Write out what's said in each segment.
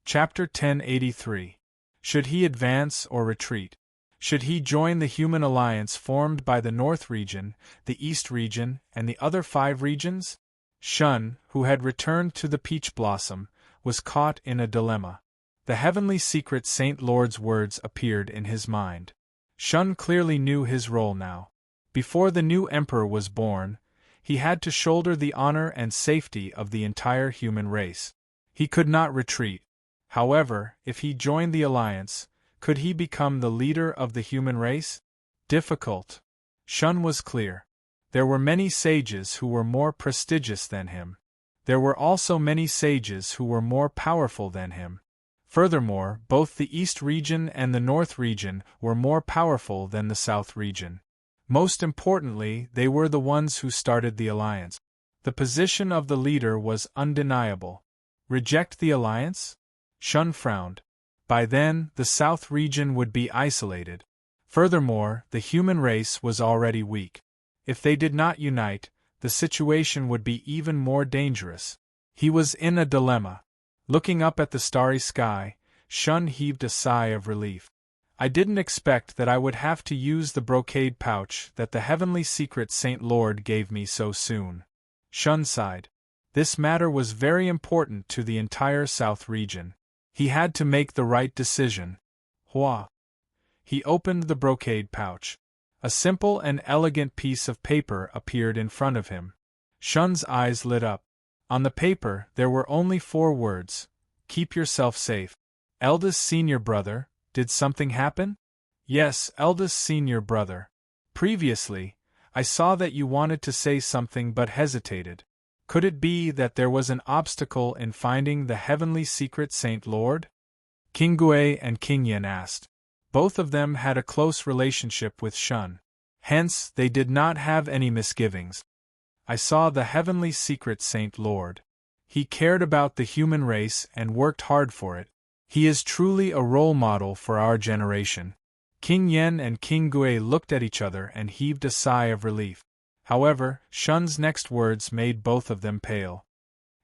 Chapter 1083. Should he advance or retreat? Should he join the human alliance formed by the North region, the East region, and the other 5 regions? Shun, who had returned to the Peach Blossom, was caught in a dilemma. The heavenly secret Saint Lord's words appeared in his mind. Shun clearly knew his role now. Before the new emperor was born, he had to shoulder the honor and safety of the entire human race. He could not retreat. However, if he joined the alliance, could he become the leader of the human race? Difficult. Shun was clear. There were many sages who were more prestigious than him. There were also many sages who were more powerful than him. Furthermore, both the East region and the North region were more powerful than the South region. Most importantly, they were the ones who started the alliance. The position of the leader was undeniable. Reject the alliance? Shun frowned. By then, the South region would be isolated. Furthermore, the human race was already weak. If they did not unite, the situation would be even more dangerous. He was in a dilemma. Looking up at the starry sky, Shun heaved a sigh of relief. I didn't expect that I would have to use the brocade pouch that the heavenly secret Saint Lord gave me so soon. Shun sighed. This matter was very important to the entire South region. He had to make the right decision. Hua. He opened the brocade pouch. A simple and elegant piece of paper appeared in front of him. Shun's eyes lit up. On the paper there were only 4 words. Keep yourself safe. Eldest senior brother, did something happen? Yes, eldest senior brother. Previously, I saw that you wanted to say something but hesitated. Could it be that there was an obstacle in finding the heavenly secret Saint Lord? King Gui and King Yen asked. Both of them had a close relationship with Shun. Hence, they did not have any misgivings. I saw the heavenly secret Saint Lord. He cared about the human race and worked hard for it. He is truly a role model for our generation. King Yen and King Gui looked at each other and heaved a sigh of relief. However, Shun's next words made both of them pale.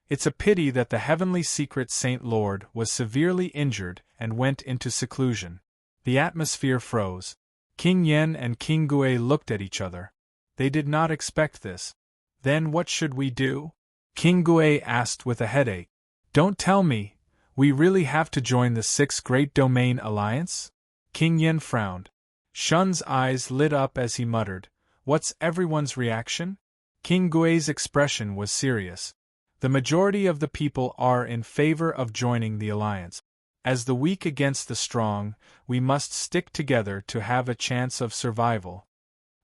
It's a pity that the heavenly secret Saint Lord was severely injured and went into seclusion. The atmosphere froze. King Yen and King Gui looked at each other. They did not expect this. Then what should we do? King Gui asked with a headache. Don't tell me, we really have to join the 6 Great Domain Alliance? King Yen frowned. Shun's eyes lit up as he muttered, what's everyone's reaction? King Gui's expression was serious. The majority of the people are in favor of joining the alliance. As the weak against the strong, we must stick together to have a chance of survival.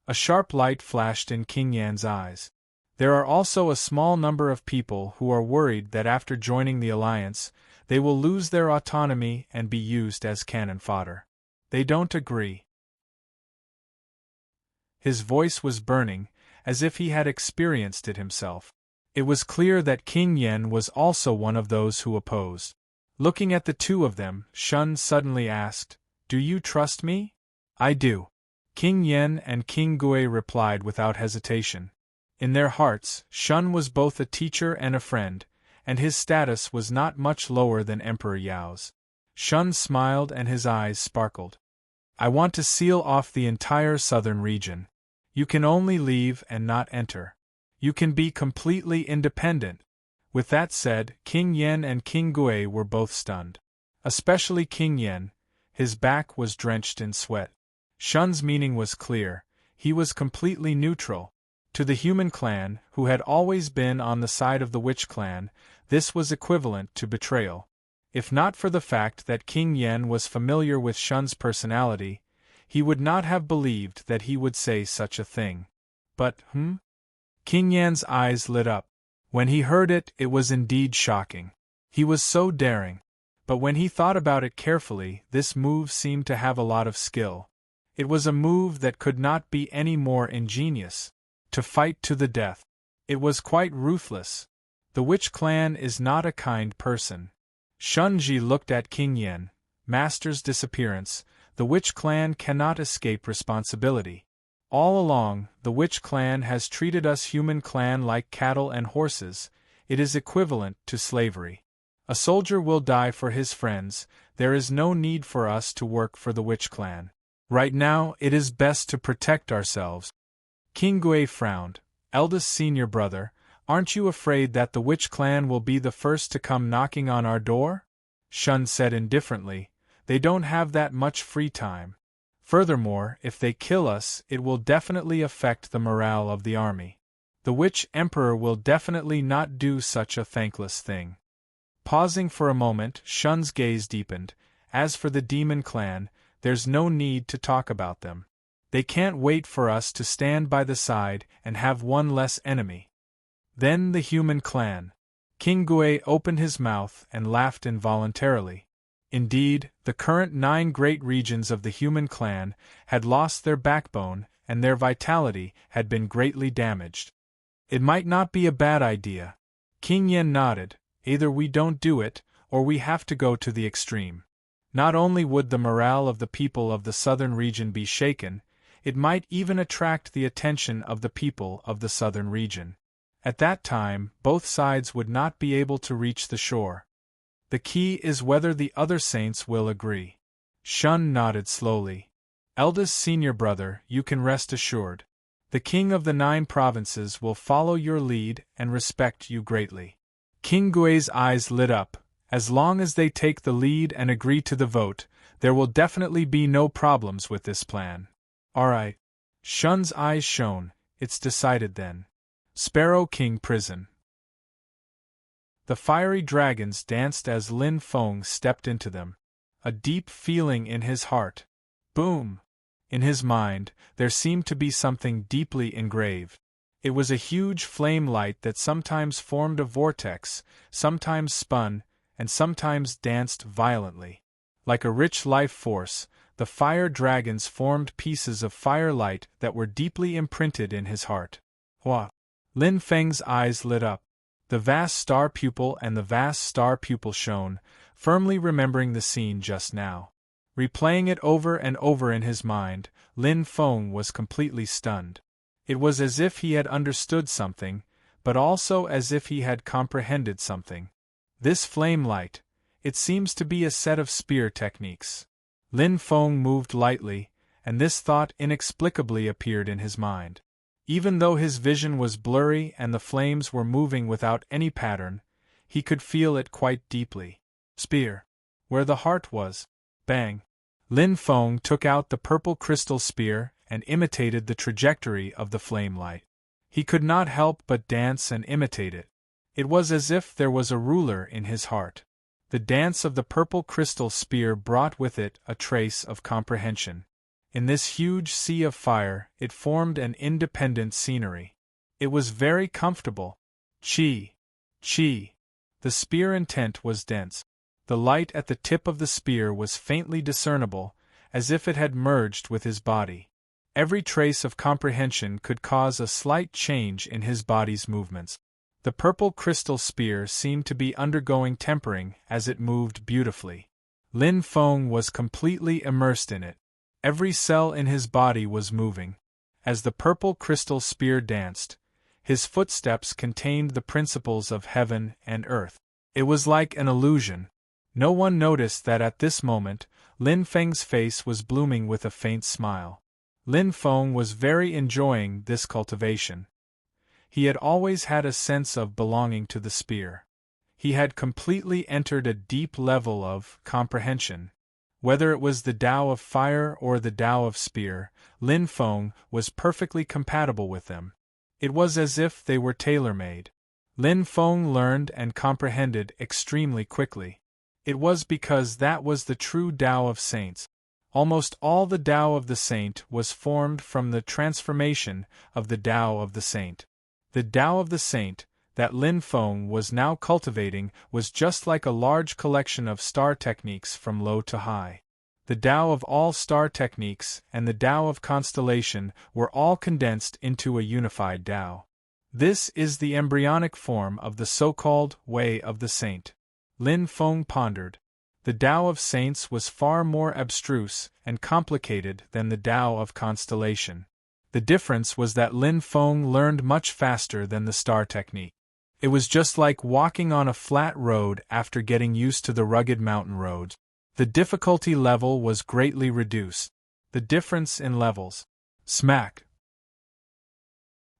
A sharp light flashed in King Yan's eyes. There are also a small number of people who are worried that after joining the alliance, they will lose their autonomy and be used as cannon fodder. They don't agree. His voice was burning, as if he had experienced it himself. It was clear that King Yen was also one of those who opposed. Looking at the two of them, Shun suddenly asked, Do you trust me? I do. King Yen and King Gui replied without hesitation. In their hearts, Shun was both a teacher and a friend, and his status was not much lower than Emperor Yao's. Shun smiled and his eyes sparkled. I want to seal off the entire southern region. You can only leave and not enter. You can be completely independent. With that said, King Yen and King Gui were both stunned. Especially King Yen. His back was drenched in sweat. Shun's meaning was clear. He was completely neutral. To the human clan, who had always been on the side of the witch clan, this was equivalent to betrayal. If not for the fact that King Yen was familiar with Shun's personality, he would not have believed that he would say such a thing. But, King Yan's eyes lit up. When he heard it, it was indeed shocking. He was so daring. But when he thought about it carefully, this move seemed to have a lot of skill. It was a move that could not be any more ingenious. To fight to the death. It was quite ruthless. The witch clan is not a kind person. Shunji looked at King Yen. Master's disappearance. The witch clan cannot escape responsibility. All along, the witch clan has treated us human clan like cattle and horses. It is equivalent to slavery. A soldier will die for his friends, there is no need for us to work for the witch clan. Right now, it is best to protect ourselves. King Gui frowned. Eldest senior brother, aren't you afraid that the witch clan will be the first to come knocking on our door? Shun said indifferently, they don't have that much free time. Furthermore, if they kill us, it will definitely affect the morale of the army. The witch emperor will definitely not do such a thankless thing. Pausing for a moment, Shun's gaze deepened. As for the demon clan, there's no need to talk about them. They can't wait for us to stand by the side and have one less enemy. Then the human clan. King Gui opened his mouth and laughed involuntarily. Indeed, the current 9 great regions of the human clan had lost their backbone and their vitality had been greatly damaged. It might not be a bad idea. King Yen nodded. Either we don't do it, or we have to go to the extreme. Not only would the morale of the people of the southern region be shaken, it might even attract the attention of the people of the southern region. At that time, both sides would not be able to reach the shore. The key is whether the other saints will agree. Shun nodded slowly. Eldest senior brother, you can rest assured. The king of the 9 provinces will follow your lead and respect you greatly. King Gui's eyes lit up. As long as they take the lead and agree to the vote, there will definitely be no problems with this plan. Alright. Shun's eyes shone. It's decided then. Sparrow King Prison. The fiery dragons danced as Lin Feng stepped into them. A deep feeling in his heart. Boom! In his mind, there seemed to be something deeply engraved. It was a huge flame light that sometimes formed a vortex, sometimes spun, and sometimes danced violently. Like a rich life force, the fire dragons formed pieces of firelight that were deeply imprinted in his heart. Hua! Lin Feng's eyes lit up. The vast star pupil and the vast star pupil shone, firmly remembering the scene just now. Replaying it over and over in his mind, Lin Feng was completely stunned. It was as if he had understood something, but also as if he had comprehended something. This flame light, it seems to be a set of spear techniques. Lin Feng moved lightly, and this thought inexplicably appeared in his mind. Even though his vision was blurry and the flames were moving without any pattern, he could feel it quite deeply. Spear. Where the heart was. Bang. Lin Feng took out the purple crystal spear and imitated the trajectory of the flame light. He could not help but dance and imitate it. It was as if there was a ruler in his heart. The dance of the purple crystal spear brought with it a trace of comprehension. In this huge sea of fire, it formed an independent scenery. It was very comfortable. Chi. Chi. The spear intent was dense. The light at the tip of the spear was faintly discernible, as if it had merged with his body. Every trace of comprehension could cause a slight change in his body's movements. The purple crystal spear seemed to be undergoing tempering as it moved beautifully. Lin Feng was completely immersed in it. Every cell in his body was moving. As the purple crystal spear danced, his footsteps contained the principles of heaven and earth. It was like an illusion. No one noticed that at this moment, Lin Feng's face was blooming with a faint smile. Lin Feng was very enjoying this cultivation. He had always had a sense of belonging to the spear. He had completely entered a deep level of comprehension. Whether it was the Tao of fire or the Tao of spear, Lin Feng was perfectly compatible with them. It was as if they were tailor-made. Lin Feng learned and comprehended extremely quickly. It was because that was the true Tao of saints. Almost all the Tao of the saint was formed from the transformation of the Tao of the saint. The Tao of the saint, that Lin Feng was now cultivating, was just like a large collection of star techniques from low to high. The Tao of all star techniques and the Tao of constellation were all condensed into a unified Tao. This is the embryonic form of the so-called way of the saint. Lin Feng pondered. The Tao of saints was far more abstruse and complicated than the Tao of constellation. The difference was that Lin Feng learned much faster than the star technique. It was just like walking on a flat road after getting used to the rugged mountain roads. The difficulty level was greatly reduced. The difference in levels. Smack.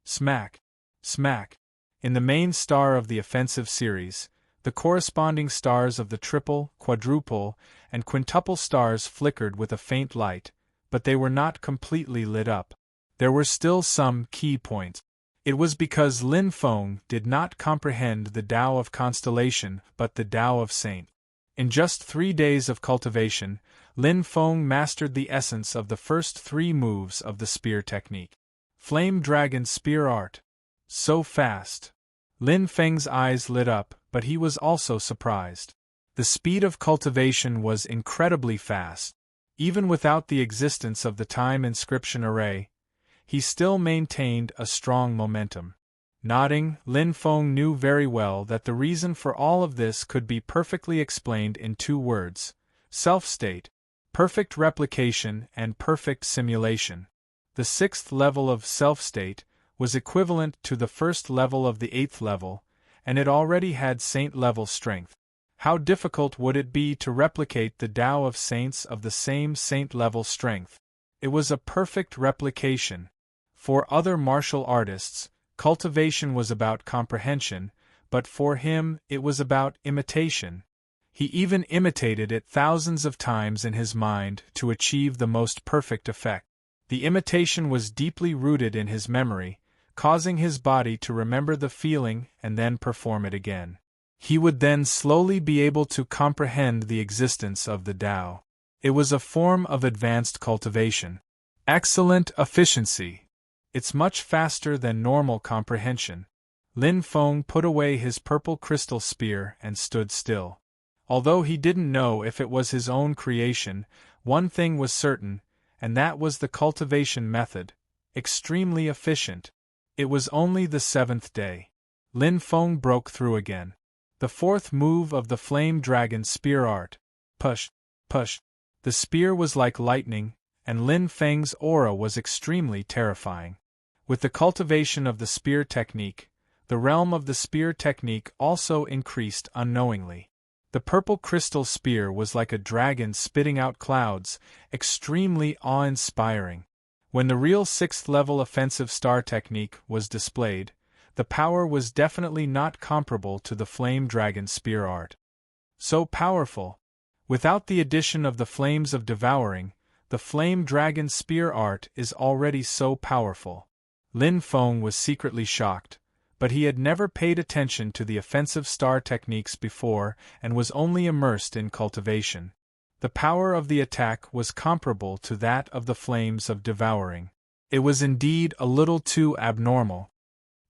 Smack. Smack. In the main star of the offensive series, the corresponding stars of the triple, quadruple, and quintuple stars flickered with a faint light, but they were not completely lit up. There were still some key points. It was because Lin Feng did not comprehend the Tao of Constellation but the Tao of Saint. In just 3 days of cultivation, Lin Feng mastered the essence of the first 3 moves of the spear technique. Flame Dragon Spear Art. So fast. Lin Feng's eyes lit up, but he was also surprised. The speed of cultivation was incredibly fast. Even without the existence of the time inscription array, he still maintained a strong momentum. Nodding, Lin Feng knew very well that the reason for all of this could be perfectly explained in 2 words: self-state, perfect replication, and perfect simulation. The 6th level of self-state was equivalent to the 1st level of the 8th level, and it already had saint-level strength. How difficult would it be to replicate the Tao of Saints of the same saint-level strength? It was a perfect replication. For other martial artists, cultivation was about comprehension, but for him it was about imitation. He even imitated it thousands of times in his mind to achieve the most perfect effect. The imitation was deeply rooted in his memory, causing his body to remember the feeling and then perform it again. He would then slowly be able to comprehend the existence of the Tao. It was a form of advanced cultivation. Excellent efficiency. It's much faster than normal comprehension. Lin Feng put away his purple crystal spear and stood still. Although he didn't know if it was his own creation, one thing was certain, and that was the cultivation method. Extremely efficient. It was only the 7th day. Lin Feng broke through again. The 4th move of the Flame Dragon Spear Art. Push, push. The spear was like lightning, and Lin Feng's aura was extremely terrifying. With the cultivation of the spear technique, the realm of the spear technique also increased unknowingly. The purple crystal spear was like a dragon spitting out clouds, extremely awe-inspiring. When the real 6th level offensive star technique was displayed, the power was definitely not comparable to the Flame Dragon Spear Art. So powerful! Without the addition of the Flames of Devouring, the Flame Dragon Spear Art is already so powerful. Lin Feng was secretly shocked, but he had never paid attention to the offensive star techniques before and was only immersed in cultivation. The power of the attack was comparable to that of the Flames of Devouring. It was indeed a little too abnormal.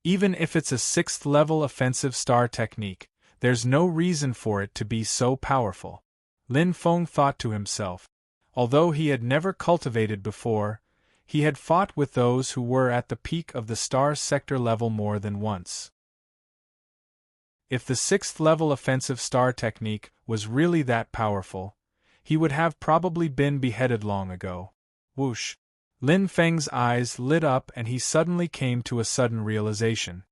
Even if it's a 6th level offensive star technique, there's no reason for it to be so powerful. Lin Feng thought to himself. Although he had never cultivated before, he had fought with those who were at the peak of the star sector level more than once. If the 6th level offensive star technique was really that powerful, he would have probably been beheaded long ago. Whoosh! Lin Feng's eyes lit up and he suddenly came to a sudden realization.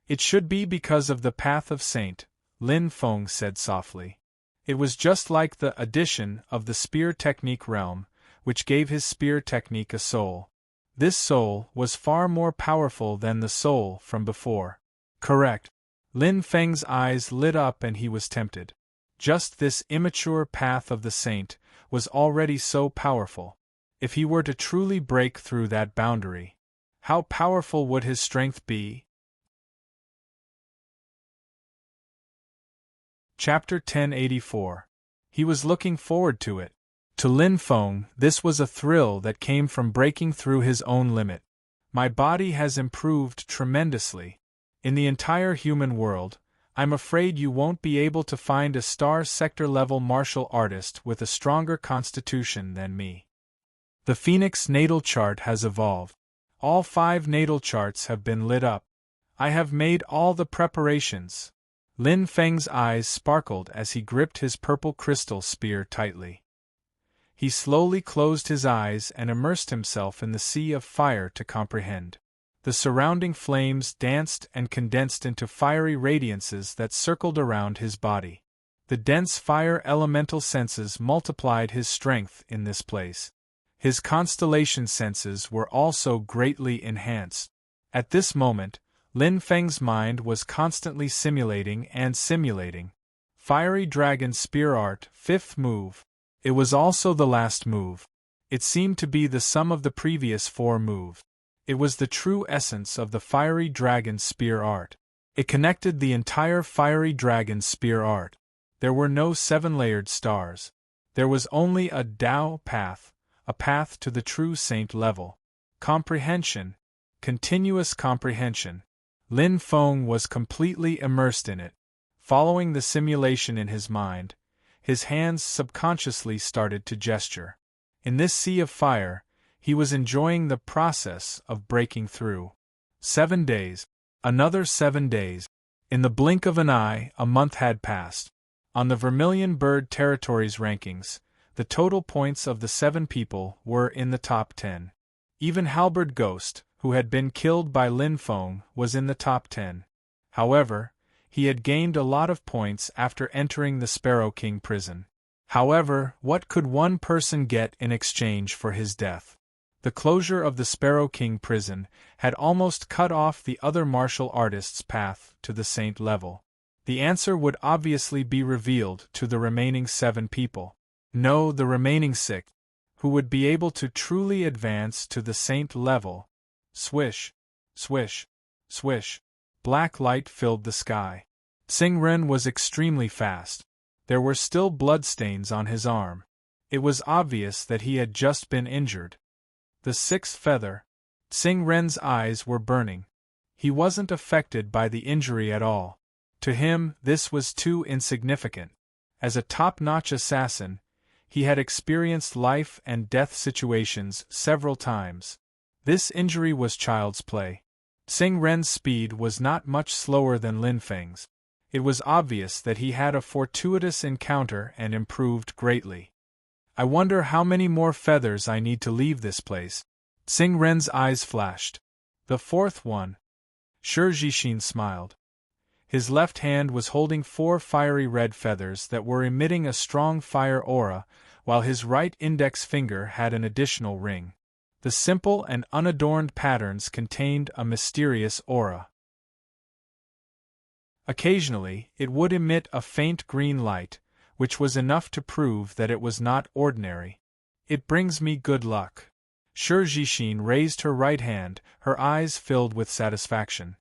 It should be because of the Path of Saint, Lin Feng said softly. It was just like the addition of the spear technique realm, which gave his spear technique a soul. This soul was far more powerful than the soul from before. Correct. Lin Feng's eyes lit up and he was tempted. Just this immature Path of the Saint was already so powerful. If he were to truly break through that boundary, how powerful would his strength be? Chapter 1084. He was looking forward to it. To Lin Feng, this was a thrill that came from breaking through his own limit. My body has improved tremendously. In the entire human world, I'm afraid you won't be able to find a star sector level martial artist with a stronger constitution than me. The Phoenix natal chart has evolved. All 5 natal charts have been lit up. I have made all the preparations. Lin Feng's eyes sparkled as he gripped his purple crystal spear tightly. He slowly closed his eyes and immersed himself in the sea of fire to comprehend. The surrounding flames danced and condensed into fiery radiances that circled around his body. The dense fire elemental senses multiplied his strength in this place. His constellation senses were also greatly enhanced. At this moment, Lin Feng's mind was constantly simulating and simulating. Fiery Dragon Spear Art, 5th move. It was also the last move. It seemed to be the sum of the previous 4 moves. It was the true essence of the Fiery Dragon Spear Art. It connected the entire Fiery Dragon Spear Art. There were no 7-layered stars. There was only a Tao path, a path to the true saint level. Comprehension. Continuous comprehension. Lin Feng was completely immersed in it. Following the simulation in his mind, his hands subconsciously started to gesture. In this sea of fire, he was enjoying the process of breaking through. 7 days. Another 7 days. In the blink of an eye, a month had passed. On the Vermilion Bird Territories rankings, the total points of the 7 people were in the top 10. Even Halberd Ghost, who had been killed by Lin Feng, was in the top 10. However, he had gained a lot of points after entering the Sparrow King prison. However, what could one person get in exchange for his death? The closure of the Sparrow King prison had almost cut off the other martial artist's path to the saint level. The answer would obviously be revealed to the remaining 7 people. No, the remaining 6, who would be able to truly advance to the saint level. Swish, swish, swish. Black light filled the sky. Xingren was extremely fast. There were still bloodstains on his arm. It was obvious that he had just been injured. The 6th feather. Xingren's eyes were burning. He wasn't affected by the injury at all. To him, this was too insignificant. As a top-notch assassin, he had experienced life and death situations several times. This injury was child's play. Xingren's speed was not much slower than Lin Feng's. It was obvious that he had a fortuitous encounter and improved greatly. I wonder how many more feathers I need to leave this place. Xingren's eyes flashed. The 4th one. Shi Jixin smiled. His left hand was holding 4 fiery red feathers that were emitting a strong fire aura, while his right index finger had an additional ring. The simple and unadorned patterns contained a mysterious aura. Occasionally, it would emit a faint green light, which was enough to prove that it was not ordinary. It brings me good luck. Shi Jixin raised her right hand, her eyes filled with satisfaction.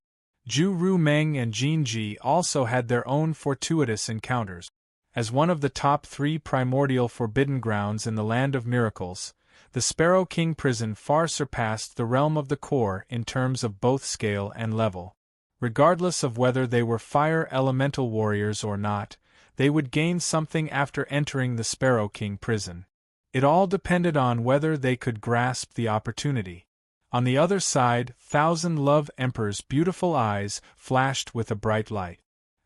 Zhu Rumeng and Jin Ji also had their own fortuitous encounters. As one of the top 3 primordial forbidden grounds in the Land of Miracles, the Sparrow King prison far surpassed the realm of the core in terms of both scale and level. Regardless of whether they were fire elemental warriors or not, they would gain something after entering the Sparrow King prison. It all depended on whether they could grasp the opportunity. On the other side, Thousand Love Emperor's beautiful eyes flashed with a bright light.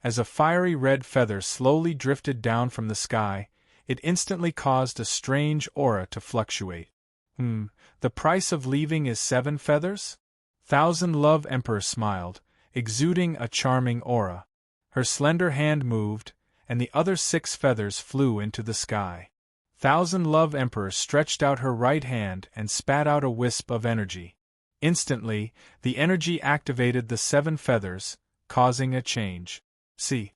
As a fiery red feather slowly drifted down from the sky, it instantly caused a strange aura to fluctuate. The price of leaving is 7 feathers? Thousand Love Emperor smiled, exuding a charming aura. Her slender hand moved, and the other 6 feathers flew into the sky. Thousand Love Emperor stretched out her right hand and spat out a wisp of energy. Instantly, the energy activated the 7 feathers, causing a change. See.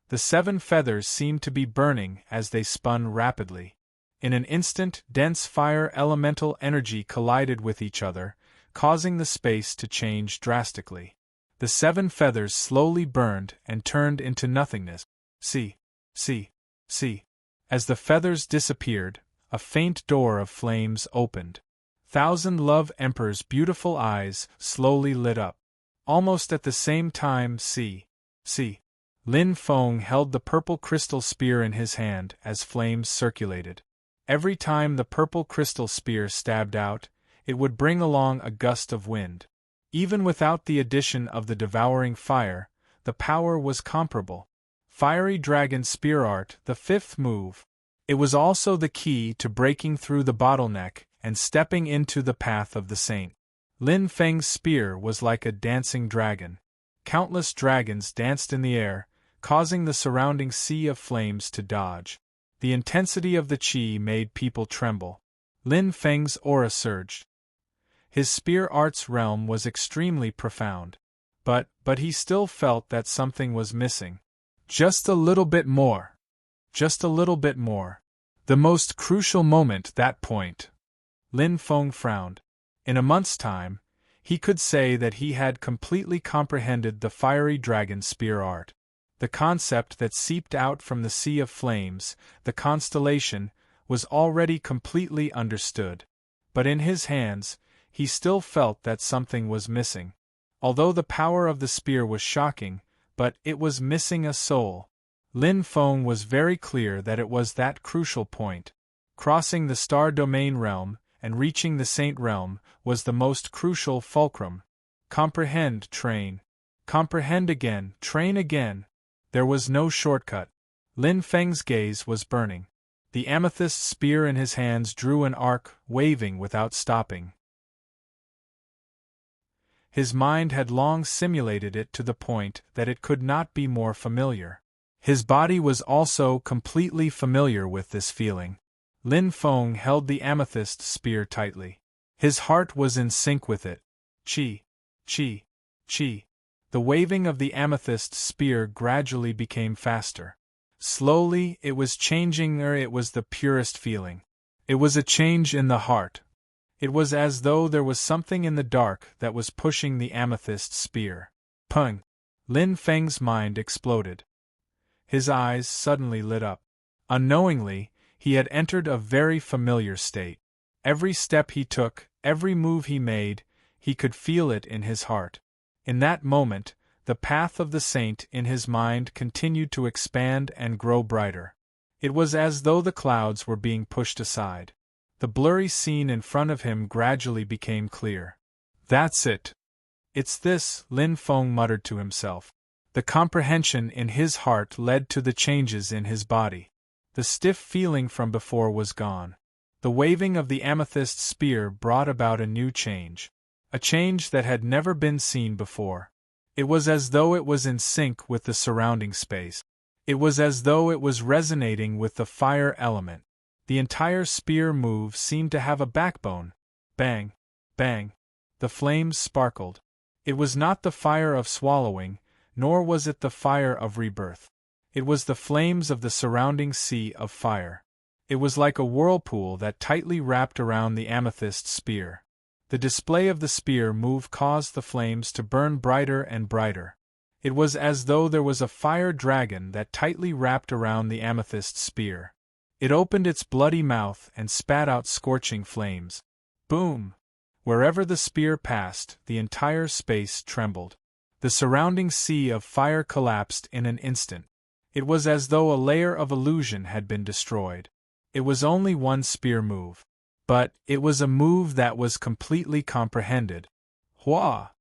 The 7 feathers seemed to be burning as they spun rapidly. In an instant, dense fire elemental energy collided with each other, causing the space to change drastically. The 7 feathers slowly burned and turned into nothingness. See. As the feathers disappeared, a faint door of flames opened. Thousand Love Emperor's beautiful eyes slowly lit up. Almost at the same time, Lin Feng held the purple crystal spear in his hand as flames circulated. Every time the purple crystal spear stabbed out, it would bring along a gust of wind. Even without the addition of the devouring fire, the power was comparable. Fiery Dragon Spear Art, the 5th move. It was also the key to breaking through the bottleneck and stepping into the path of the saint. Lin Feng's spear was like a dancing dragon. Countless dragons danced in the air, causing the surrounding sea of flames to dodge. The intensity of the qi made people tremble. Lin Feng's aura surged. His spear art's realm was extremely profound. But he still felt that something was missing. Just a little bit more. Just a little bit more. The most crucial moment, that point. Lin Feng frowned. In a month's time, he could say that he had completely comprehended the fiery dragon spear art. The concept that seeped out from the sea of flames, the constellation, was already completely understood. But in his hands, he still felt that something was missing. Although the power of the spear was shocking, but it was missing a soul. Lin Feng was very clear that it was that crucial point. Crossing the star domain realm and reaching the saint realm was the most crucial fulcrum. Comprehend, train. Comprehend again, train again. There was no shortcut. Lin Feng's gaze was burning. The amethyst spear in his hands drew an arc, waving without stopping. His mind had long simulated it to the point that it could not be more familiar. His body was also completely familiar with this feeling. Lin Feng held the amethyst spear tightly. His heart was in sync with it. Qi, qi, qi. The waving of the amethyst spear gradually became faster. Slowly, it was changing, it was the purest feeling. It was a change in the heart. It was as though there was something in the dark that was pushing the amethyst spear. Pung! Lin Feng's mind exploded. His eyes suddenly lit up. Unknowingly, he had entered a very familiar state. Every step he took, every move he made, he could feel it in his heart. In that moment, the path of the saint in his mind continued to expand and grow brighter. It was as though the clouds were being pushed aside. The blurry scene in front of him gradually became clear. That's it. It's this, Lin Feng muttered to himself. The comprehension in his heart led to the changes in his body. The stiff feeling from before was gone. The waving of the amethyst spear brought about a new change. A change that had never been seen before. It was as though it was in sync with the surrounding space. It was as though it was resonating with the fire element. The entire spear move seemed to have a backbone. Bang! Bang! The flames sparkled. It was not the fire of swallowing, nor was it the fire of rebirth. It was the flames of the surrounding sea of fire. It was like a whirlpool that tightly wrapped around the amethyst spear. The display of the spear move caused the flames to burn brighter and brighter. It was as though there was a fire dragon that tightly wrapped around the amethyst spear. It opened its bloody mouth and spat out scorching flames. Boom! Wherever the spear passed, the entire space trembled. The surrounding sea of fire collapsed in an instant. It was as though a layer of illusion had been destroyed. It was only one spear move. But it was a move that was completely comprehended. Hua!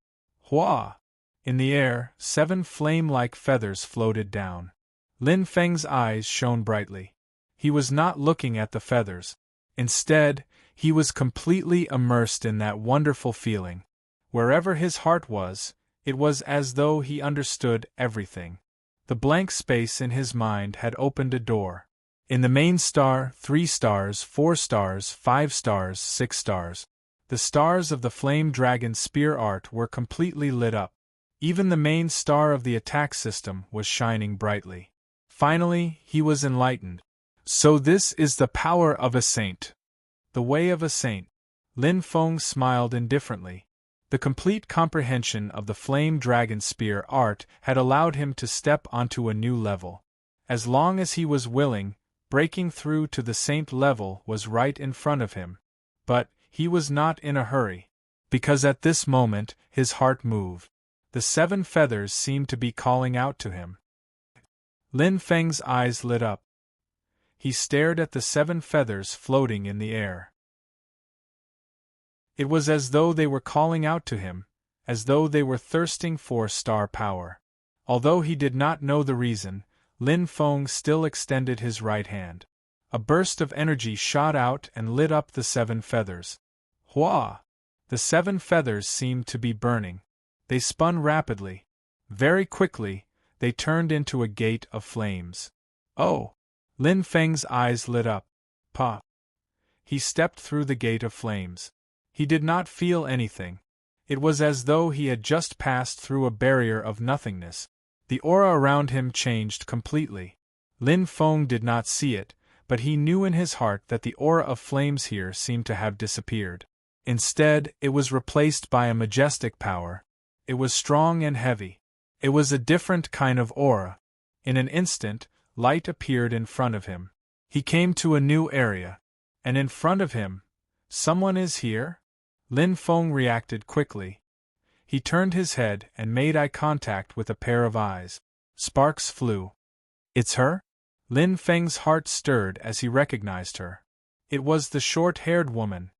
Hua! In the air, 7 flame-like feathers floated down. Lin Feng's eyes shone brightly. He was not looking at the feathers. Instead, he was completely immersed in that wonderful feeling. Wherever his heart was, it was as though he understood everything. The blank space in his mind had opened a door. In the main star, 3 stars, 4 stars, 5 stars, 6 stars. The stars of the flame dragon spear art were completely lit up. Even the main star of the attack system was shining brightly. Finally, he was enlightened. So this is the power of a saint. The way of a saint. Lin Feng smiled indifferently. The complete comprehension of the flame dragon spear art had allowed him to step onto a new level. As long as he was willing, breaking through to the saint level was right in front of him. But he was not in a hurry. Because at this moment, his heart moved. The 7 feathers seemed to be calling out to him. Lin Feng's eyes lit up. He stared at the 7 feathers floating in the air. It was as though they were calling out to him, as though they were thirsting for star power. Although he did not know the reason, Lin Feng still extended his right hand. A burst of energy shot out and lit up the 7 feathers. Hua! The 7 feathers seemed to be burning. They spun rapidly. Very quickly, they turned into a gate of flames. Oh! Lin Feng's eyes lit up. Pa! He stepped through the gate of flames. He did not feel anything. It was as though he had just passed through a barrier of nothingness. The aura around him changed completely. Lin Feng did not see it, but he knew in his heart that the aura of flames here seemed to have disappeared. Instead, it was replaced by a majestic power. It was strong and heavy. It was a different kind of aura. In an instant, light appeared in front of him. He came to a new area. And in front of him, someone is here? Lin Feng reacted quickly. He turned his head and made eye contact with a pair of eyes. Sparks flew. It's her? Lin Feng's heart stirred as he recognized her. It was the short-haired woman.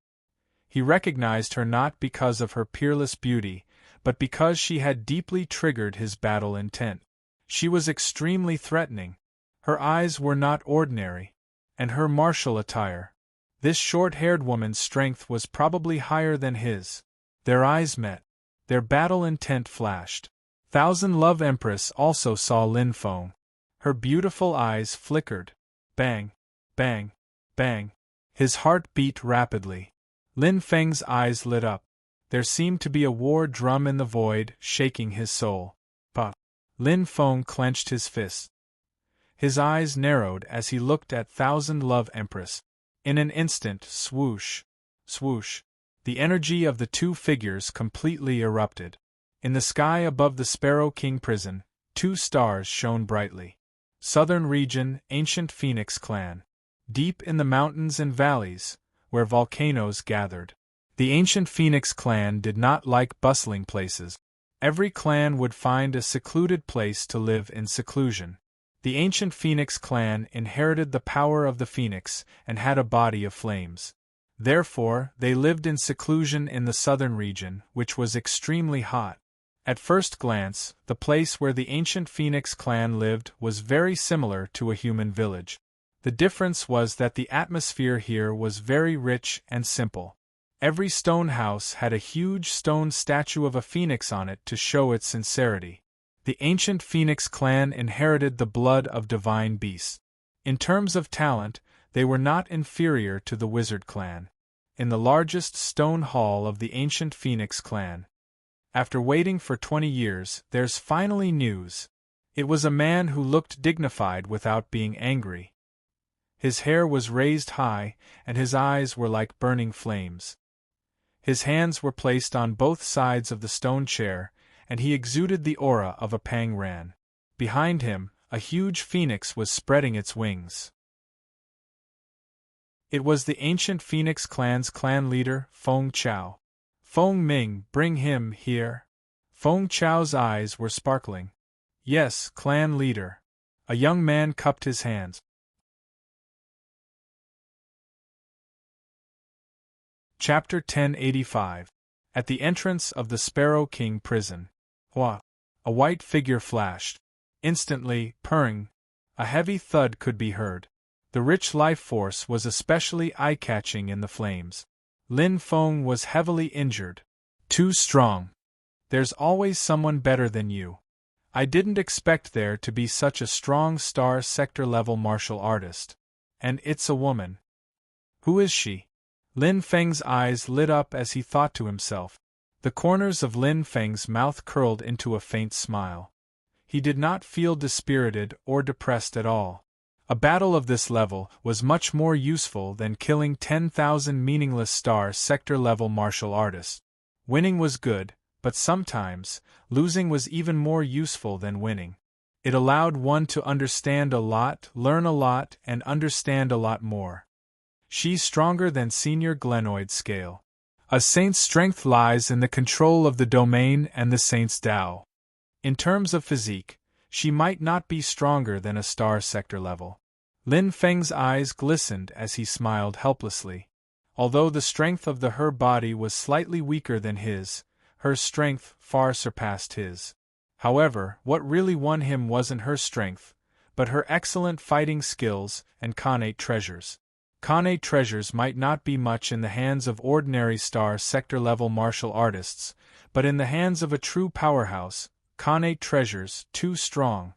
He recognized her not because of her peerless beauty, but because she had deeply triggered his battle intent. She was extremely threatening. Her eyes were not ordinary. And her martial attire. This short-haired woman's strength was probably higher than his. Their eyes met. Their battle intent flashed. Thousand Love Empress also saw Lin Feng. Her beautiful eyes flickered. Bang, bang, bang. His heart beat rapidly. Lin Feng's eyes lit up. There seemed to be a war drum in the void, shaking his soul. But Lin Feng clenched his fists. His eyes narrowed as he looked at Thousand Love Empress. In an instant, swoosh, swoosh, the energy of the 2 figures completely erupted. In the sky above the Sparrow King prison, 2 stars shone brightly. Southern region, ancient Phoenix clan. Deep in the mountains and valleys, where volcanoes gathered. The ancient Phoenix clan did not like bustling places. Every clan would find a secluded place to live in seclusion. The ancient Phoenix clan inherited the power of the Phoenix and had a body of flames. Therefore, they lived in seclusion in the southern region, which was extremely hot. At first glance, the place where the ancient Phoenix clan lived was very similar to a human village. The difference was that the atmosphere here was very rich and simple. Every stone house had a huge stone statue of a phoenix on it to show its sincerity. The ancient Phoenix clan inherited the blood of divine beasts. In terms of talent, they were not inferior to the wizard clan. In the largest stone hall of the ancient Phoenix clan. After waiting for 20 years, there's finally news. It was a man who looked dignified without being angry. His hair was raised high, and his eyes were like burning flames. His hands were placed on both sides of the stone chair, and he exuded the aura of a Pang Ran. Behind him, a huge phoenix was spreading its wings. It was the ancient Phoenix clan's clan leader, Feng Chao. Feng Ming, bring him here. Feng Chao's eyes were sparkling. Yes, clan leader. A young man cupped his hands. Chapter 1085. At the entrance of the Sparrow King prison. Hua! A white figure flashed. Instantly, purring, a heavy thud could be heard. The rich life force was especially eye-catching in the flames. Lin Feng was heavily injured. Too strong. There's always someone better than you. I didn't expect there to be such a strong star sector-level martial artist. And it's a woman. Who is she? Lin Feng's eyes lit up as he thought to himself. The corners of Lin Feng's mouth curled into a faint smile. He did not feel dispirited or depressed at all. A battle of this level was much more useful than killing 10,000 meaningless star sector-level martial artists. Winning was good, but sometimes, losing was even more useful than winning. It allowed one to understand a lot, learn a lot, and understand a lot more. She's stronger than Senior Glenoid scale. A saint's strength lies in the control of the domain and the saint's Tao. In terms of physique, she might not be stronger than a star sector level. Lin Feng's eyes glistened as he smiled helplessly. Although the strength of her body was slightly weaker than his, her strength far surpassed his. However, what really won him wasn't her strength, but her excellent fighting skills and connate treasures. Kane treasures might not be much in the hands of ordinary star sector-level martial artists, but in the hands of a true powerhouse, Kane treasures too strong.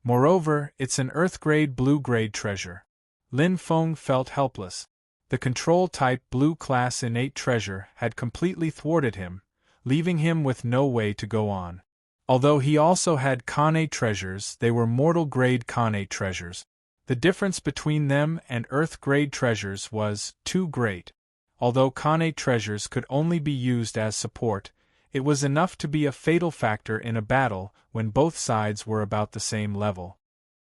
Moreover, it's an Earth-grade blue-grade treasure. Lin Feng felt helpless. The control-type blue-class innate treasure had completely thwarted him, leaving him with no way to go on. Although he also had Kane treasures, they were mortal-grade Kane treasures. The difference between them and Earth-grade treasures was too great. Although Kane treasures could only be used as support, it was enough to be a fatal factor in a battle when both sides were about the same level.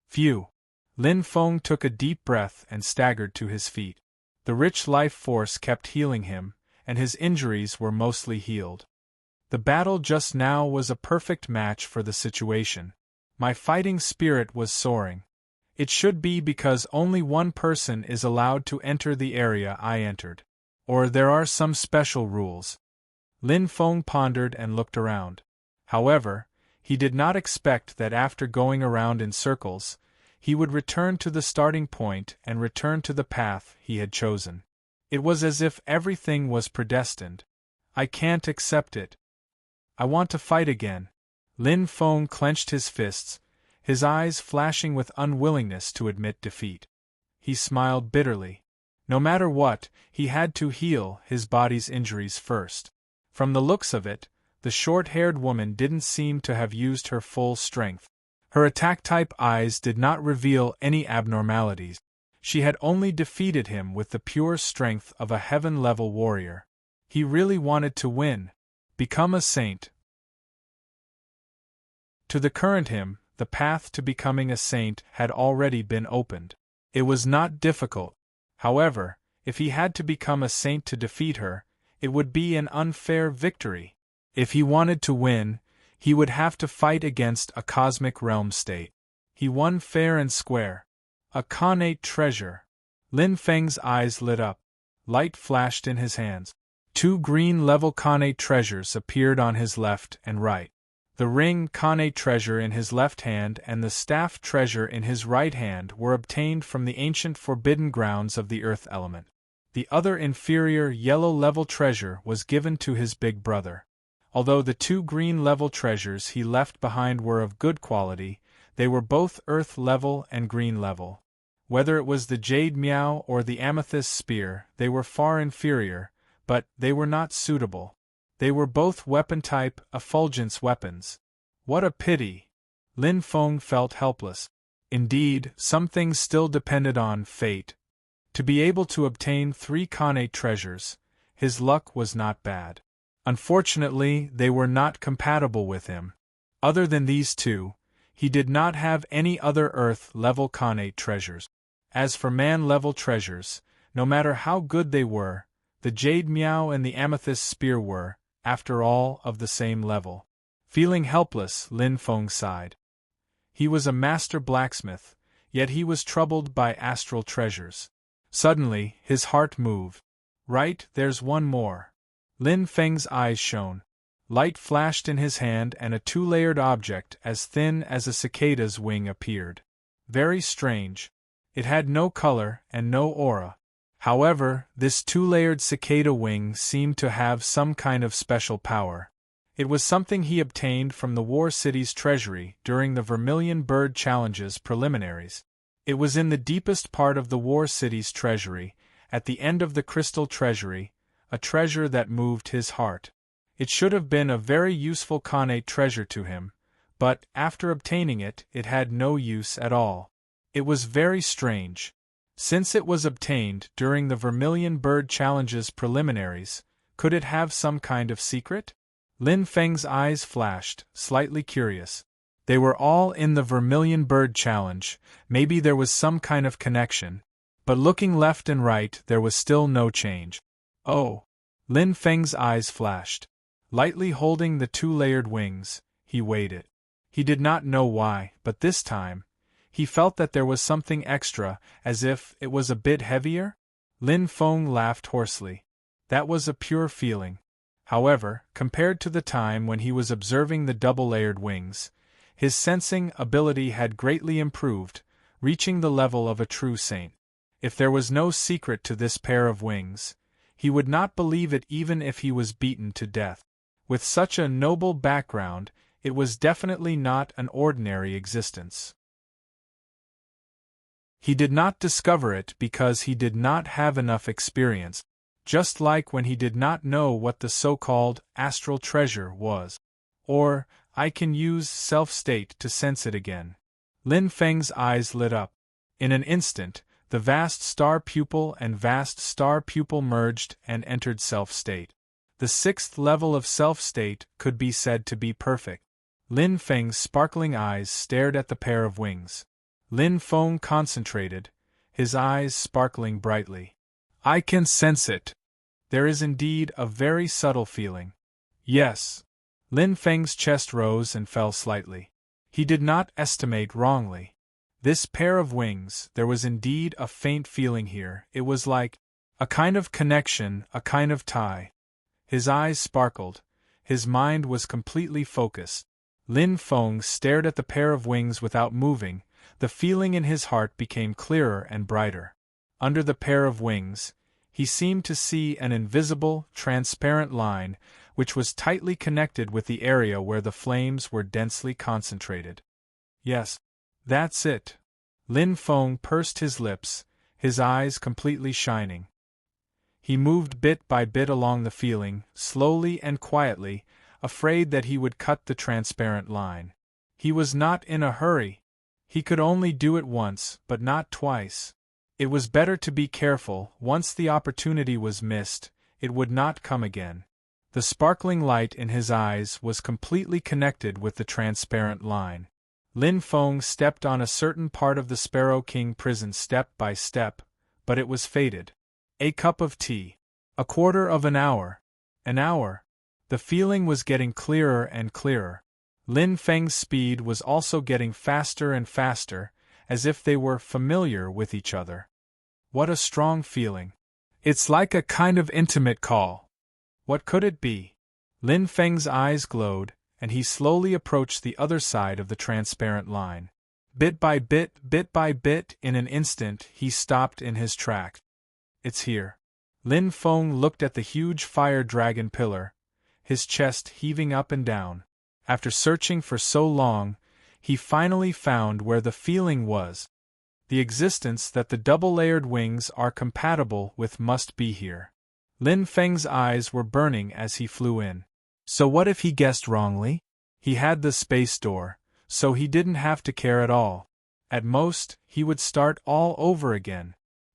Phew! Lin Feng took a deep breath and staggered to his feet. The rich life force kept healing him, and his injuries were mostly healed. The battle just now was a perfect match for the situation. My fighting spirit was soaring. It should be because only one person is allowed to enter the area I entered. Or there are some special rules. Lin Feng pondered and looked around. However, he did not expect that after going around in circles, he would return to the starting point and return to the path he had chosen. It was as if everything was predestined. I can't accept it. I want to fight again. Lin Feng clenched his fists, his eyes flashing with unwillingness to admit defeat. He smiled bitterly. No matter what, he had to heal his body's injuries first. From the looks of it, the short-haired woman didn't seem to have used her full strength. Her attack-type eyes did not reveal any abnormalities. She had only defeated him with the pure strength of a heaven-level warrior. He really wanted to win. Become a saint. To the current him, the path to becoming a saint had already been opened. It was not difficult. However, if he had to become a saint to defeat her, it would be an unfair victory. If he wanted to win, he would have to fight against a cosmic realm state. He won fair and square. A Khanate treasure. Lin Feng's eyes lit up. Light flashed in his hands. 2 green-level Khanate treasures appeared on his left and right. The ring Khanate treasure in his left hand and the staff treasure in his right hand were obtained from the ancient forbidden grounds of the earth element. The other inferior yellow-level treasure was given to his big brother. Although the 2 green-level treasures he left behind were of good quality, they were both earth-level and green-level. Whether it was the jade meow or the amethyst spear, they were far inferior, but they were not suitable. They were both weapon-type, effulgence weapons. What a pity! Lin Feng felt helpless. Indeed, some things still depended on fate. To be able to obtain 3 Khanate treasures, his luck was not bad. Unfortunately, they were not compatible with him. Other than these 2, he did not have any other Earth-level Khanate treasures. As for man-level treasures, no matter how good they were, the Jade Meow and the Amethyst Spear were, after all, of the same level. Feeling helpless, Lin Feng sighed. He was a master blacksmith, yet he was troubled by astral treasures. Suddenly, his heart moved. Right, there's one more. Lin Feng's eyes shone. Light flashed in his hand and a 2-layered object as thin as a cicada's wing appeared. Very strange. It had no color and no aura. However, this 2-layered cicada wing seemed to have some kind of special power. It was something he obtained from the War City's treasury during the Vermilion Bird Challenge's preliminaries. It was in the deepest part of the War City's treasury, at the end of the Crystal Treasury, a treasure that moved his heart. It should have been a very useful Khanate treasure to him, but, after obtaining it, it had no use at all. It was very strange. Since it was obtained during the Vermilion Bird Challenge's preliminaries, could it have some kind of secret? Lin Feng's eyes flashed, slightly curious. They were all in the Vermilion Bird Challenge, maybe there was some kind of connection. But looking left and right, there was still no change. Oh! Lin Feng's eyes flashed. Lightly holding the 2-layered wings, he weighed it. He did not know why, but this time, he felt that there was something extra, as if it was a bit heavier. Lin Feng laughed hoarsely. That was a pure feeling. However, compared to the time when he was observing the double-layered wings, his sensing ability had greatly improved, reaching the level of a true saint. If there was no secret to this pair of wings, he would not believe it even if he was beaten to death. With such a noble background, it was definitely not an ordinary existence. He did not discover it because he did not have enough experience, just like when he did not know what the so-called astral treasure was. Or, I can use self-state to sense it again. Lin Feng's eyes lit up. In an instant, the vast star pupil and vast star pupil merged and entered self-state. The sixth level of self-state could be said to be perfect. Lin Feng's sparkling eyes stared at the pair of wings. Lin Feng concentrated, his eyes sparkling brightly. I can sense it. There is indeed a very subtle feeling. Yes. Lin Feng's chest rose and fell slightly. He did not estimate wrongly. This pair of wings, there was indeed a faint feeling here. It was like a kind of connection, a kind of tie. His eyes sparkled. His mind was completely focused. Lin Feng stared at the pair of wings without moving. The feeling in his heart became clearer and brighter. Under the pair of wings, he seemed to see an invisible, transparent line, which was tightly connected with the area where the flames were densely concentrated. Yes, that's it. Lin Feng pursed his lips, his eyes completely shining. He moved bit by bit along the feeling, slowly and quietly, afraid that he would cut the transparent line. He was not in a hurry. He could only do it once, but not twice. It was better to be careful. Once the opportunity was missed, it would not come again. The sparkling light in his eyes was completely connected with the transparent line. Lin Feng stepped on a certain part of the Sparrow King prison step by step, but it was faded. A cup of tea. A quarter of an hour. An hour. The feeling was getting clearer and clearer. Lin Feng's speed was also getting faster and faster, as if they were familiar with each other. What a strong feeling. It's like a kind of intimate call. What could it be? Lin Feng's eyes glowed, and he slowly approached the other side of the transparent line. Bit by bit, in an instant, he stopped in his tracks. It's here. Lin Feng looked at the huge fire dragon pillar, his chest heaving up and down. After searching for so long, he finally found where the feeling was. The existence that the double-layered wings are compatible with must be here. Lin Feng's eyes were burning as he flew in. So what if he guessed wrongly? He had the space door, so he didn't have to care at all. At most, he would start all over again.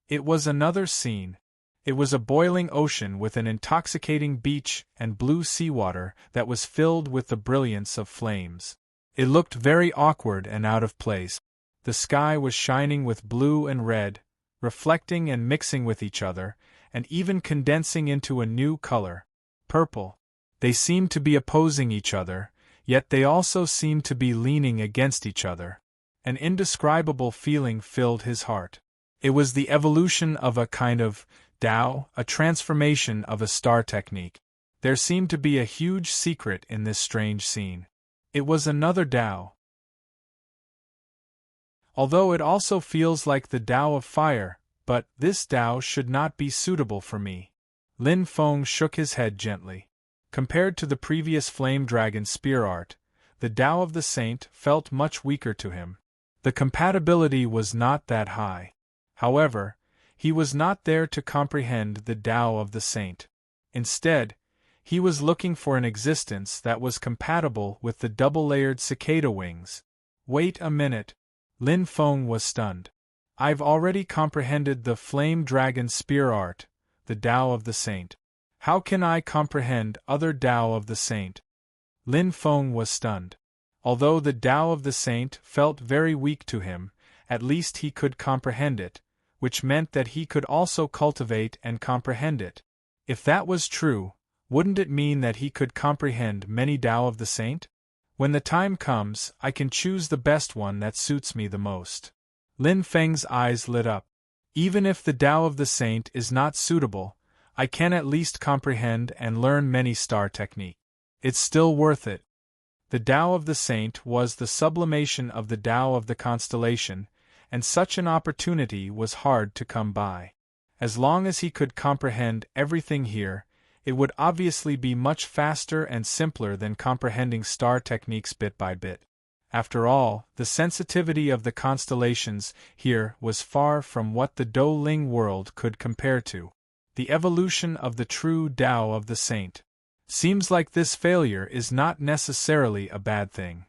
It was another scene. It was a boiling ocean with an intoxicating beach and blue seawater that was filled with the brilliance of flames. It looked very awkward and out of place. The sky was shining with blue and red, reflecting and mixing with each other, and even condensing into a new color, purple. They seemed to be opposing each other, yet they also seemed to be leaning against each other. An indescribable feeling filled his heart. It was the evolution of a kind of Tao, a transformation of a star technique. There seemed to be a huge secret in this strange scene. It was another Tao. Although it also feels like the Tao of fire, but this Tao should not be suitable for me. Lin Feng shook his head gently. Compared to the previous flame dragon spear art, the Tao of the Saint felt much weaker to him. The compatibility was not that high. However, he was not there to comprehend the Tao of the Saint. Instead, he was looking for an existence that was compatible with the double-layered cicada wings. Wait a minute. Lin Feng was stunned. I've already comprehended the flame dragon spear art, the Tao of the Saint. How can I comprehend other Tao of the Saint? Lin Feng was stunned. Although the Tao of the Saint felt very weak to him, at least he could comprehend it, which meant that he could also cultivate and comprehend it. If that was true, wouldn't it mean that he could comprehend many Tao of the Saint? When the time comes, I can choose the best one that suits me the most. Lin Feng's eyes lit up. Even if the Tao of the Saint is not suitable, I can at least comprehend and learn many star technique. It's still worth it. The Tao of the Saint was the sublimation of the Tao of the constellation, and such an opportunity was hard to come by. As long as he could comprehend everything here, it would obviously be much faster and simpler than comprehending star techniques bit by bit. After all, the sensitivity of the constellations here was far from what the Do Ling world could compare to. The evolution of the true Tao of the Saint. Seems like this failure is not necessarily a bad thing.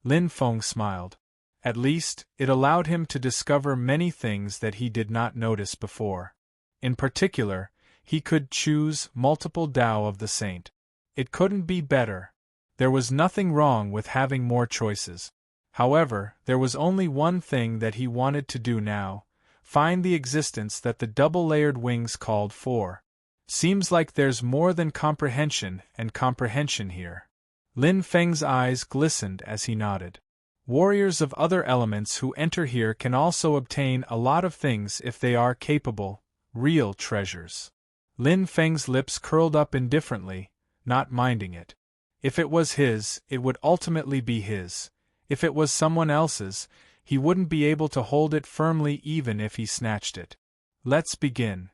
Lin Feng smiled. At least, it allowed him to discover many things that he did not notice before. In particular, he could choose multiple Tao of the Saint. It couldn't be better. There was nothing wrong with having more choices. However, there was only one thing that he wanted to do now: find the existence that the double-layered wings called for. Seems like there's more than comprehension and comprehension here. Lin Feng's eyes glistened as he nodded. Warriors of other elements who enter here can also obtain a lot of things if they are capable, real treasures. Lin Feng's lips curled up indifferently, not minding it. If it was his, it would ultimately be his. If it was someone else's, he wouldn't be able to hold it firmly even if he snatched it. Let's begin.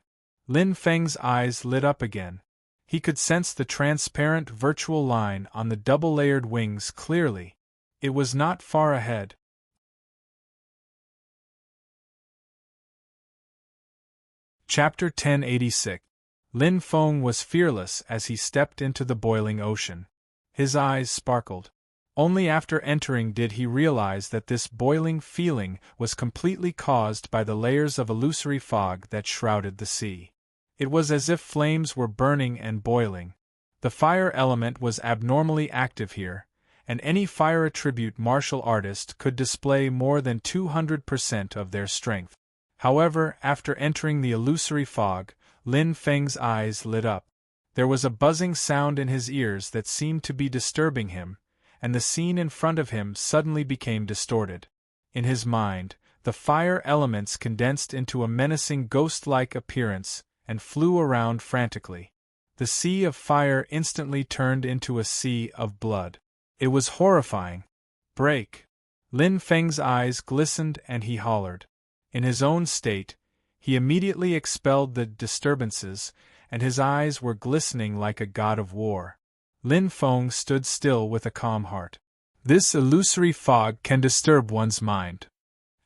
Lin Feng's eyes lit up again. He could sense the transparent virtual line on the double-layered wings clearly. It was not far ahead. Chapter 1086. Lin Feng was fearless as he stepped into the boiling ocean. His eyes sparkled. Only after entering did he realize that this boiling feeling was completely caused by the layers of illusory fog that shrouded the sea. It was as if flames were burning and boiling. The fire element was abnormally active here, and any fire attribute martial artist could display more than 200% of their strength. However, after entering the illusory fog, Lin Feng's eyes lit up. There was a buzzing sound in his ears that seemed to be disturbing him, and the scene in front of him suddenly became distorted. In his mind, the fire elements condensed into a menacing ghost-like appearance and flew around frantically. The sea of fire instantly turned into a sea of blood. It was horrifying. Break! Lin Feng's eyes glistened and he hollered. In his own state, he immediately expelled the disturbances, and his eyes were glistening like a god of war. Lin Feng stood still with a calm heart. This illusory fog can disturb one's mind.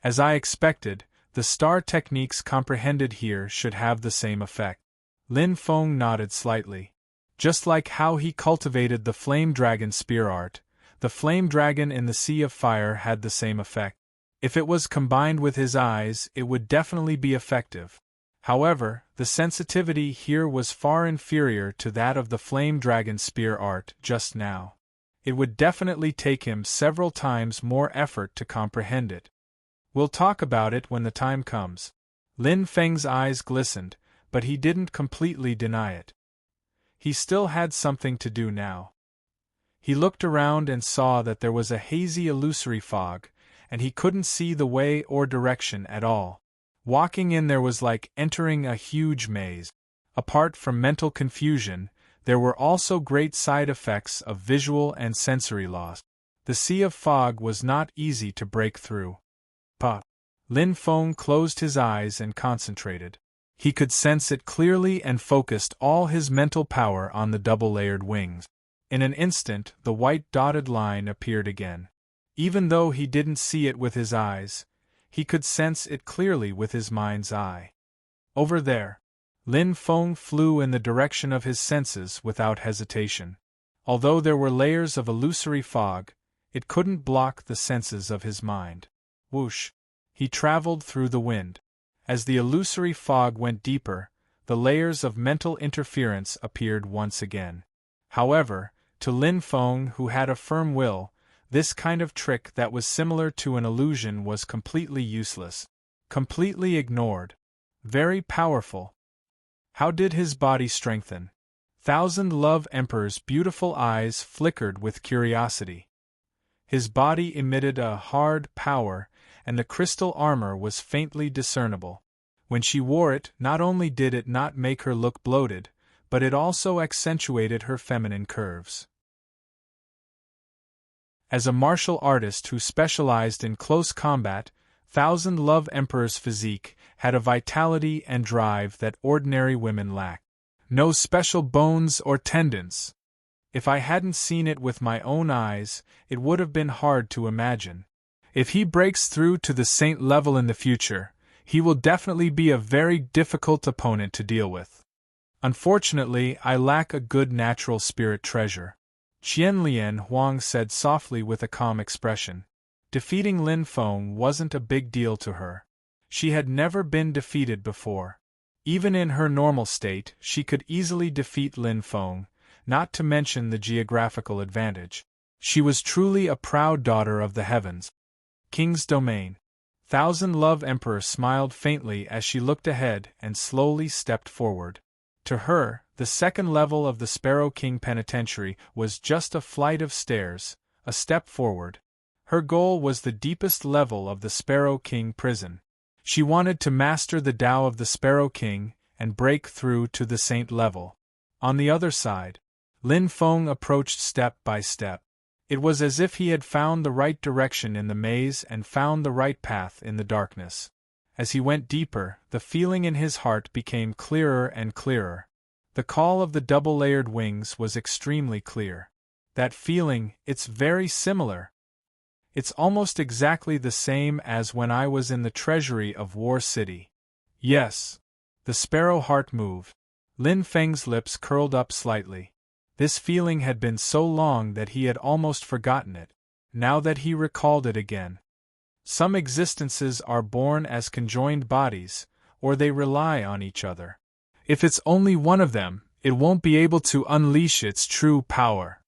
As I expected, the star techniques comprehended here should have the same effect. Lin Feng nodded slightly. Just like how he cultivated the flame dragon spear art, the flame dragon in the sea of fire had the same effect. If it was combined with his eyes, it would definitely be effective. However, the sensitivity here was far inferior to that of the flame dragon spear art just now. It would definitely take him several times more effort to comprehend it. We'll talk about it when the time comes. Lin Feng's eyes glistened, but he didn't completely deny it. He still had something to do now. He looked around and saw that there was a hazy illusory fog, and he couldn't see the way or direction at all. Walking in there was like entering a huge maze. Apart from mental confusion, there were also great side effects of visual and sensory loss. The sea of fog was not easy to break through. Lin Feng closed his eyes and concentrated. He could sense it clearly and focused all his mental power on the double-layered wings. In an instant, the white dotted line appeared again. Even though he didn't see it with his eyes, he could sense it clearly with his mind's eye. Over there. Lin Feng flew in the direction of his senses without hesitation. Although there were layers of illusory fog, it couldn't block the senses of his mind. Whoosh! He traveled through the wind. As the illusory fog went deeper, the layers of mental interference appeared once again. However, to Lin Feng, who had a firm will, this kind of trick that was similar to an illusion was completely useless. Completely ignored. Very powerful. How did his body strengthen? Thousand Love Emperor's beautiful eyes flickered with curiosity. His body emitted a hard power, and the crystal armor was faintly discernible. When she wore it, not only did it not make her look bloated, but it also accentuated her feminine curves. As a martial artist who specialized in close combat, Thousand Love Emperor's physique had a vitality and drive that ordinary women lack. No special bones or tendons. If I hadn't seen it with my own eyes, it would have been hard to imagine. If he breaks through to the saint level in the future, he will definitely be a very difficult opponent to deal with. Unfortunately, I lack a good natural spirit treasure, Qianlian Huang said softly with a calm expression. Defeating Lin Feng wasn't a big deal to her. She had never been defeated before. Even in her normal state, she could easily defeat Lin Feng, not to mention the geographical advantage. She was truly a proud daughter of the heavens. King's Domain. Thousand Love Emperor smiled faintly as she looked ahead and slowly stepped forward. To her, the second level of the Sparrow King Penitentiary was just a flight of stairs, a step forward. Her goal was the deepest level of the Sparrow King prison. She wanted to master the Tao of the Sparrow King and break through to the saint level. On the other side, Lin Feng approached step by step. It was as if he had found the right direction in the maze and found the right path in the darkness. As he went deeper, the feeling in his heart became clearer and clearer. The call of the double-layered wings was extremely clear. That feeling, it's very similar. It's almost exactly the same as when I was in the treasury of War City. Yes. The sparrow heart moved. Lin Feng's lips curled up slightly. This feeling had been so long that he had almost forgotten it, now that he recalled it again. Some existences are born as conjoined bodies, or they rely on each other. If it's only one of them, it won't be able to unleash its true power.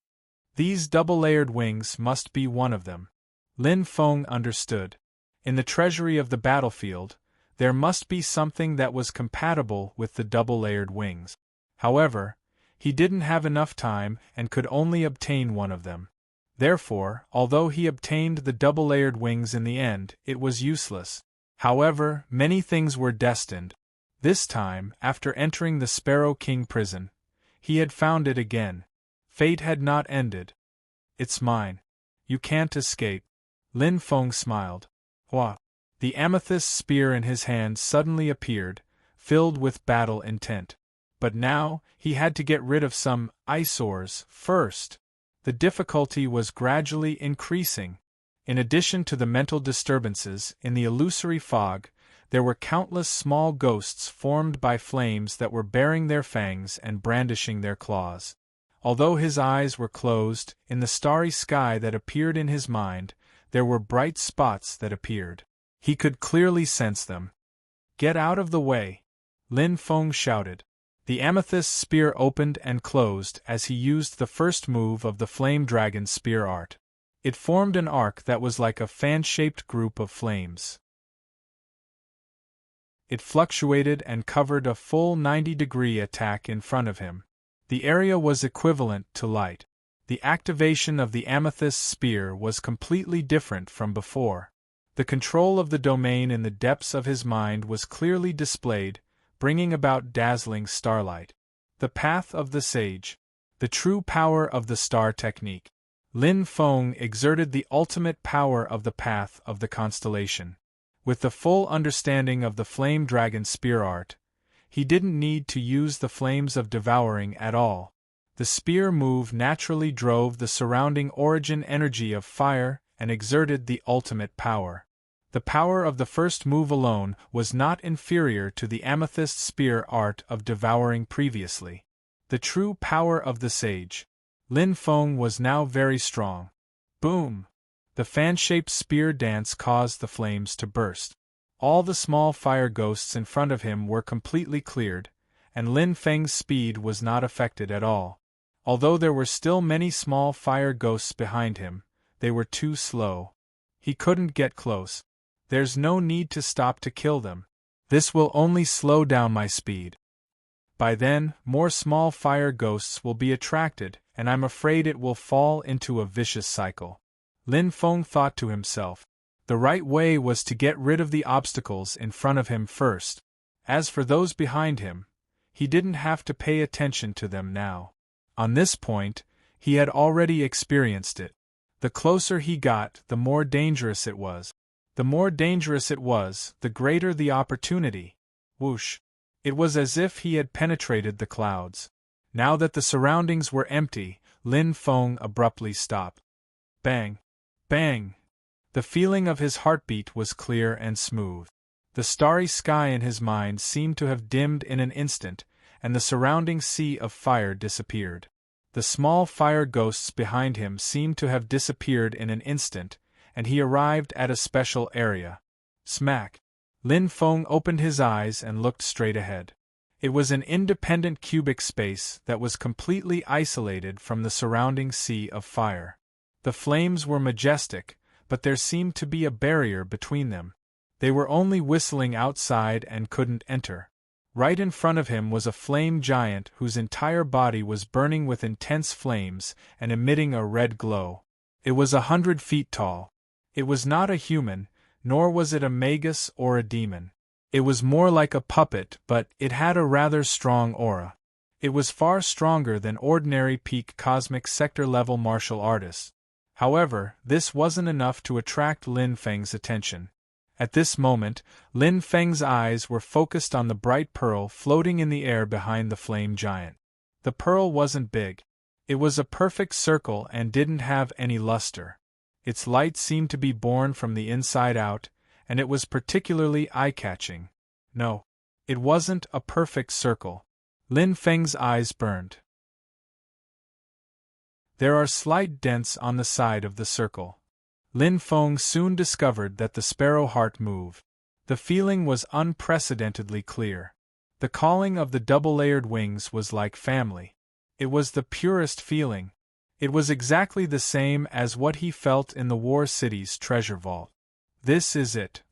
These double-layered wings must be one of them. Lin Feng understood. In the treasury of the battlefield, there must be something that was compatible with the double-layered wings. However, he didn't have enough time and could only obtain one of them. Therefore, although he obtained the double-layered wings in the end, it was useless. However, many things were destined. This time, after entering the Sparrow King prison, he had found it again. Fate had not ended. It's mine. You can't escape. Lin Feng smiled. Hua. The amethyst spear in his hand suddenly appeared, filled with battle intent. But now, he had to get rid of some eyesores first. The difficulty was gradually increasing. In addition to the mental disturbances in the illusory fog, there were countless small ghosts formed by flames that were baring their fangs and brandishing their claws. Although his eyes were closed, in the starry sky that appeared in his mind, there were bright spots that appeared. He could clearly sense them. Get out of the way! Lin Feng shouted. The amethyst spear opened and closed as he used the first move of the Flame Dragon spear art. It formed an arc that was like a fan-shaped group of flames. It fluctuated and covered a full 90-degree attack in front of him. The area was equivalent to light. The activation of the amethyst spear was completely different from before. The control of the domain in the depths of his mind was clearly displayed, bringing about dazzling starlight. The path of the sage. The true power of the star technique. Lin Feng exerted the ultimate power of the path of the constellation. With the full understanding of the Flame Dragon spear art, he didn't need to use the flames of devouring at all. The spear move naturally drove the surrounding origin energy of fire and exerted the ultimate power. The power of the first move alone was not inferior to the amethyst spear art of devouring previously. The true power of the sage. Lin Feng was now very strong. Boom! The fan-shaped spear dance caused the flames to burst. All the small fire ghosts in front of him were completely cleared, and Lin Feng's speed was not affected at all. Although there were still many small fire ghosts behind him, they were too slow. He couldn't get close. There's no need to stop to kill them. This will only slow down my speed. By then, more small fire ghosts will be attracted, and I'm afraid it will fall into a vicious cycle. Lin Feng thought to himself. The right way was to get rid of the obstacles in front of him first. As for those behind him, he didn't have to pay attention to them now. On this point, he had already experienced it. The closer he got, the more dangerous it was. The more dangerous it was, the greater the opportunity. Whoosh! It was as if he had penetrated the clouds. Now that the surroundings were empty, Lin Feng abruptly stopped. Bang! Bang! The feeling of his heartbeat was clear and smooth. The starry sky in his mind seemed to have dimmed in an instant, and the surrounding sea of fire disappeared. The small fire ghosts behind him seemed to have disappeared in an instant, and he arrived at a special area. Smack! Lin Feng opened his eyes and looked straight ahead. It was an independent cubic space that was completely isolated from the surrounding sea of fire. The flames were majestic, but there seemed to be a barrier between them. They were only whistling outside and couldn't enter. Right in front of him was a flame giant whose entire body was burning with intense flames and emitting a red glow. It was 100 feet tall. It was not a human, nor was it a magus or a demon. It was more like a puppet, but it had a rather strong aura. It was far stronger than ordinary peak cosmic sector-level martial artists. However, this wasn't enough to attract Lin Feng's attention. At this moment, Lin Feng's eyes were focused on the bright pearl floating in the air behind the flame giant. The pearl wasn't big. It was a perfect circle and didn't have any luster. Its light seemed to be born from the inside out, and it was particularly eye-catching. No, it wasn't a perfect circle. Lin Feng's eyes burned. There are slight dents on the side of the circle. Lin Feng soon discovered that the sparrow heart moved. The feeling was unprecedentedly clear. The calling of the double-layered wings was like family. It was the purest feeling. It was exactly the same as what he felt in the War City's treasure vault. This is it.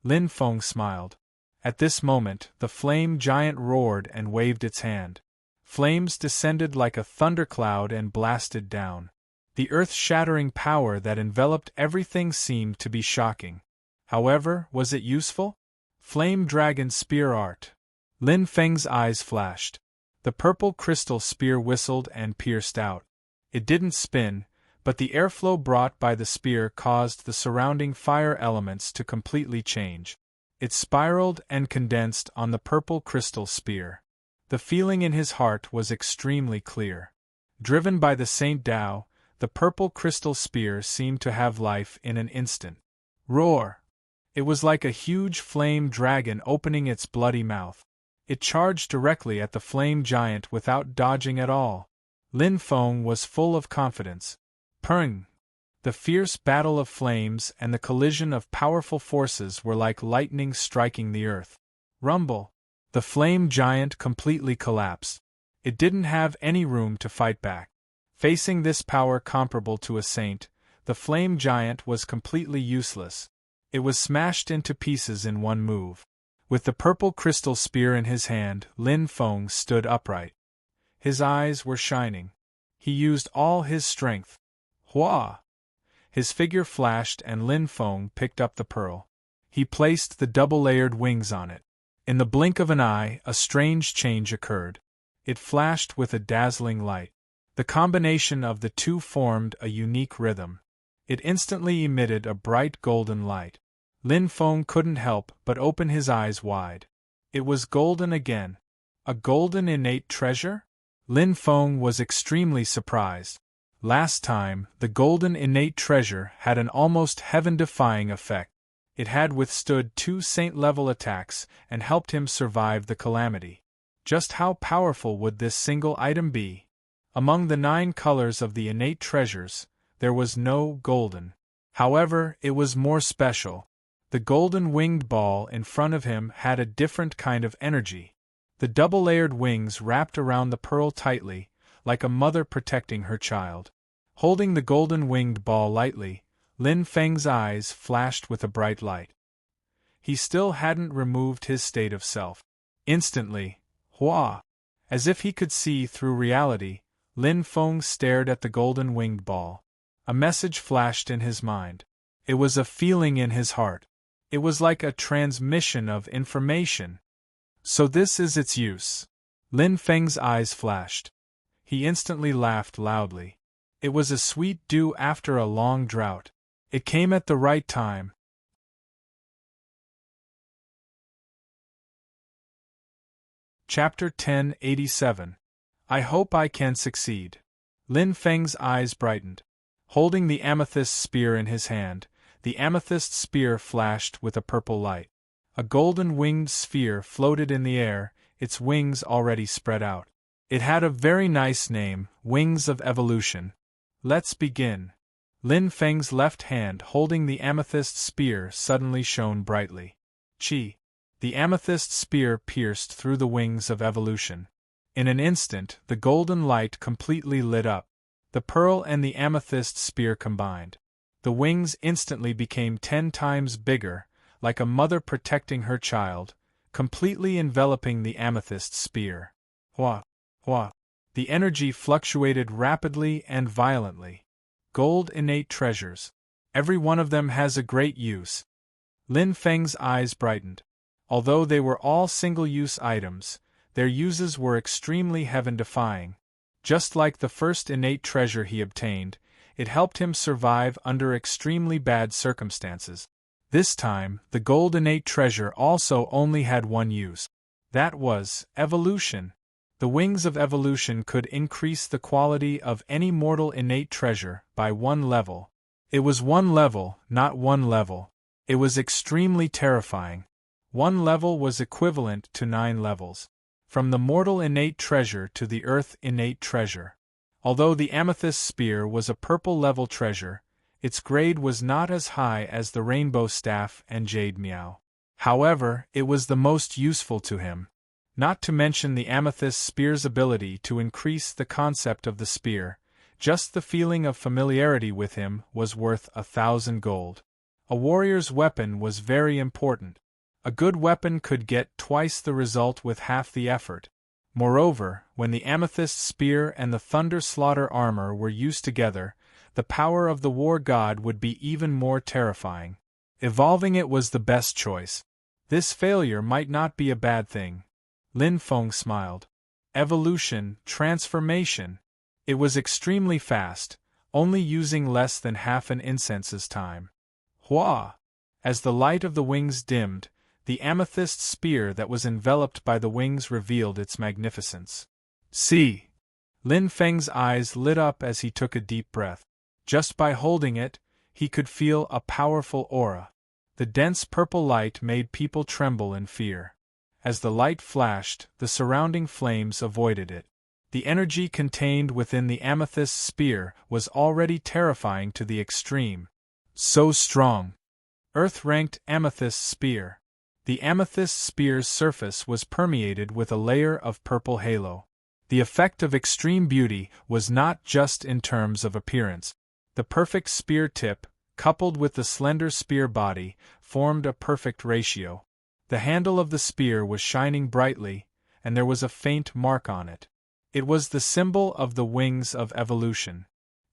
Lin Feng smiled. At this moment, the flame giant roared and waved its hand. Flames descended like a thundercloud and blasted down. The earth-shattering power that enveloped everything seemed to be shocking. However, was it useful? Flame Dragon Spear Art. Lin Feng's eyes flashed. The purple crystal spear whistled and pierced out. It didn't spin, but the airflow brought by the spear caused the surrounding fire elements to completely change. It spiraled and condensed on the purple crystal spear. The feeling in his heart was extremely clear. Driven by the Saint Tao, the purple crystal spear seemed to have life in an instant. Roar! It was like a huge flame dragon opening its bloody mouth. It charged directly at the flame giant without dodging at all. Lin Feng was full of confidence. Purring! The fierce battle of flames and the collision of powerful forces were like lightning striking the earth. Rumble! The flame giant completely collapsed. It didn't have any room to fight back. Facing this power comparable to a saint, the flame giant was completely useless. It was smashed into pieces in one move. With the purple crystal spear in his hand, Lin Feng stood upright. His eyes were shining. He used all his strength. Hua! His figure flashed and Lin Feng picked up the pearl. He placed the double-layered wings on it. In the blink of an eye, a strange change occurred. It flashed with a dazzling light. The combination of the two formed a unique rhythm. It instantly emitted a bright golden light. Lin Feng couldn't help but open his eyes wide. It was golden again. A golden innate treasure? Lin Feng was extremely surprised. Last time, the golden innate treasure had an almost heaven-defying effect. It had withstood 2 saint-level attacks and helped him survive the calamity. Just how powerful would this single item be? Among the 9 colors of the innate treasures, there was no golden. However, it was more special. The golden winged ball in front of him had a different kind of energy. The double-layered wings wrapped around the pearl tightly, like a mother protecting her child. Holding the golden winged ball lightly, Lin Feng's eyes flashed with a bright light. He still hadn't removed his state of self. Instantly, Hua! As if he could see through reality, Lin Feng stared at the golden winged ball. A message flashed in his mind. It was a feeling in his heart. It was like a transmission of information. So this is its use. Lin Feng's eyes flashed. He instantly laughed loudly. It was a sweet dew after a long drought. It came at the right time. Chapter 1087. I hope I can succeed. Lin Feng's eyes brightened. Holding the amethyst spear in his hand, the amethyst spear flashed with a purple light. A golden winged sphere floated in the air, its wings already spread out. It had a very nice name, Wings of Evolution. Let's begin. Lin Feng's left hand holding the amethyst spear suddenly shone brightly. Chi. The amethyst spear pierced through the wings of evolution. In an instant, the golden light completely lit up. The pearl and the amethyst spear combined. The wings instantly became 10 times bigger, like a mother protecting her child, completely enveloping the amethyst spear. Hua! Hua! The energy fluctuated rapidly and violently. Gold innate treasures. Every one of them has a great use. Lin Feng's eyes brightened. Although they were all single-use items, their uses were extremely heaven-defying. Just like the first innate treasure he obtained, it helped him survive under extremely bad circumstances. This time, the gold innate treasure also only had one use. That was evolution. The wings of evolution could increase the quality of any mortal innate treasure by 1 level. It was 1 level, not 1 level. It was extremely terrifying. 1 level was equivalent to 9 levels. From the mortal innate treasure to the earth innate treasure. Although the amethyst spear was a purple level treasure, its grade was not as high as the rainbow staff and jade meow. However, it was the most useful to him. Not to mention the amethyst spear's ability to increase the concept of the spear, just the feeling of familiarity with him was worth 1,000 gold. A warrior's weapon was very important. A good weapon could get twice the result with half the effort. Moreover, when the amethyst spear and the thunder slaughter armor were used together, the power of the war god would be even more terrifying. Evolving it was the best choice. This failure might not be a bad thing. Lin Feng smiled. Evolution, transformation. It was extremely fast, only using less than half an incense's time. Hua! As the light of the wings dimmed, the amethyst spear that was enveloped by the wings revealed its magnificence. See! Lin Feng's eyes lit up as he took a deep breath. Just by holding it, he could feel a powerful aura. The dense purple light made people tremble in fear. As the light flashed, the surrounding flames avoided it. The energy contained within the amethyst spear was already terrifying to the extreme. So strong! Earth-ranked amethyst spear. The amethyst spear's surface was permeated with a layer of purple halo. The effect of extreme beauty was not just in terms of appearance. The perfect spear tip, coupled with the slender spear body, formed a perfect ratio. The handle of the spear was shining brightly, and there was a faint mark on it. It was the symbol of the wings of evolution.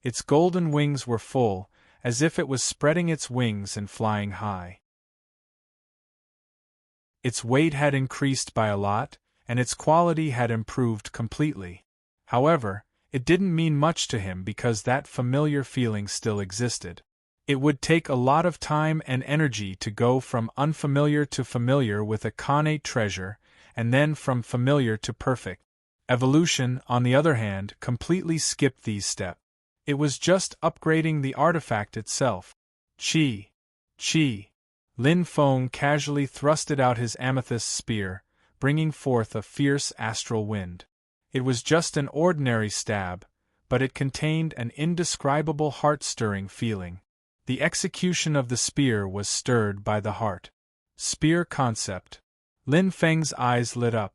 Its golden wings were full, as if it was spreading its wings and flying high. Its weight had increased by a lot, and its quality had improved completely. However, it didn't mean much to him because that familiar feeling still existed. It would take a lot of time and energy to go from unfamiliar to familiar with a connate treasure, and then from familiar to perfect. Evolution, on the other hand, completely skipped these steps. It was just upgrading the artifact itself. Chi! Chi! Lin Feng casually thrusted out his amethyst spear, bringing forth a fierce astral wind. It was just an ordinary stab, but it contained an indescribable heart-stirring feeling. The execution of the spear was stirred by the heart. Spear concept. Lin Feng's eyes lit up.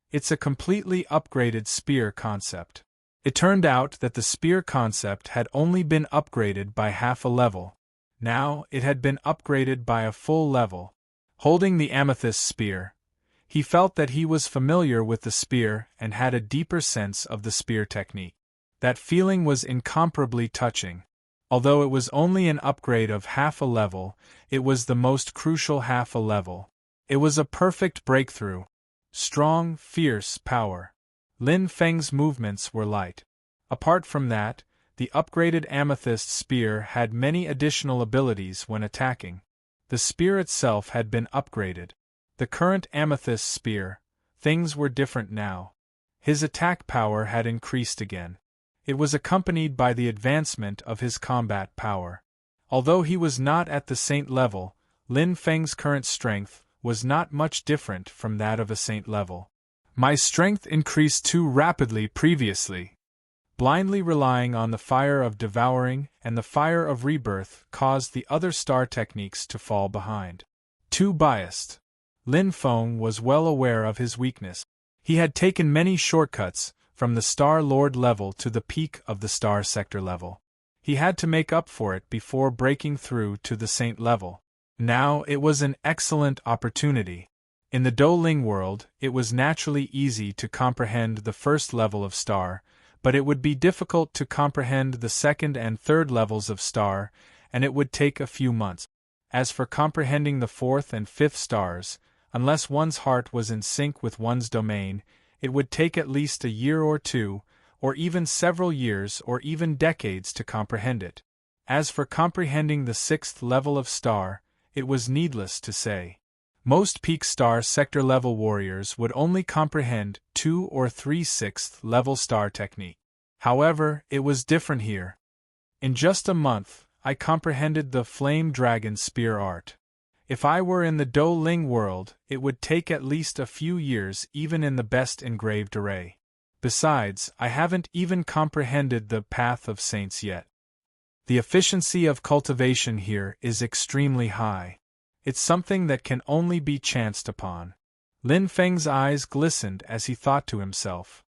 It's a completely upgraded spear concept. It turned out that the spear concept had only been upgraded by half a level. Now it had been upgraded by a full level. Holding the amethyst spear, he felt that he was familiar with the spear and had a deeper sense of the spear technique. That feeling was incomparably touching. Although it was only an upgrade of half a level, it was the most crucial half a level. It was a perfect breakthrough. Strong, fierce power. Lin Feng's movements were light. Apart from that, the upgraded amethyst spear had many additional abilities when attacking. The spear itself had been upgraded. The current amethyst spear, things were different now. His attack power had increased again. It was accompanied by the advancement of his combat power. Although he was not at the saint level, Lin Feng's current strength was not much different from that of a saint level. My strength increased too rapidly previously. Blindly relying on the fire of devouring and the fire of rebirth caused the other star techniques to fall behind. Too biased. Lin Feng was well aware of his weakness. He had taken many shortcuts from the Star Lord level to the peak of the Star Sector level. He had to make up for it before breaking through to the Saint level. Now it was an excellent opportunity. In the Douling world, it was naturally easy to comprehend the first level of Star, but it would be difficult to comprehend the second and third levels of Star, and it would take a few months. As for comprehending the fourth and fifth stars, unless one's heart was in sync with one's domain, it would take at least a year or two, or even several years or even decades to comprehend it. As for comprehending the sixth level of Star, it was needless to say. Most peak Star Sector level warriors would only comprehend 2 or 3 sixth level star technique. However, it was different here. In just a month, I comprehended the Flame Dragon Spear art. If I were in the Douling world, it would take at least a few years even in the best engraved array. Besides, I haven't even comprehended the Path of Saints yet. The efficiency of cultivation here is extremely high. It's something that can only be chanced upon. Lin Feng's eyes glistened as he thought to himself.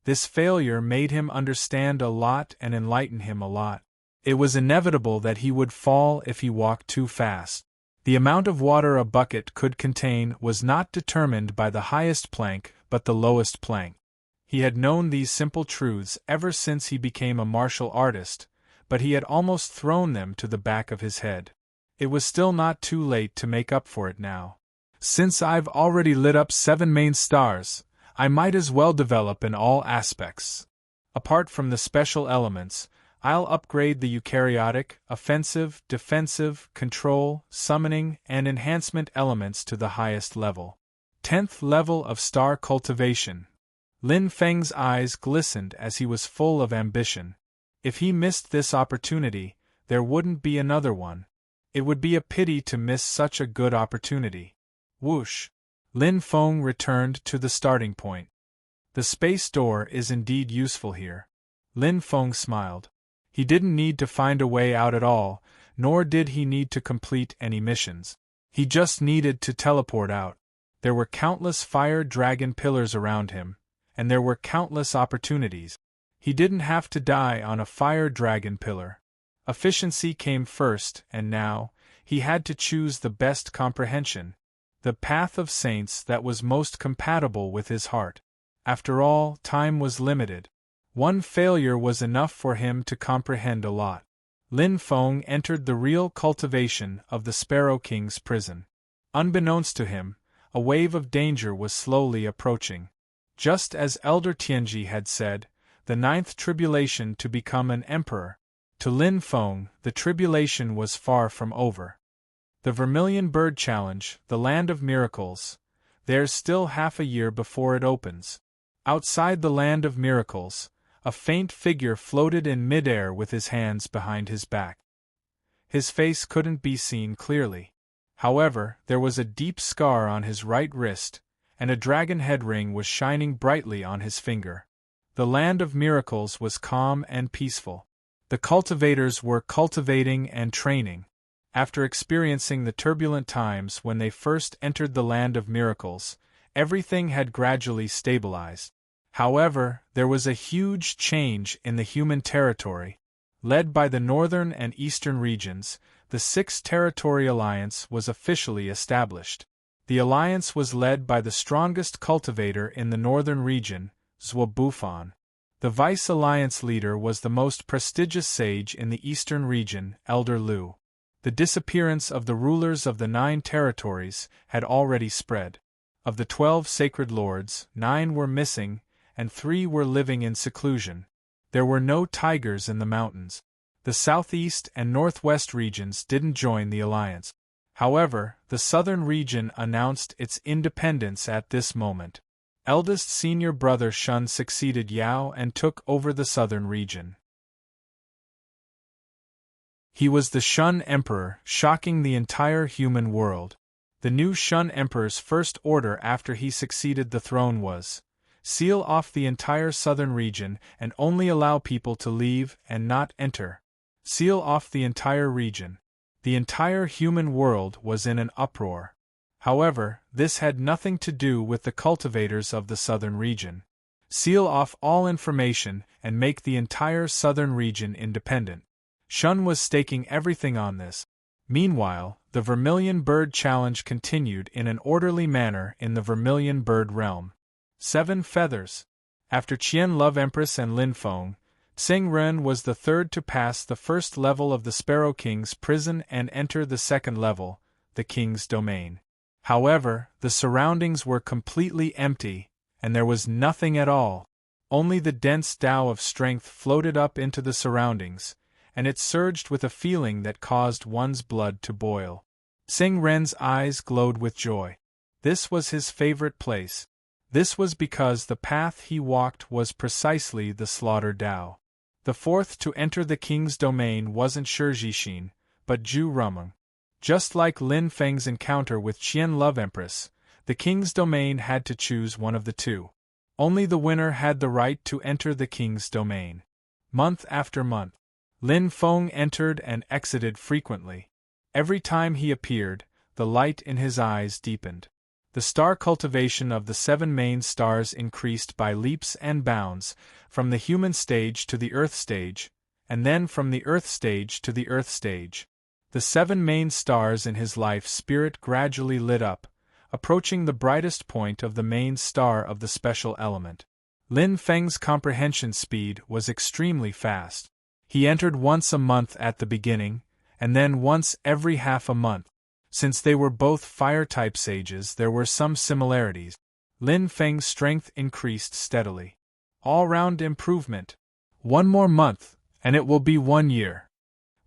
This failure made him understand a lot and enlighten him a lot. It was inevitable that he would fall if he walked too fast. The amount of water a bucket could contain was not determined by the highest plank but the lowest plank. He had known these simple truths ever since he became a martial artist, but he had almost thrown them to the back of his head. It was still not too late to make up for it now. Since I've already lit up 7 main stars, I might as well develop in all aspects. Apart from the special elements, I'll upgrade the eukaryotic, offensive, defensive, control, summoning, and enhancement elements to the highest level. 10th level of star cultivation. Lin Feng's eyes glistened as he was full of ambition. If he missed this opportunity, there wouldn't be another one. It would be a pity to miss such a good opportunity. Whoosh! Lin Feng returned to the starting point. The space door is indeed useful here. Lin Feng smiled. He didn't need to find a way out at all, nor did he need to complete any missions. He just needed to teleport out. There were countless fire dragon pillars around him, and there were countless opportunities. He didn't have to die on a fire dragon pillar. Efficiency came first, and now, he had to choose the best comprehension, the path of saints that was most compatible with his heart. After all, time was limited. One failure was enough for him to comprehend a lot. Lin Feng entered the real cultivation of the Sparrow King's prison. Unbeknownst to him, a wave of danger was slowly approaching. Just as Elder Tianji had said, the 9th tribulation to become an emperor. To Lin Feng, the tribulation was far from over. The Vermilion Bird Challenge, the Land of Miracles. There's still half a year before it opens. Outside the Land of Miracles, a faint figure floated in midair with his hands behind his back. His face couldn't be seen clearly. However, there was a deep scar on his right wrist, and a dragon head ring was shining brightly on his finger. The Land of Miracles was calm and peaceful. The cultivators were cultivating and training. After experiencing the turbulent times when they first entered the Land of Miracles, everything had gradually stabilized. However, there was a huge change in the human territory. Led by the northern and eastern regions, the 6th Territory Alliance was officially established. The alliance was led by the strongest cultivator in the northern region, Zhuo Bufan. The vice-alliance leader was the most prestigious sage in the eastern region, Elder Lu. The disappearance of the rulers of the 9 territories had already spread. Of the 12 sacred lords, 9 were missing, and 3 were living in seclusion. There were no tigers in the mountains. The southeast and northwest regions didn't join the alliance. However, the southern region announced its independence at this moment. Eldest senior brother Shun succeeded Yao and took over the southern region. He was the Shun Emperor, shocking the entire human world. The new Shun Emperor's first order after he succeeded the throne was, seal off the entire southern region and only allow people to leave and not enter. Seal off the entire region. The entire human world was in an uproar. However, this had nothing to do with the cultivators of the southern region. Seal off all information and make the entire southern region independent. Shun was staking everything on this. Meanwhile, the Vermilion Bird Challenge continued in an orderly manner in the Vermilion Bird realm. 7 feathers. After Qian Love Empress and Lin Feng, Tsing Ren was the third to pass the first level of the Sparrow King's prison and enter the second level, the King's domain. However, the surroundings were completely empty, and there was nothing at all. Only the dense Tao of strength floated up into the surroundings, and it surged with a feeling that caused one's blood to boil. Tsing Ren's eyes glowed with joy. This was his favorite place. This was because the path he walked was precisely the Slaughter Tao. The fourth to enter the King's domain wasn't Shi Jixin, but Zhu Rumeng. Just like Lin Feng's encounter with Qian Love Empress, the King's domain had to choose one of the two. Only the winner had the right to enter the King's domain. Month after month, Lin Feng entered and exited frequently. Every time he appeared, the light in his eyes deepened. The star cultivation of the 7 main stars increased by leaps and bounds, from the human stage to the Earth stage, and then from the Earth stage to the Earth stage. The 7 main stars in his life spirit gradually lit up, approaching the brightest point of the main star of the special element. Lin Feng's comprehension speed was extremely fast. He entered once a month at the beginning, and then once every half a month. Since they were both fire-type sages, there were some similarities. Lin Feng's strength increased steadily. All-round improvement. 1 more month, and it will be 1 year.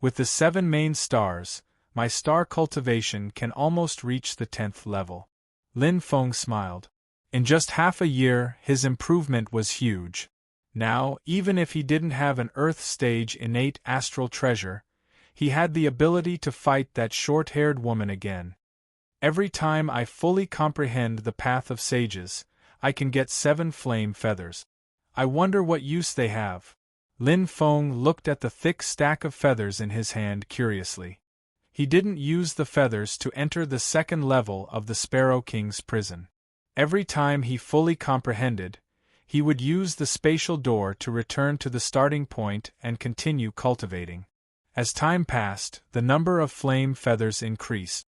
With the 7 main stars, my star cultivation can almost reach the 10th level. Lin Feng smiled. In just half a year, his improvement was huge. Now, even if he didn't have an Earth stage innate astral treasure, he had the ability to fight that short-haired woman again. Every time I fully comprehend the path of sages, I can get 7 flame feathers. I wonder what use they have. Lin Feng looked at the thick stack of feathers in his hand curiously. He didn't use the feathers to enter the second level of the Sparrow King's prison. Every time he fully comprehended, he would use the spatial door to return to the starting point and continue cultivating. As time passed, the number of flame feathers increased.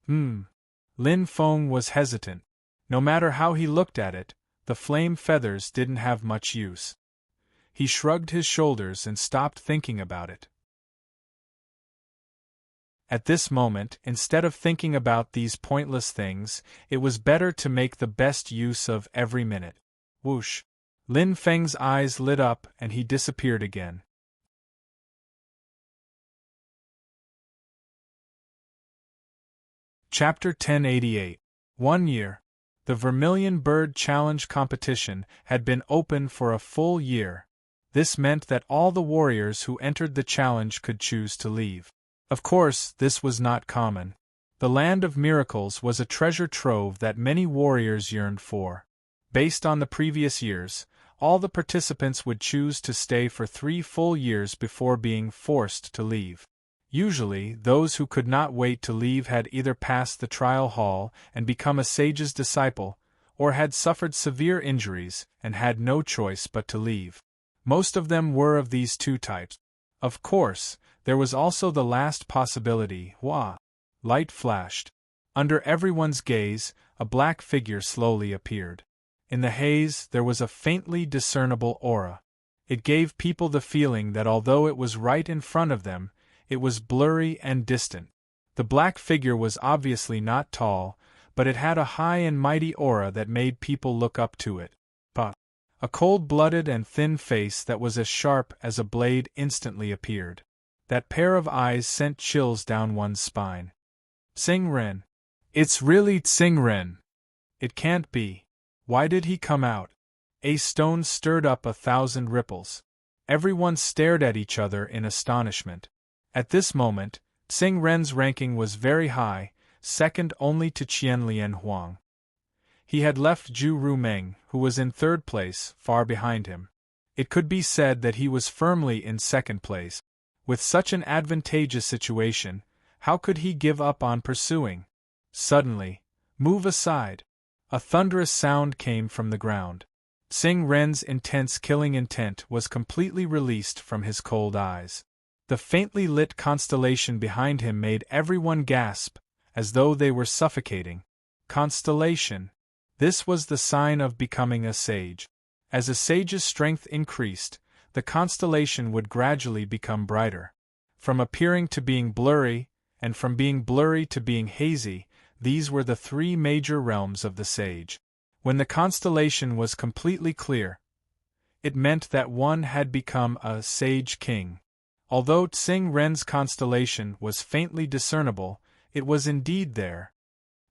Lin Feng was hesitant. No matter how he looked at it, the flame feathers didn't have much use. He shrugged his shoulders and stopped thinking about it. At this moment, instead of thinking about these pointless things, it was better to make the best use of every minute. Whoosh! Lin Feng's eyes lit up and he disappeared again. Chapter 1088. 1 year. The Vermilion Bird Challenge competition had been open for a full year. This meant that all the warriors who entered the challenge could choose to leave. Of course, this was not common. The Land of Miracles was a treasure trove that many warriors yearned for. Based on the previous years, all the participants would choose to stay for 3 full years before being forced to leave. Usually, those who could not wait to leave had either passed the trial hall and become a sage's disciple, or had suffered severe injuries and had no choice but to leave. Most of them were of these 2 types. Of course, there was also the last possibility. Light flashed. Under everyone's gaze, a black figure slowly appeared. In the haze, there was a faintly discernible aura. It gave people the feeling that although it was right in front of them, it was blurry and distant. The black figure was obviously not tall, but it had a high and mighty aura that made people look up to it. A cold-blooded and thin face that was as sharp as a blade instantly appeared. That pair of eyes sent chills down one's spine. Tsing Ren. It's really Tsing Ren. It can't be. Why did he come out? A stone stirred up 1,000 ripples. Everyone stared at each other in astonishment. At this moment, Tsing Ren's ranking was very high, second only to Qianlian Huang. He had left Zhu Rumeng, who was in third place, far behind him. It could be said that he was firmly in second place. With such an advantageous situation, how could he give up on pursuing? Suddenly, move aside! A thunderous sound came from the ground. Tsing Ren's intense killing intent was completely released from his cold eyes. The faintly lit constellation behind him made everyone gasp, as though they were suffocating. Constellation! This was the sign of becoming a sage. As a sage's strength increased, the constellation would gradually become brighter. From appearing to being blurry, and from being blurry to being hazy, these were the three major realms of the sage. When the constellation was completely clear, it meant that one had become a sage king. Although Tsing Ren's constellation was faintly discernible, it was indeed there.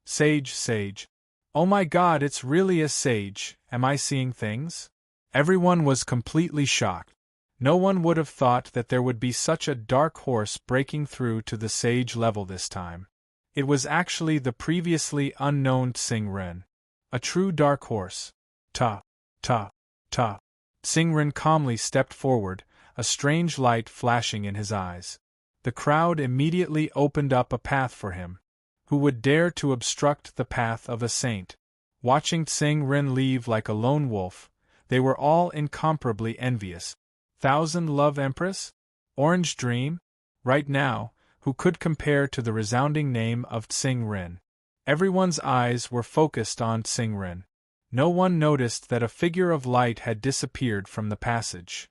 Sage. Oh my God, it's really a sage. Am I seeing things? Everyone was completely shocked. No one would have thought that there would be such a dark horse breaking through to the sage level this time. It was actually the previously unknown Tsing Ren. A true dark horse. Ta. Tsing Ren calmly stepped forward, a strange light flashing in his eyes. The crowd immediately opened up a path for him. Who would dare to obstruct the path of a saint? Watching Tsing Ren leave like a lone wolf, they were all incomparably envious. Thousand Love Empress? Orange Dream? Right now, who could compare to the resounding name of Tsing Ren? Everyone's eyes were focused on Tsing Ren. No one noticed that a figure of light had disappeared from the passage.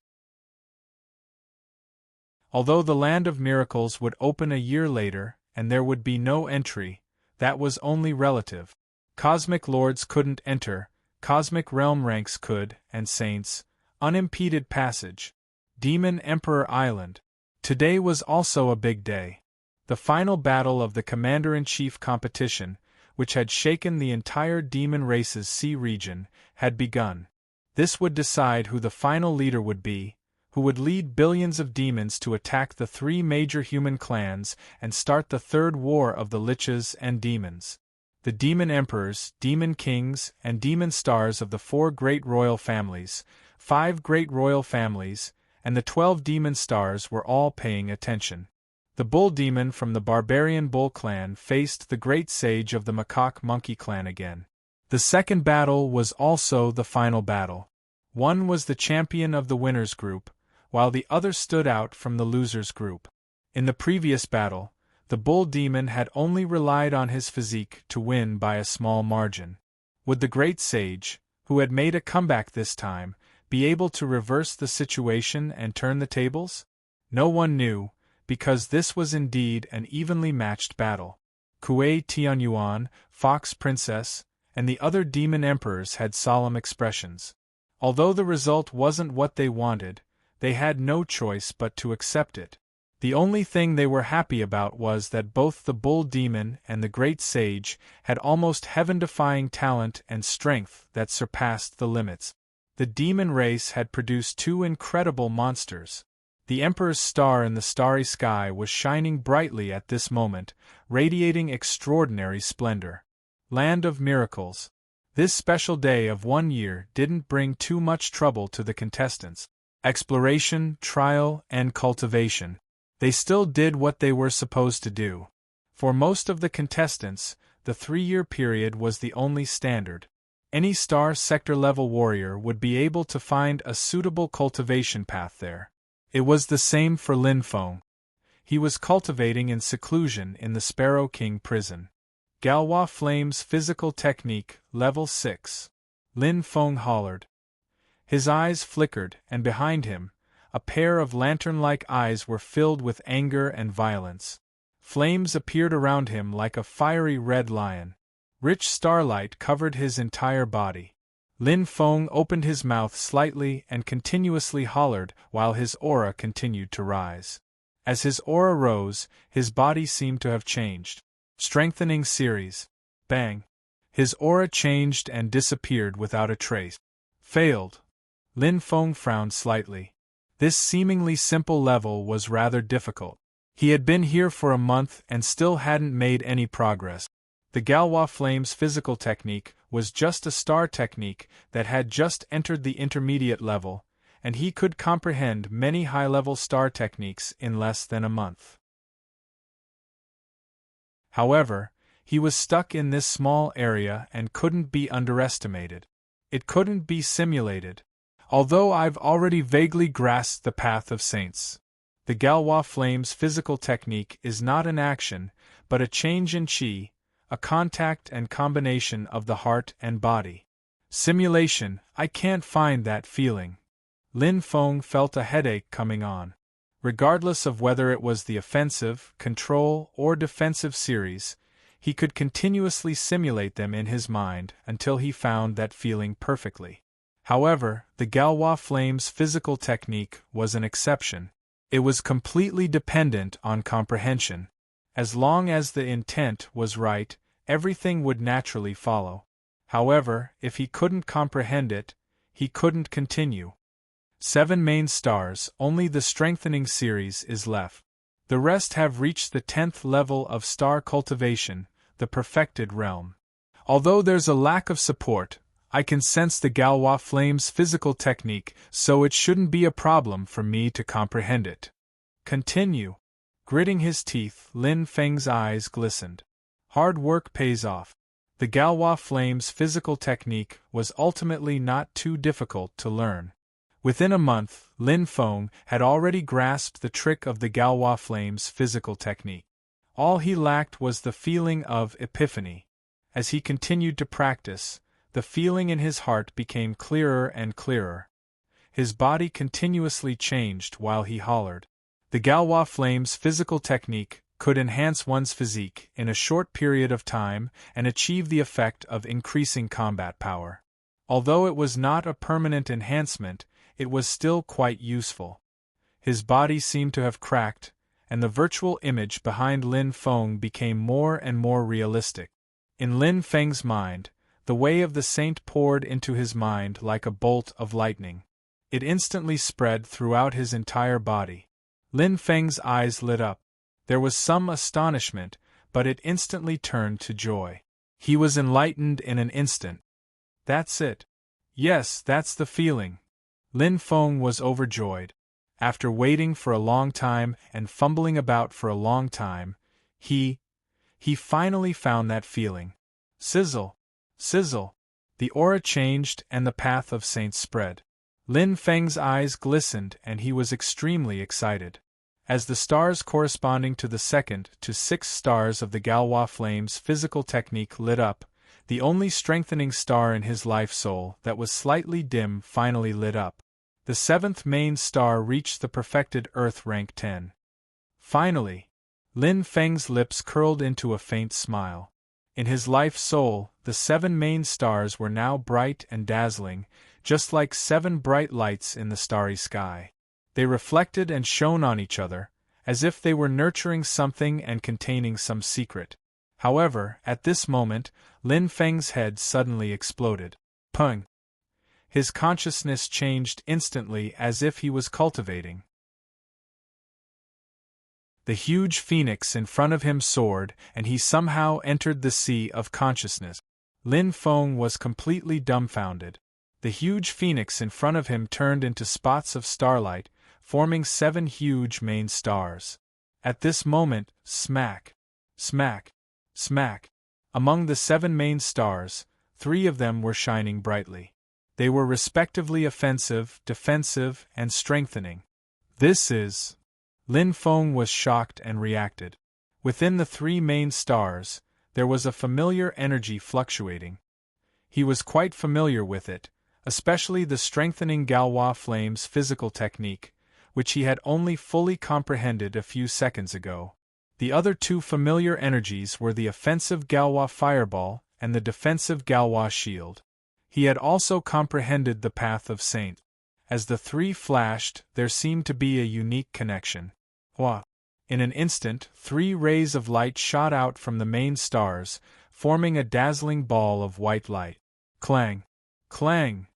Although the Land of Miracles would open a year later, and there would be no entry, that was only relative. Cosmic lords couldn't enter, cosmic realm ranks could, and saints, unimpeded passage. Demon Emperor Island. Today was also a big day. The final battle of the Commander-in-Chief competition, which had shaken the entire demon race's sea region, had begun. This would decide who the final leader would be, who would lead billions of demons to attack the three major human clans and start the third war of the liches and demons. The demon emperors, demon kings, and demon stars of the 4 great royal families, 5 great royal families, and the 12 demon stars were all paying attention. The bull demon from the barbarian bull clan faced the great sage of the macaque monkey clan again. The second battle was also the final battle. One was the champion of the winners group, while the other stood out from the losers group. In the previous battle, the bull demon had only relied on his physique to win by a small margin. Would the great sage, who had made a comeback this time, be able to reverse the situation and turn the tables? No one knew, because this was indeed an evenly matched battle. Kuei Tianyuan, Fox Princess, and the other demon emperors had solemn expressions. Although the result wasn't what they wanted, they had no choice but to accept it. The only thing they were happy about was that both the bull demon and the great sage had almost heaven-defying talent and strength that surpassed the limits. The demon race had produced 2 incredible monsters. The Emperor's star in the starry sky was shining brightly at this moment, radiating extraordinary splendor. Land of Miracles. This special day of 1 year didn't bring too much trouble to the contestants. Exploration, trial, and cultivation. They still did what they were supposed to do. For most of the contestants, the 3-year period was the only standard. Any star sector level warrior would be able to find a suitable cultivation path there. It was the same for Lin Feng. He was cultivating in seclusion in the Sparrow King prison. Galwa Flame's physical technique, level 6. Lin Feng hollered. His eyes flickered, and behind him, a pair of lantern-like eyes were filled with anger and violence. Flames appeared around him like a fiery red lion. Rich starlight covered his entire body. Lin Feng opened his mouth slightly and continuously hollered while his aura continued to rise. As his aura rose, his body seemed to have changed. Strengthening series. Bang. His aura changed and disappeared without a trace. Failed. Lin Feng frowned slightly. This seemingly simple level was rather difficult. He had been here for a month and still hadn't made any progress. The Galois Flame's physical technique was just a star technique that had just entered the intermediate level, and he could comprehend many high-level star techniques in less than a month. However, he was stuck in this small area and couldn't be underestimated. It couldn't be simulated. Although I've already vaguely grasped the path of saints. The Galois Flame's physical technique is not an action, but a change in qi, a contact and combination of the heart and body. Simulation, I can't find that feeling. Lin Feng felt a headache coming on. Regardless of whether it was the offensive, control, or defensive series, he could continuously simulate them in his mind until he found that feeling perfectly. However, the Galois Flame's physical technique was an exception. It was completely dependent on comprehension. As long as the intent was right, everything would naturally follow. However, if he couldn't comprehend it, he couldn't continue. 7 main stars, only the strengthening series is left. The rest have reached the 10th level of star cultivation, the perfected realm. Although there's a lack of support, I can sense the Galois Flame's physical technique, so it shouldn't be a problem for me to comprehend it. Continue. Gritting his teeth, Lin Feng's eyes glistened. Hard work pays off. The Galois Flame's physical technique was ultimately not too difficult to learn. Within a month, Lin Feng had already grasped the trick of the Galois Flame's physical technique. All he lacked was the feeling of epiphany. As he continued to practice, the feeling in his heart became clearer and clearer. His body continuously changed while he hollered. The Galois Flame's physical technique could enhance one's physique in a short period of time and achieve the effect of increasing combat power. Although it was not a permanent enhancement, it was still quite useful. His body seemed to have cracked, and the virtual image behind Lin Feng became more and more realistic. In Lin Feng's mind, the way of the saint poured into his mind like a bolt of lightning. It instantly spread throughout his entire body. Lin Feng's eyes lit up. There was some astonishment, but it instantly turned to joy. He was enlightened in an instant. That's it. Yes, that's the feeling. Lin Feng was overjoyed. After waiting for a long time and fumbling about for a long time, he finally found that feeling. Sizzle. Sizzle. The aura changed and the path of saints spread. Lin Feng's eyes glistened and he was extremely excited. As the stars corresponding to the 2nd to 6th stars of the Galois Flame's physical technique lit up, the only strengthening star in his life soul that was slightly dim finally lit up. The 7th main star reached the perfected Earth rank 10. Finally, Lin Feng's lips curled into a faint smile. In his life soul, the 7 main stars were now bright and dazzling, just like 7 bright lights in the starry sky. They reflected and shone on each other, as if they were nurturing something and containing some secret. However, at this moment, Lin Feng's head suddenly exploded. Pung! His consciousness changed instantly as if he was cultivating. The huge phoenix in front of him soared, and he somehow entered the sea of consciousness. Lin Feng was completely dumbfounded. The huge phoenix in front of him turned into spots of starlight, forming 7 huge main stars. At this moment, smack, smack, smack. Among the 7 main stars, 3 of them were shining brightly. They were respectively offensive, defensive, and strengthening. This is... Lin Feng was shocked and reacted. Within the 3 main stars, there was a familiar energy fluctuating. He was quite familiar with it, especially the strengthening Galois Flame's physical technique, which he had only fully comprehended a few seconds ago. The other 2 familiar energies were the offensive Galois Fireball and the defensive Galois Shield. He had also comprehended the path of Saint. As the 3 flashed, there seemed to be a unique connection. What? In an instant, 3 rays of light shot out from the main stars, forming a dazzling ball of white light. Clang! Clang!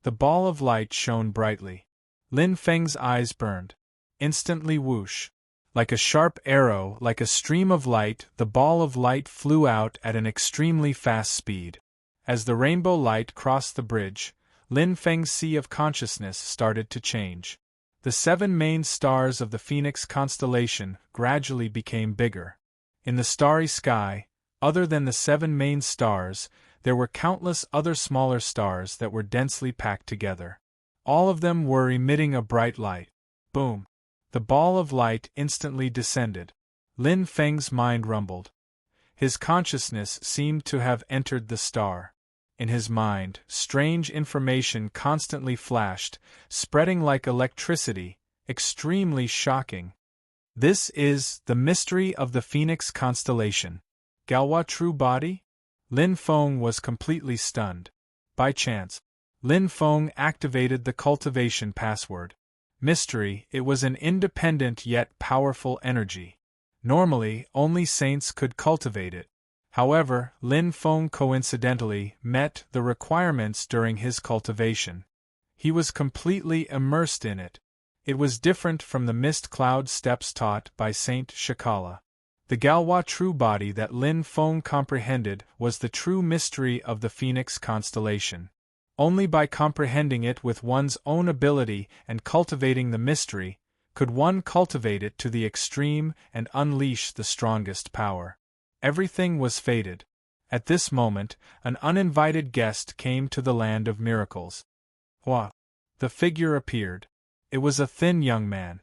The ball of light shone brightly. Lin Feng's eyes burned. Instantly whoosh! Like a sharp arrow, like a stream of light, the ball of light flew out at an extremely fast speed. As the rainbow light crossed the bridge, Lin Feng's sea of consciousness started to change. The 7 main stars of the Phoenix constellation gradually became bigger. In the starry sky, other than the 7 main stars, there were countless other smaller stars that were densely packed together. All of them were emitting a bright light. Boom! The ball of light instantly descended. Lin Feng's mind rumbled. His consciousness seemed to have entered the star. In his mind, strange information constantly flashed, spreading like electricity, extremely shocking. This is the mystery of the Phoenix constellation. Galwa true body? Lin Feng was completely stunned. By chance, Lin Feng activated the cultivation password. Mystery, it was an independent yet powerful energy. Normally, only saints could cultivate it. However, Lin Feng coincidentally met the requirements during his cultivation. He was completely immersed in it. It was different from the mist cloud steps taught by Saint Shakala. The Galwa true body that Lin Feng comprehended was the true mystery of the Phoenix constellation. Only by comprehending it with one's own ability and cultivating the mystery, could one cultivate it to the extreme and unleash the strongest power. Everything was fated. At this moment, an uninvited guest came to the land of miracles. Hua! The figure appeared. It was a thin young man.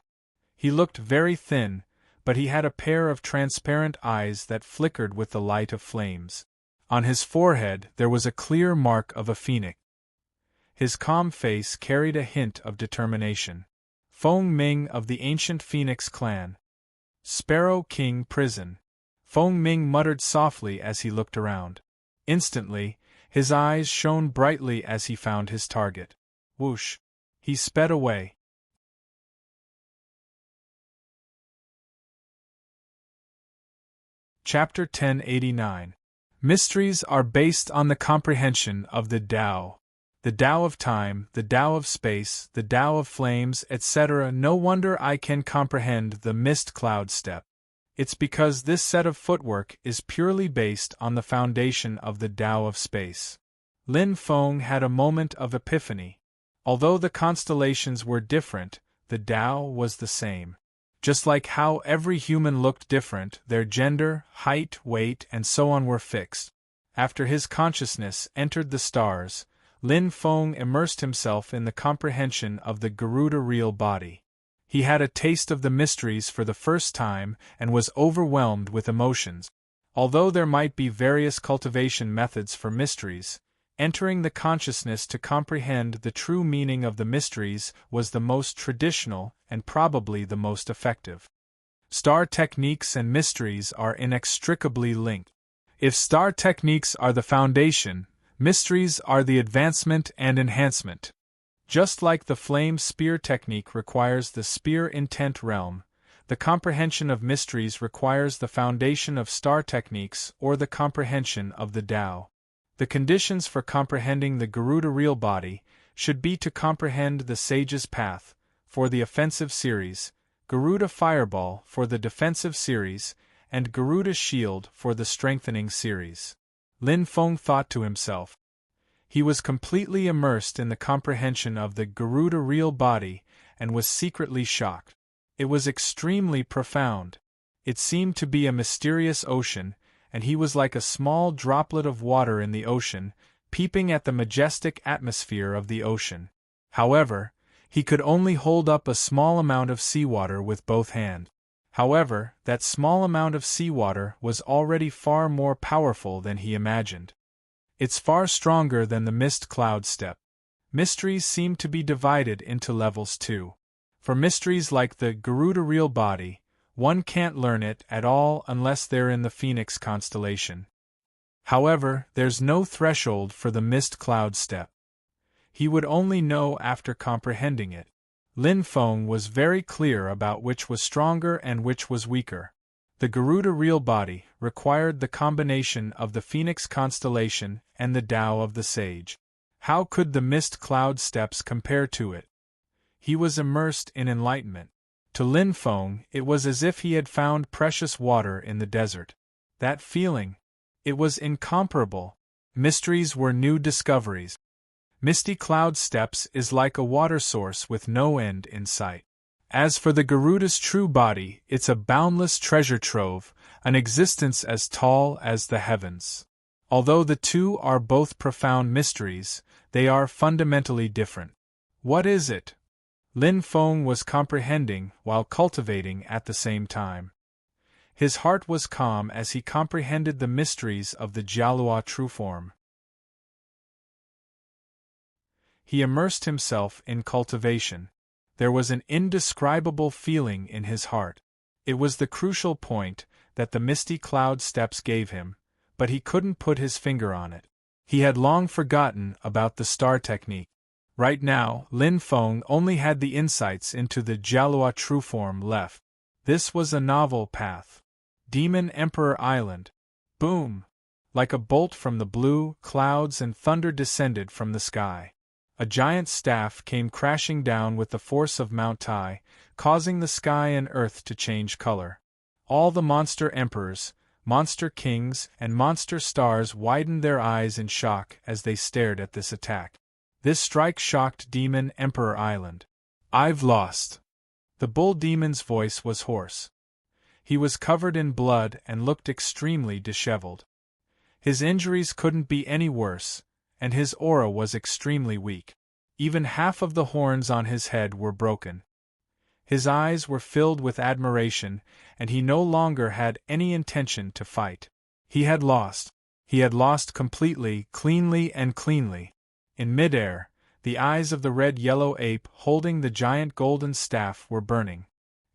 He looked very thin, but he had a pair of transparent eyes that flickered with the light of flames. On his forehead there was a clear mark of a phoenix. His calm face carried a hint of determination. Feng Ming of the ancient Phoenix clan. Sparrow King Prison. Feng Ming muttered softly as he looked around. Instantly, his eyes shone brightly as he found his target. Whoosh! He sped away. Chapter 1089. Mysteries are based on the comprehension of the Tao. The Tao of time, the Tao of space, the Tao of flames, etc. No wonder I can comprehend the mist cloud step. It's because this set of footwork is purely based on the foundation of the Tao of space. Lin Feng had a moment of epiphany. Although the constellations were different, the Tao was the same. Just like how every human looked different, their gender, height, weight, and so on were fixed. After his consciousness entered the stars, Lin Feng immersed himself in the comprehension of the Garuda real body. He had a taste of the mysteries for the first time and was overwhelmed with emotions. Although there might be various cultivation methods for mysteries, entering the consciousness to comprehend the true meaning of the mysteries was the most traditional and probably the most effective. Star techniques and mysteries are inextricably linked. If star techniques are the foundation, mysteries are the advancement and enhancement. Just like the flame spear technique requires the spear intent realm, the comprehension of mysteries requires the foundation of star techniques or the comprehension of the Tao. The conditions for comprehending the Garuda real body should be to comprehend the Sage's Path, for the offensive series, Garuda Fireball for the defensive series, and Garuda Shield for the strengthening series. Lin Feng thought to himself. He was completely immersed in the comprehension of the Garuda real body and was secretly shocked. It was extremely profound. It seemed to be a mysterious ocean, and he was like a small droplet of water in the ocean, peeping at the majestic atmosphere of the ocean. However, he could only hold up a small amount of seawater with both hands. However, that small amount of seawater was already far more powerful than he imagined. It's far stronger than the mist cloud step. Mysteries seem to be divided into levels too. For mysteries like the Garuda real body, one can't learn it at all unless they're in the Phoenix constellation. However, there's no threshold for the mist cloud step. He would only know after comprehending it. Lin Feng was very clear about which was stronger and which was weaker. The Garuda real body required the combination of the Phoenix constellation and the Tao of the Sage. How could the mist cloud steps compare to it? He was immersed in enlightenment. To Lin Feng, it was as if he had found precious water in the desert. That feeling, it was incomparable. Mysteries were new discoveries. Misty Cloud Steps is like a water source with no end in sight. As for the Garuda's true body, it's a boundless treasure trove, an existence as tall as the heavens. Although the two are both profound mysteries, they are fundamentally different. What is it? Lin Feng was comprehending while cultivating at the same time. His heart was calm as he comprehended the mysteries of the Jialua true form. He immersed himself in cultivation. There was an indescribable feeling in his heart. It was the crucial point that the misty cloud steps gave him, but he couldn't put his finger on it. He had long forgotten about the star technique. Right now, Lin Feng only had the insights into the Jialua true form left. This was a novel path. Demon Emperor Island. Boom! Like a bolt from the blue, clouds and thunder descended from the sky. A giant staff came crashing down with the force of Mount Tai, causing the sky and earth to change color. All the monster emperors, monster kings, and monster stars widened their eyes in shock as they stared at this attack. This strike shocked Demon Emperor Island. I've lost. The bull demon's voice was hoarse. He was covered in blood and looked extremely disheveled. His injuries couldn't be any worse, and his aura was extremely weak. Even half of the horns on his head were broken. His eyes were filled with admiration, and he no longer had any intention to fight. He had lost. He had lost completely, cleanly and cleanly. In midair, the eyes of the red-yellow ape holding the giant golden staff were burning.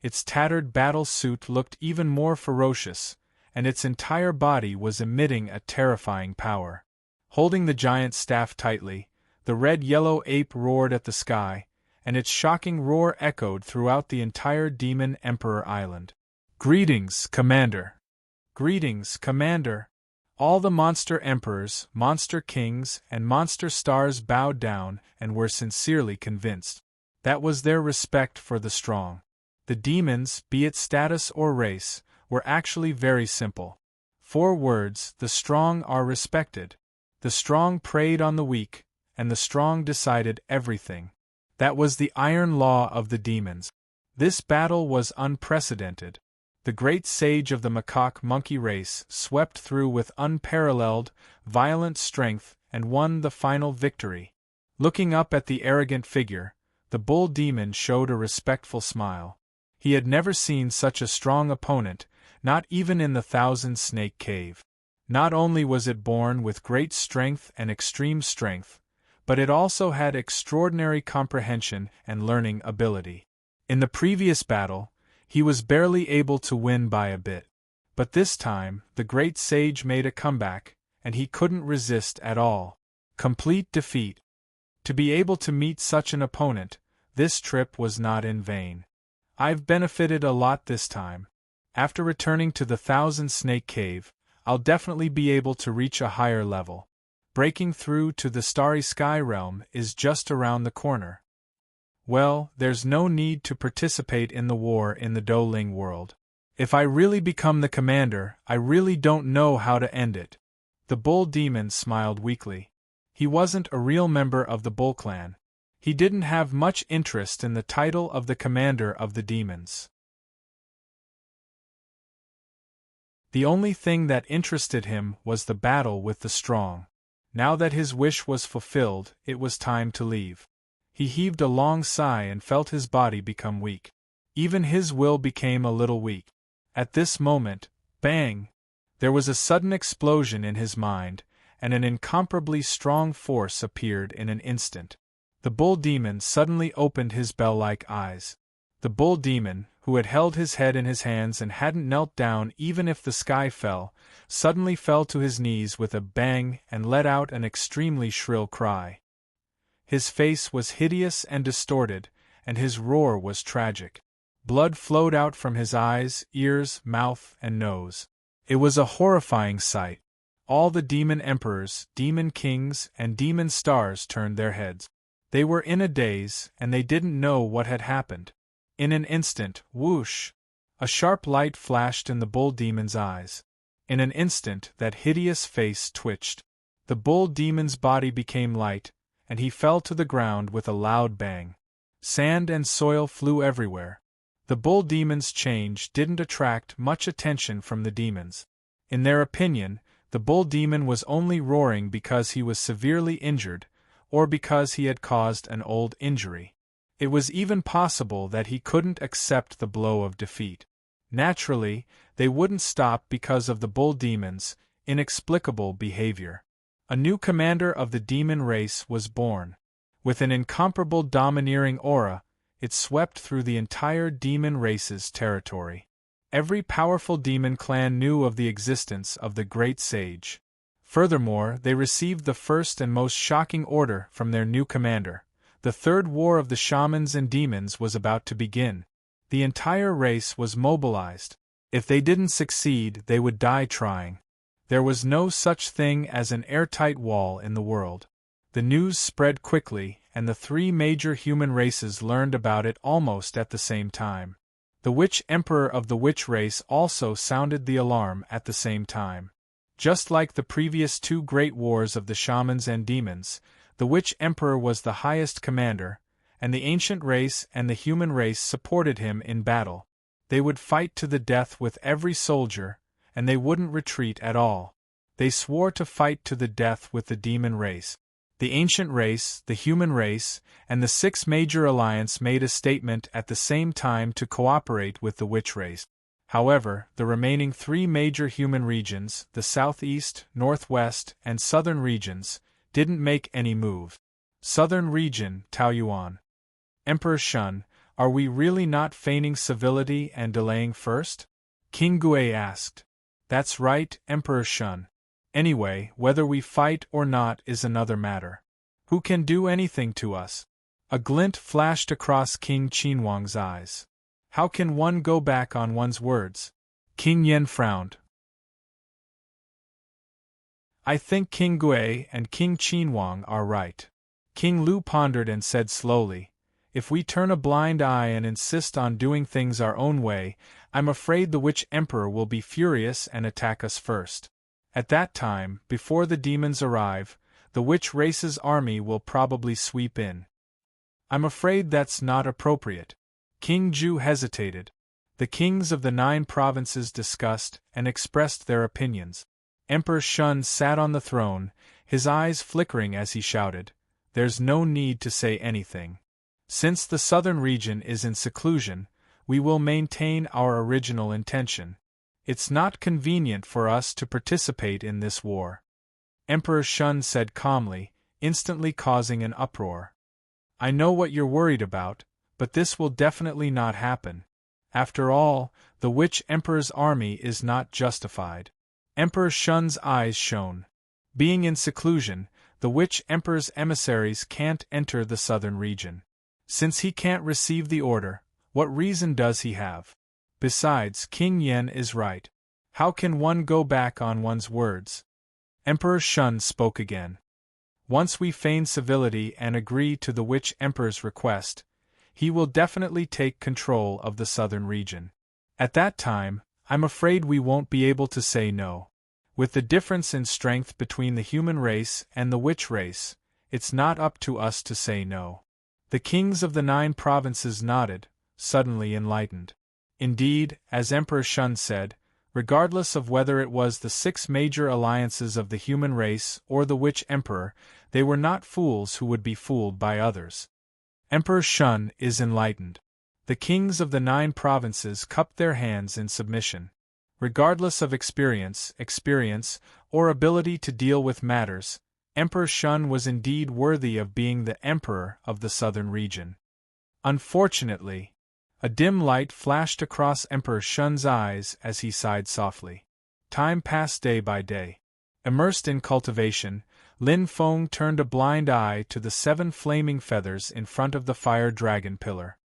Its tattered battle suit looked even more ferocious, and its entire body was emitting a terrifying power. Holding the giant staff tightly, the red-yellow ape roared at the sky, and its shocking roar echoed throughout the entire Demon Emperor Island. "Greetings, Commander! Greetings, Commander!" All the monster emperors, monster kings, and monster stars bowed down and were sincerely convinced. That was their respect for the strong. The demons, be it status or race, were actually very simple. 4 words: the strong are respected. The strong preyed on the weak, and the strong decided everything. That was the iron law of the demons. This battle was unprecedented. The great sage of the macaque-monkey race swept through with unparalleled, violent strength and won the final victory. Looking up at the arrogant figure, the bull demon showed a respectful smile. He had never seen such a strong opponent, not even in the Thousand-Snake Cave. Not only was it born with great strength and extreme strength, but it also had extraordinary comprehension and learning ability. In the previous battle, he was barely able to win by a bit. But this time, the great sage made a comeback, and he couldn't resist at all. Complete defeat. To be able to meet such an opponent, this trip was not in vain. I've benefited a lot this time. After returning to the Thousand-Snake Cave, I'll definitely be able to reach a higher level. Breaking through to the Starry Sky realm is just around the corner. Well, there's no need to participate in the war in the Douling world. If I really become the commander, I really don't know how to end it. The bull demon smiled weakly. He wasn't a real member of the bull clan. He didn't have much interest in the title of the commander of the demons. The only thing that interested him was the battle with the strong. Now that his wish was fulfilled, it was time to leave. He heaved a long sigh and felt his body become weak. Even his will became a little weak. At this moment, bang! There was a sudden explosion in his mind, and an incomparably strong force appeared in an instant. The bull demon suddenly opened his bell-like eyes. The bull demon, who had held his head in his hands and hadn't knelt down even if the sky fell, suddenly fell to his knees with a bang and let out an extremely shrill cry. His face was hideous and distorted, and his roar was tragic. Blood flowed out from his eyes, ears, mouth, and nose. It was a horrifying sight. All the demon emperors, demon kings, and demon stars turned their heads. They were in a daze, and they didn't know what had happened. In an instant, whoosh! A sharp light flashed in the bull demon's eyes. In an instant, that hideous face twitched. The bull demon's body became light, and he fell to the ground with a loud bang. Sand and soil flew everywhere. The bull demon's change didn't attract much attention from the demons. In their opinion, the bull demon was only roaring because he was severely injured, or because he had caused an old injury. It was even possible that he couldn't accept the blow of defeat. Naturally, they wouldn't stop because of the bull demon's inexplicable behavior. A new commander of the demon race was born. With an incomparable domineering aura, it swept through the entire demon race's territory. Every powerful demon clan knew of the existence of the Great Sage. Furthermore, they received the first and most shocking order from their new commander. The third war of the shamans and demons was about to begin. The entire race was mobilized. If they didn't succeed, they would die trying. There was no such thing as an airtight wall in the world. The news spread quickly, and the three major human races learned about it almost at the same time. The Witch Emperor of the Witch race also sounded the alarm at the same time. Just like the previous two great wars of the shamans and demons, the Witch Emperor was the highest commander, and the ancient race and the human race supported him in battle. They would fight to the death with every soldier, and they wouldn't retreat at all. They swore to fight to the death with the demon race. The ancient race, the human race, and the six major alliance made a statement at the same time to cooperate with the witch race. However, the remaining three major human regions, the southeast, northwest, and southern regions, didn't make any move. Southern region, Taoyuan. Emperor Shun, are we really not feigning civility and delaying first? King Gui asked. That's right, Emperor Shun. Anyway, whether we fight or not is another matter. Who can do anything to us? A glint flashed across King Qinhuang's eyes. How can one go back on one's words? King Yen frowned. I think King Gui and King Qinhuang are right. King Lu pondered and said slowly, if we turn a blind eye and insist on doing things our own way, I'm afraid the Witch Emperor will be furious and attack us first. At that time, before the demons arrive, the witch race's army will probably sweep in. I'm afraid that's not appropriate. King Ju hesitated. The kings of the 9 provinces discussed and expressed their opinions. Emperor Shun sat on the throne, his eyes flickering as he shouted, there's no need to say anything. Since the southern region is in seclusion, we will maintain our original intention. It's not convenient for us to participate in this war. Emperor Shun said calmly, instantly causing an uproar. I know what you're worried about, but this will definitely not happen. After all, the Witch Emperor's army is not justified. Emperor Shun's eyes shone. Being in seclusion, the Witch Emperor's emissaries can't enter the southern region. Since he can't receive the order, what reason does he have? Besides, King Yen is right. How can one go back on one's words? Emperor Shun spoke again. Once we feign civility and agree to the Witch Emperor's request, he will definitely take control of the southern region. At that time, I'm afraid we won't be able to say no. With the difference in strength between the human race and the witch race, it's not up to us to say no. The kings of the 9 provinces nodded, suddenly enlightened. Indeed, as Emperor Shun said, regardless of whether it was the 6 major alliances of the human race or the Witch Emperor, they were not fools who would be fooled by others. Emperor Shun is enlightened. The kings of the 9 provinces cupped their hands in submission. Regardless of experience, or ability to deal with matters, Emperor Shun was indeed worthy of being the emperor of the southern region. Unfortunately, a dim light flashed across Emperor Shun's eyes as he sighed softly. Time passed day by day. Immersed in cultivation, Lin Feng turned a blind eye to the 7 flaming feathers in front of the fire dragon pillar.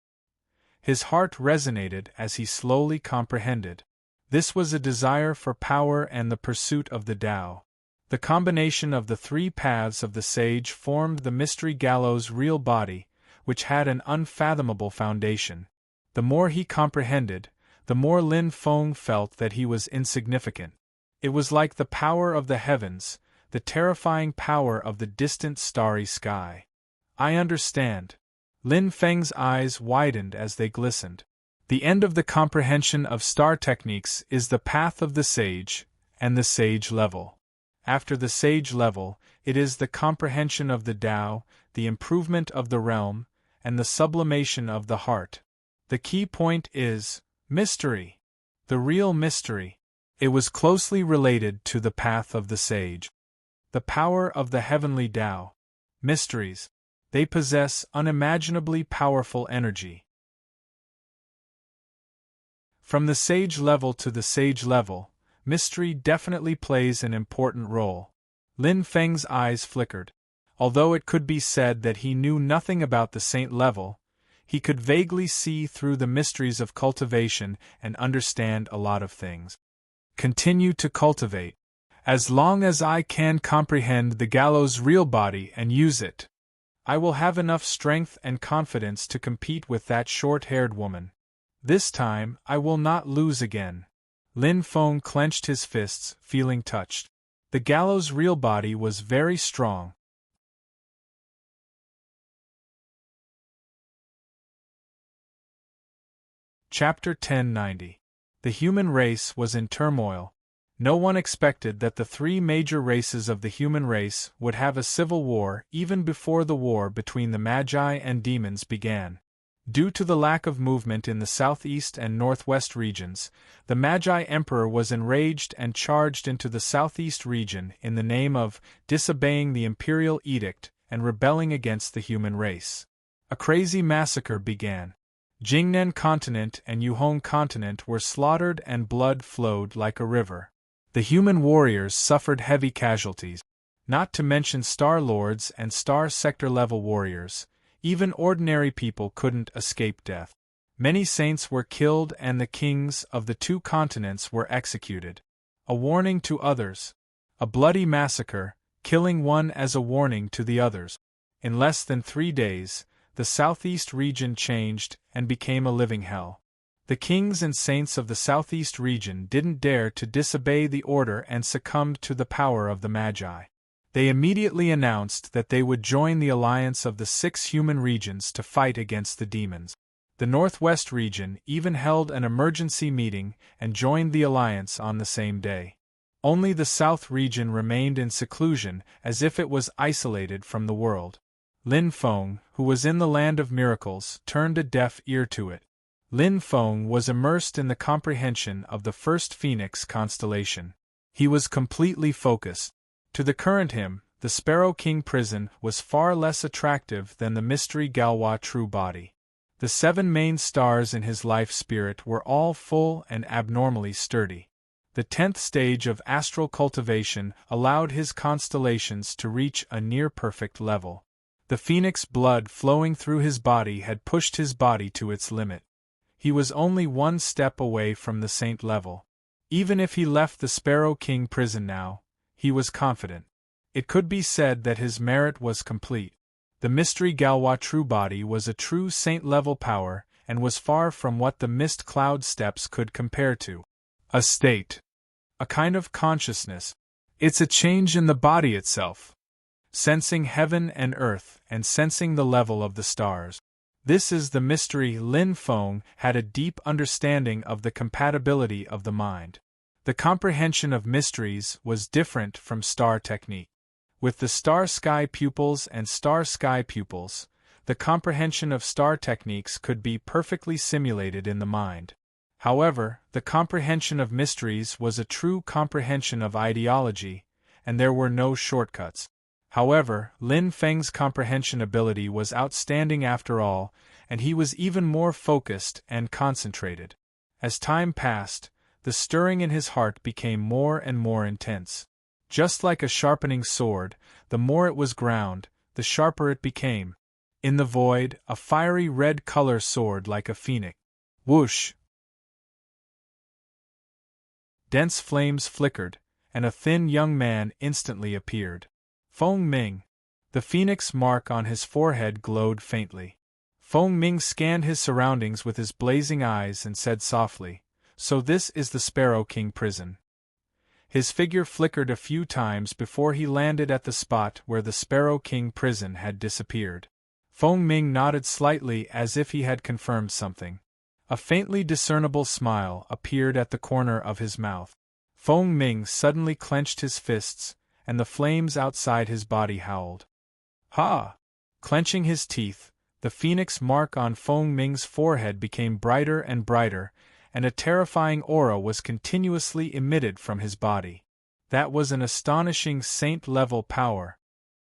His heart resonated as he slowly comprehended. This was a desire for power and the pursuit of the Tao. The combination of the 3 paths of the sage formed the mystery gallows' real body, which had an unfathomable foundation. The more he comprehended, the more Lin Feng felt that he was insignificant. It was like the power of the heavens, the terrifying power of the distant starry sky. I understand. Lin Feng's eyes widened as they glistened. The end of the comprehension of star techniques is the path of the sage, and the sage level. After the sage level, it is the comprehension of the Tao, the improvement of the realm, and the sublimation of the heart. The key point is mystery. The real mystery. It was closely related to the path of the sage. The power of the heavenly Tao. Mysteries. They possess unimaginably powerful energy. From the sage level to the sage level, mystery definitely plays an important role. Lin Feng's eyes flickered. Although it could be said that he knew nothing about the saint level, he could vaguely see through the mysteries of cultivation and understand a lot of things. Continue to cultivate. As long as I can comprehend the gallows' real body and use it, I will have enough strength and confidence to compete with that short-haired woman. This time, I will not lose again. Lin Feng clenched his fists, feeling touched. The gallows' real body was very strong. Chapter 1090. The human race was in turmoil. No one expected that the 3 major races of the human race would have a civil war even before the war between the Magi and demons began. Due to the lack of movement in the southeast and northwest regions, the Magi Emperor was enraged and charged into the southeast region in the name of disobeying the imperial edict and rebelling against the human race. A crazy massacre began. Jingnan continent and Yuhong continent were slaughtered and blood flowed like a river. The human warriors suffered heavy casualties. Not to mention Star Lords and Star Sector level warriors. Even ordinary people couldn't escape death. Many saints were killed and the kings of the 2 continents were executed. A warning to others. A bloody massacre, killing one as a warning to the others. In less than 3 days, the southeast region changed and became a living hell. The kings and saints of the southeast region didn't dare to disobey the order and succumbed to the power of the Magi. They immediately announced that they would join the alliance of the 6 human regions to fight against the demons. The Northwest region even held an emergency meeting and joined the alliance on the same day. Only the South region remained in seclusion as if it was isolated from the world. Lin Feng, who was in the land of miracles, turned a deaf ear to it. Lin Feng was immersed in the comprehension of the first Phoenix constellation. He was completely focused. To the current him, the Sparrow King prison was far less attractive than the mystery Galwa true body. The 7 main stars in his life spirit were all full and abnormally sturdy. The 10th stage of astral cultivation allowed his constellations to reach a near-perfect level. The Phoenix blood flowing through his body had pushed his body to its limit. He was only 1 step away from the saint level. Even if he left the Sparrow King prison now, he was confident. It could be said that his merit was complete. The mystery Galwa true body was a true saint-level power and was far from what the mist cloud steps could compare to. A state. A kind of consciousness. It's a change in the body itself. Sensing heaven and earth and sensing the level of the stars. This is the mystery. Lin Feng had a deep understanding of the compatibility of the mind. The comprehension of mysteries was different from star technique. With the star sky pupils and star sky pupils, the comprehension of star techniques could be perfectly simulated in the mind. However, the comprehension of mysteries was a true comprehension of ideology, and there were no shortcuts. However, Lin Feng's comprehension ability was outstanding after all, and he was even more focused and concentrated. As time passed, the stirring in his heart became more and more intense. Just like a sharpening sword, the more it was ground, the sharper it became. In the void, a fiery red color soared like a phoenix. Whoosh! Dense flames flickered, and a thin young man instantly appeared. Feng Ming. The phoenix mark on his forehead glowed faintly. Feng Ming scanned his surroundings with his blazing eyes and said softly, "So this is the Sparrow King prison." His figure flickered a few times before he landed at the spot where the Sparrow King prison had disappeared. Feng Ming nodded slightly as if he had confirmed something. A faintly discernible smile appeared at the corner of his mouth. Feng Ming suddenly clenched his fists, and the flames outside his body howled. Ha! Clenching his teeth, the phoenix mark on Feng Ming's forehead became brighter and brighter, and a terrifying aura was continuously emitted from his body. That was an astonishing saint-level power.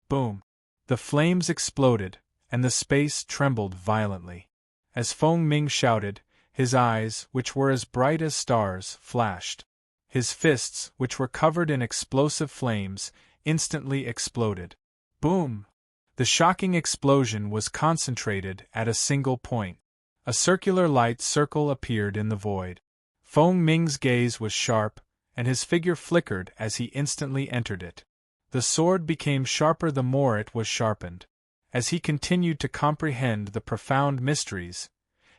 Boom! The flames exploded, and the space trembled violently. As Feng Ming shouted, his eyes, which were as bright as stars, flashed. His fists, which were covered in explosive flames, instantly exploded. Boom! The shocking explosion was concentrated at a single point. A circular light circle appeared in the void. Feng Ming's gaze was sharp, and his figure flickered as he instantly entered it. The sword became sharper the more it was sharpened. As he continued to comprehend the profound mysteries,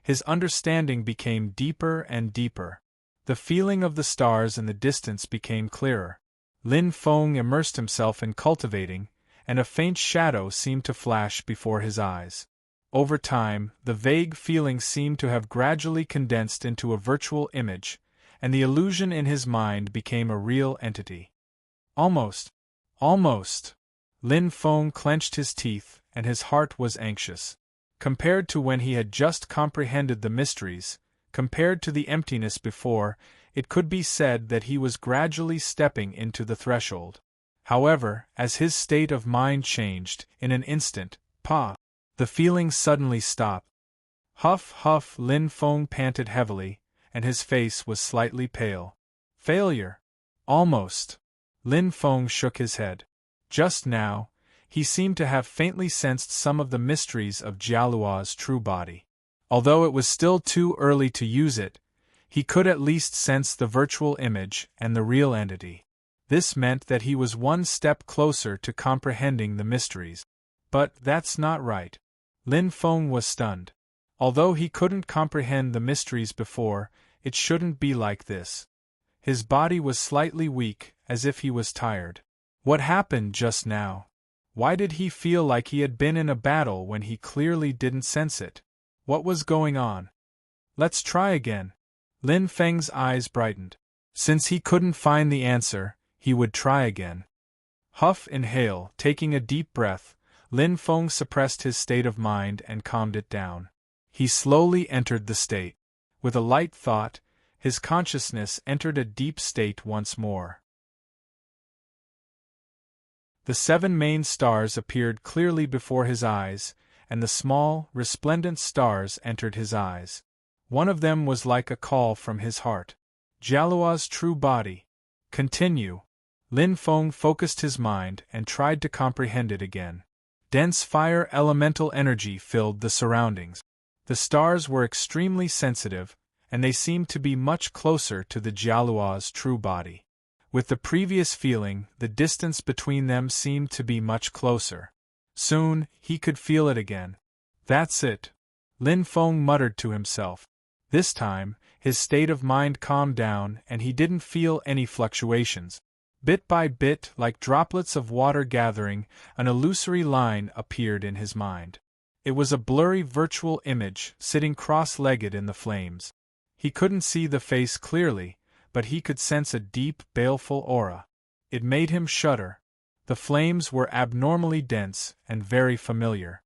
his understanding became deeper and deeper. The feeling of the stars in the distance became clearer. Lin Feng immersed himself in cultivating, and a faint shadow seemed to flash before his eyes. Over time, the vague feeling seemed to have gradually condensed into a virtual image, and the illusion in his mind became a real entity. Almost. Lin Feng clenched his teeth, and his heart was anxious. Compared to when he had just comprehended the mysteries, compared to the emptiness before, it could be said that he was gradually stepping into the threshold. However, as his state of mind changed, in an instant, the feeling suddenly stopped. Huff, Lin Feng panted heavily, and his face was slightly pale. Failure. Almost. Lin Feng shook his head. Just now, he seemed to have faintly sensed some of the mysteries of Jialuo's true body. Although it was still too early to use it, he could at least sense the virtual image and the real entity. This meant that he was one step closer to comprehending the mysteries. But that's not right. Lin Feng was stunned. Although he couldn't comprehend the mysteries before, it shouldn't be like this. His body was slightly weak, as if he was tired. What happened just now? Why did he feel like he had been in a battle when he clearly didn't sense it? What was going on? Let's try again. Lin Feng's eyes brightened. Since he couldn't find the answer, he would try again. Huff, inhale, taking a deep breath, Lin Feng suppressed his state of mind and calmed it down. He slowly entered the state. With a light thought, his consciousness entered a deep state once more. The 7 main stars appeared clearly before his eyes, and the small, resplendent stars entered his eyes. One of them was like a call from his heart. Jialuo's true body. Continue. Lin Feng focused his mind and tried to comprehend it again. Dense fire elemental energy filled the surroundings. The stars were extremely sensitive, and they seemed to be much closer to the Jialuo's true body. With the previous feeling, the distance between them seemed to be much closer. Soon, he could feel it again. That's it. Lin Feng muttered to himself. This time, his state of mind calmed down and he didn't feel any fluctuations. Bit by bit, like droplets of water gathering, an illusory line appeared in his mind. It was a blurry virtual image, sitting cross-legged in the flames. He couldn't see the face clearly, but he could sense a deep, baleful aura. It made him shudder. The flames were abnormally dense and very familiar.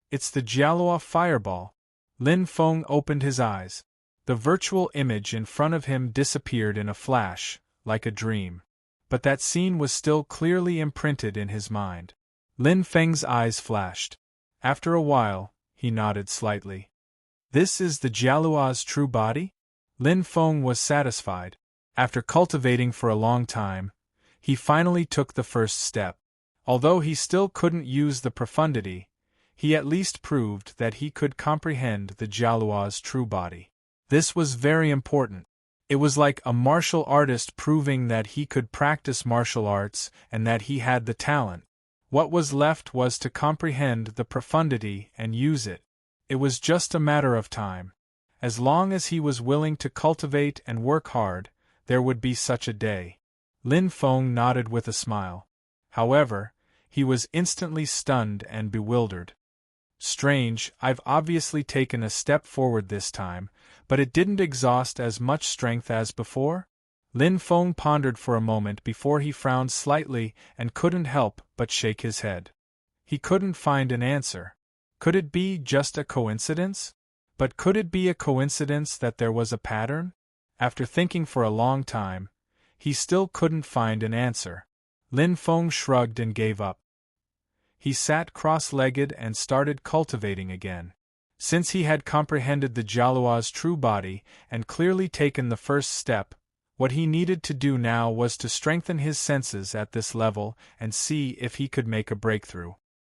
It's the Jialuo fireball. Lin Feng opened his eyes. The virtual image in front of him disappeared in a flash, like a dream. But that scene was still clearly imprinted in his mind. Lin Feng's eyes flashed. After a while, he nodded slightly. This is the Jialuo's true body? Lin Feng was satisfied. After cultivating for a long time, he finally took the first step. Although he still couldn't use the profundity, he at least proved that he could comprehend the Jialuo's true body. This was very important. It was like a martial artist proving that he could practice martial arts and that he had the talent. What was left was to comprehend the profundity and use it. It was just a matter of time. As long as he was willing to cultivate and work hard, there would be such a day. Lin Feng nodded with a smile. However, he was instantly stunned and bewildered. Strange, I've obviously taken a step forward this time, but it didn't exhaust as much strength as before? Lin Feng pondered for a moment before he frowned slightly and couldn't help but shake his head. He couldn't find an answer. Could it be just a coincidence? But could it be a coincidence that there was a pattern? After thinking for a long time, he still couldn't find an answer. Lin Feng shrugged and gave up. He sat cross-legged and started cultivating again. Since he had comprehended the Jialuo's true body and clearly taken the first step, what he needed to do now was to strengthen his senses at this level and see if he could make a breakthrough.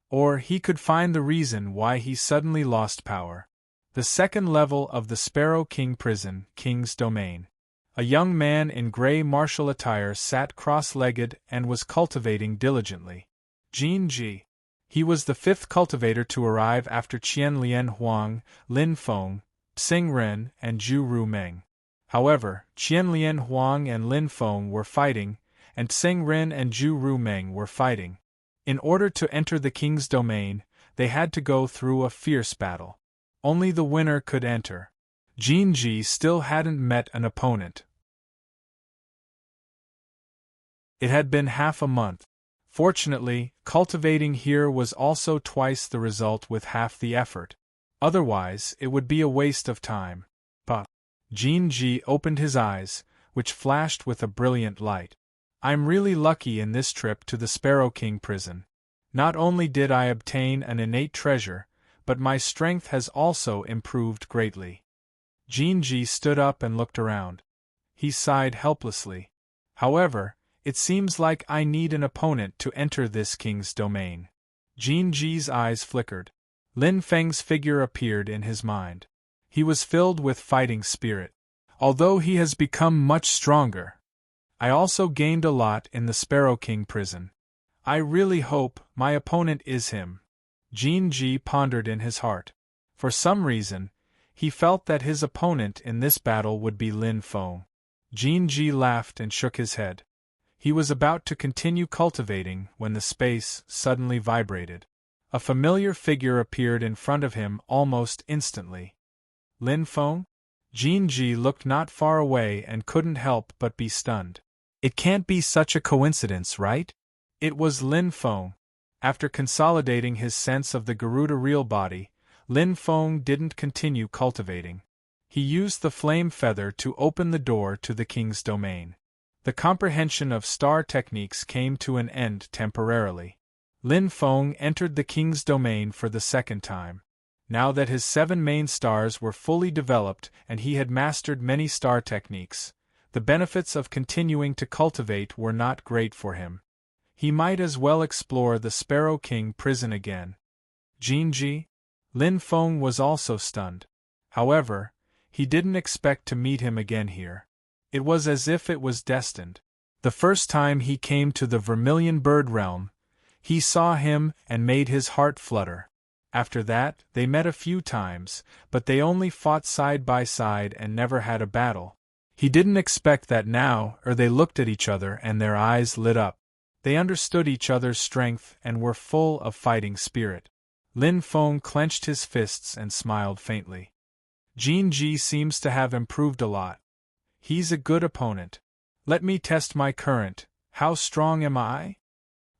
Or he could find the reason why he suddenly lost power. The second level of the Sparrow King prison, King's Domain. A young man in gray martial attire sat cross-legged and was cultivating diligently. Jin Ji. He was the fifth cultivator to arrive after Qian Lian Huang, Lin Feng, Xing Ren, and Zhu Ru Meng. However, Qian Lian Huang and Lin Feng were fighting, and Xing Ren and Zhu Ru Meng were fighting. In order to enter the king's domain, they had to go through a fierce battle. Only the winner could enter. Jin Ji still hadn't met an opponent. It had been half a month. Fortunately, cultivating here was also twice the result with half the effort. Otherwise, it would be a waste of time. But Jin Ji opened his eyes, which flashed with a brilliant light. I'm really lucky in this trip to the Sparrow King prison. Not only did I obtain an innate treasure, but my strength has also improved greatly. Jin Ji stood up and looked around. He sighed helplessly. However, it seems like I need an opponent to enter this king's domain. Jin Ji's eyes flickered. Lin Feng's figure appeared in his mind. He was filled with fighting spirit. Although he has become much stronger, I also gained a lot in the Sparrow King prison. I really hope my opponent is him. Jin Ji pondered in his heart. For some reason, he felt that his opponent in this battle would be Lin Feng. Jin Ji laughed and shook his head. He was about to continue cultivating when the space suddenly vibrated. A familiar figure appeared in front of him almost instantly. Lin Feng? Jin Ji looked not far away and couldn't help but be stunned. It can't be such a coincidence, right? It was Lin Feng. After consolidating his sense of the Garuda real body, Lin Feng didn't continue cultivating. He used the flame feather to open the door to the king's domain. The comprehension of star techniques came to an end temporarily. Lin Feng entered the king's domain for the second time. Now that his 7 main stars were fully developed and he had mastered many star techniques, the benefits of continuing to cultivate were not great for him. He might as well explore the Sparrow King prison again. Jin Ji? Lin Feng was also stunned. However, he didn't expect to meet him again here. It was as if it was destined. The first time he came to the Vermilion Bird realm, he saw him and made his heart flutter. After that, they met a few times, but they only fought side by side and never had a battle. He didn't expect that now, they looked at each other and their eyes lit up. They understood each other's strength and were full of fighting spirit. Lin Feng clenched his fists and smiled faintly. Jin Ji seems to have improved a lot. He's a good opponent. Let me test my current. How strong am I?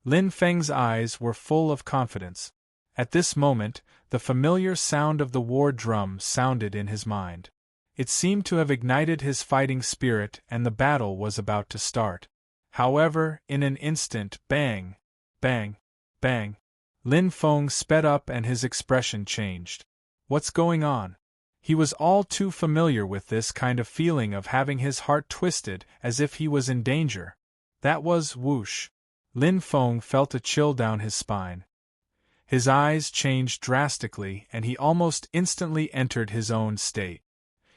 Lin Feng's eyes were full of confidence. At this moment, the familiar sound of the war drum sounded in his mind. It seemed to have ignited his fighting spirit and the battle was about to start. However, in an instant, bang, bang, bang. Lin Feng sped up and his expression changed. What's going on? He was all too familiar with this kind of feeling of having his heart twisted as if he was in danger. That was whoosh. Lin Feng felt a chill down his spine. His eyes changed drastically and he almost instantly entered his own state.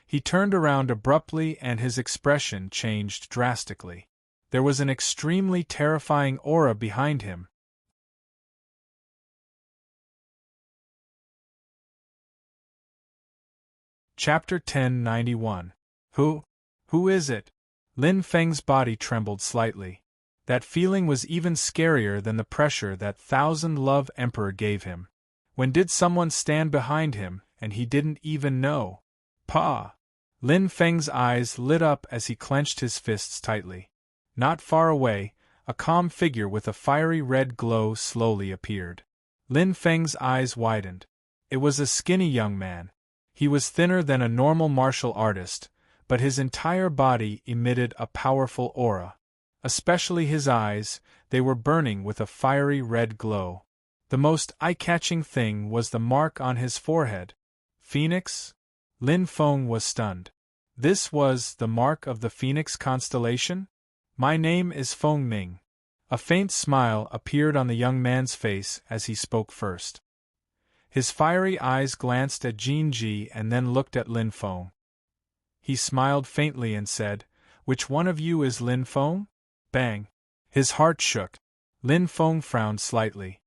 He turned around abruptly and his expression changed drastically. There was an extremely terrifying aura behind him. Chapter 1091. Who is it? Lin Feng's body trembled slightly. That feeling was even scarier than the pressure that Thousand Love Emperor gave him. When did someone stand behind him, and he didn't even know? Pa! Lin Feng's eyes lit up as he clenched his fists tightly. Not far away, a calm figure with a fiery red glow slowly appeared. Lin Feng's eyes widened. It was a skinny young man. He was thinner than a normal martial artist, but his entire body emitted a powerful aura. Especially his eyes, they were burning with a fiery red glow. The most eye-catching thing was the mark on his forehead. Phoenix? Lin Feng was stunned. This was the mark of the Phoenix constellation? My name is Feng Ming. A faint smile appeared on the young man's face as he spoke first. His fiery eyes glanced at Jin Ji and then looked at Lin Feng. He smiled faintly and said, "Which one of you is Lin Feng?" Bang! His heart shook. Lin Feng frowned slightly.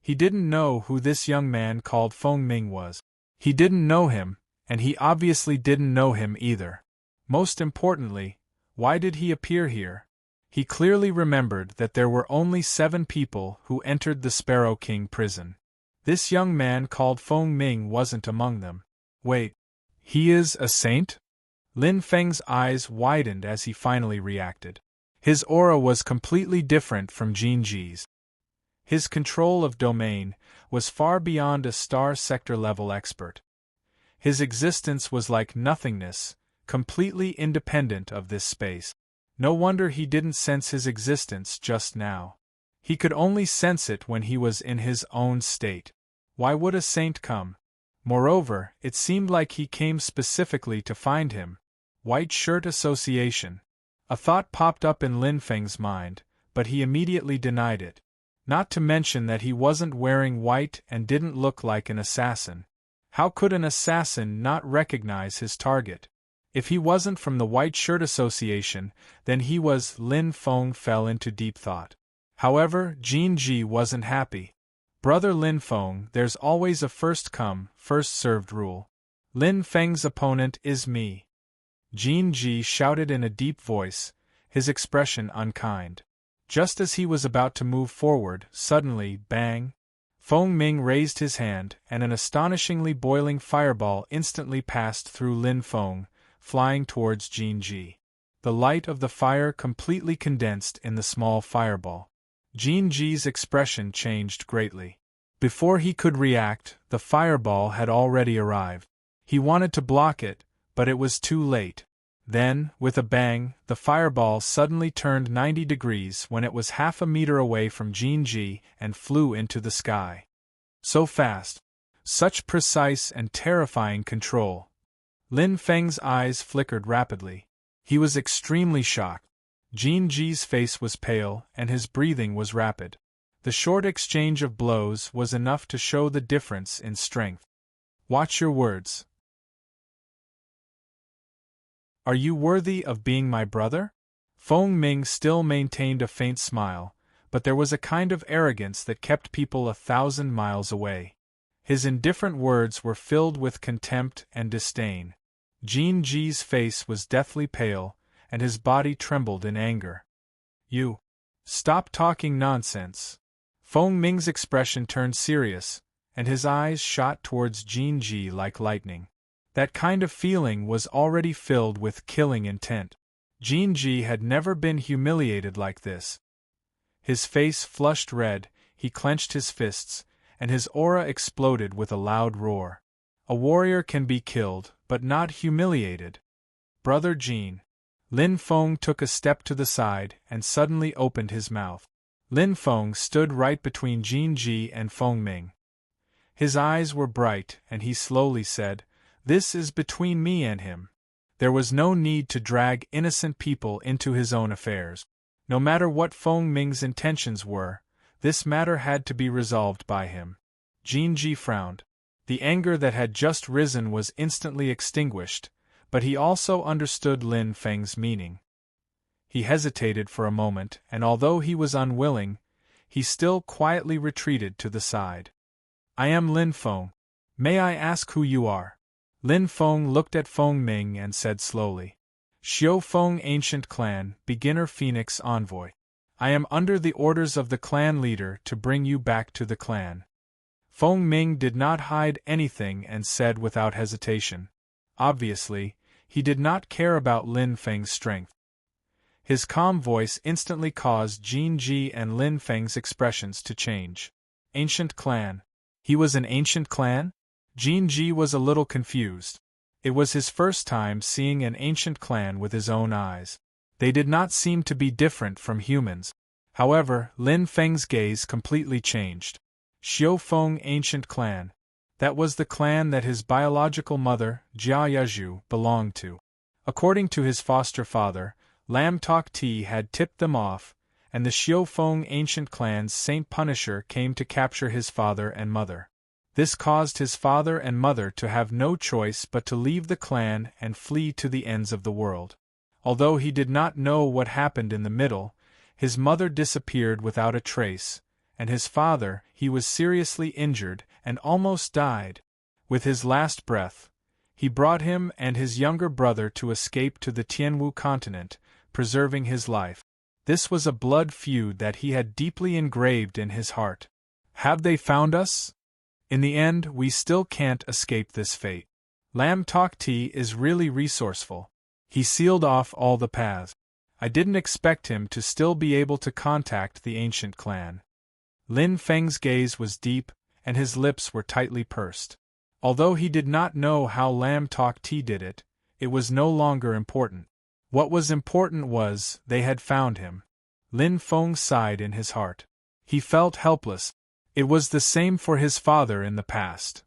He didn't know who this young man called Feng Ming was. He didn't know him, and he obviously didn't know him either. Most importantly, why did he appear here? He clearly remembered that there were only 7 people who entered the Sparrow King prison. This young man called Feng Ming wasn't among them. Wait, he is a saint? Lin Feng's eyes widened as he finally reacted. His aura was completely different from Jin Ji's. His control of domain was far beyond a star sector level expert. His existence was like nothingness, completely independent of this space. No wonder he didn't sense his existence just now. He could only sense it when he was in his own state. Why would a saint come? Moreover, it seemed like he came specifically to find him. White Shirt Association. A thought popped up in Lin Feng's mind, but he immediately denied it. Not to mention that he wasn't wearing white and didn't look like an assassin. How could an assassin not recognize his target? If he wasn't from the White Shirt Association, then he was. Lin Feng fell into deep thought. However, Jin Ji wasn't happy. Brother Lin Feng, there's always a first come, first served rule. Lin Feng's opponent is me. Jin Ji shouted in a deep voice, his expression unkind. Just as he was about to move forward, suddenly, bang! Feng Ming raised his hand, and an astonishingly boiling fireball instantly passed through Lin Feng, flying towards Jin Ji. The light of the fire completely condensed in the small fireball. Jin Ji's expression changed greatly. Before he could react, the fireball had already arrived. He wanted to block it, but it was too late. Then, with a bang, the fireball suddenly turned 90 degrees when it was half a meter away from Jin Ji and flew into the sky. So fast. Such precise and terrifying control. Lin Feng's eyes flickered rapidly. He was extremely shocked. Jin Ji's face was pale and his breathing was rapid. The short exchange of blows was enough to show the difference in strength. Watch your words. Are you worthy of being my brother? Feng Ming still maintained a faint smile, but there was a kind of arrogance that kept people 1,000 miles away. His indifferent words were filled with contempt and disdain. Jin Ji's face was deathly pale, and his body trembled in anger. You. Stop talking nonsense. Feng Ming's expression turned serious, and his eyes shot towards Jin Ji like lightning. That kind of feeling was already filled with killing intent. Jin Ji had never been humiliated like this. His face flushed red, he clenched his fists, and his aura exploded with a loud roar. A warrior can be killed, but not humiliated. Brother Jin. Lin Feng took a step to the side and suddenly opened his mouth. Lin Feng stood right between Jin Ji and Feng Ming. His eyes were bright and he slowly said, "This is between me and him." There was no need to drag innocent people into his own affairs. No matter what Feng Ming's intentions were, this matter had to be resolved by him. Jin Ji frowned. The anger that had just risen was instantly extinguished, but he also understood Lin Feng's meaning. He hesitated for a moment, and although he was unwilling, he still quietly retreated to the side. I am Lin Feng. May I ask who you are? Lin Feng looked at Feng Ming and said slowly. Xiao Feng Ancient Clan, Beginner Phoenix Envoy. I am under the orders of the clan leader to bring you back to the clan. Feng Ming did not hide anything and said without hesitation. Obviously, he did not care about Lin Feng's strength. His calm voice instantly caused Jin Ji and Lin Feng's expressions to change. Ancient clan. He was an ancient clan? Jin Ji was a little confused. It was his first time seeing an ancient clan with his own eyes. They did not seem to be different from humans. However, Lin Feng's gaze completely changed. Xiao Feng Ancient Clan. That was the clan that his biological mother, Jia Yaju, belonged to. According to his foster father, Lam Tok Ti had tipped them off, and the Xiao Feng Ancient Clan's Saint Punisher came to capture his father and mother. This caused his father and mother to have no choice but to leave the clan and flee to the ends of the world. Although he did not know what happened in the middle, his mother disappeared without a trace, and his father, he was seriously injured and almost died. With his last breath, he brought him and his younger brother to escape to the Tianwu continent, preserving his life. This was a blood feud that he had deeply engraved in his heart. Have they found us? In the end, we still can't escape this fate. Lam Tok Ti is really resourceful. He sealed off all the paths. I didn't expect him to still be able to contact the ancient clan. Lin Feng's gaze was deep, and his lips were tightly pursed. Although he did not know how Lam Tok Ti did it, it was no longer important. What was important was, they had found him. Lin Feng sighed in his heart. He felt helpless. It was the same for his father in the past.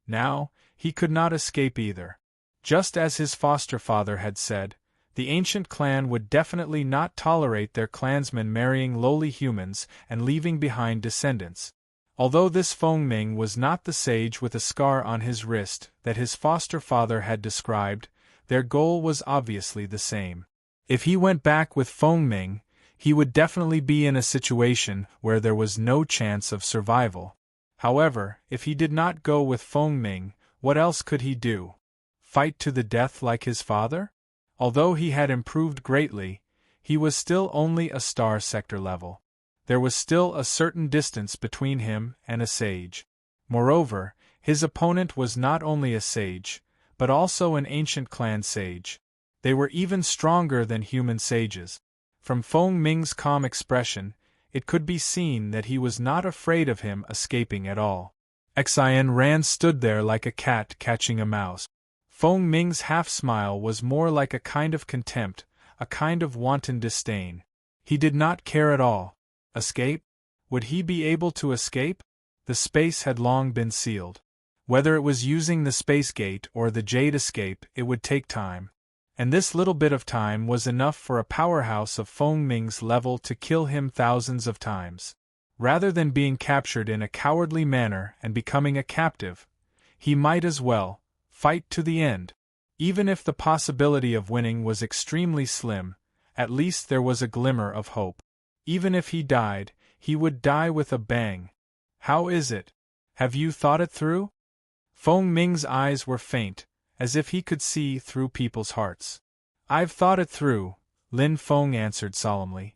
Now, he could not escape either. Just as his foster father had said, the ancient clan would definitely not tolerate their clansmen marrying lowly humans and leaving behind descendants. Although this Feng Ming was not the sage with a scar on his wrist that his foster father had described, their goal was obviously the same. If he went back with Feng Ming, he would definitely be in a situation where there was no chance of survival. However, if he did not go with Feng Ming, what else could he do? Fight to the death like his father? Although he had improved greatly, he was still only a star sector level. There was still a certain distance between him and a sage. Moreover, his opponent was not only a sage, but also an ancient clan sage. They were even stronger than human sages. From Feng Ming's calm expression, it could be seen that he was not afraid of him escaping at all. Xian Ran stood there like a cat catching a mouse. Feng Ming's half-smile was more like a kind of contempt, a kind of wanton disdain. He did not care at all. Escape? Would he be able to escape? The space had long been sealed. Whether it was using the space gate or the jade escape, it would take time. And this little bit of time was enough for a powerhouse of Feng Ming's level to kill him thousands of times. Rather than being captured in a cowardly manner and becoming a captive, he might as well fight to the end. Even if the possibility of winning was extremely slim, at least there was a glimmer of hope. Even if he died, he would die with a bang. How is it? Have you thought it through? Feng Ming's eyes were faint, as if he could see through people's hearts. I've thought it through, Lin Feng answered solemnly.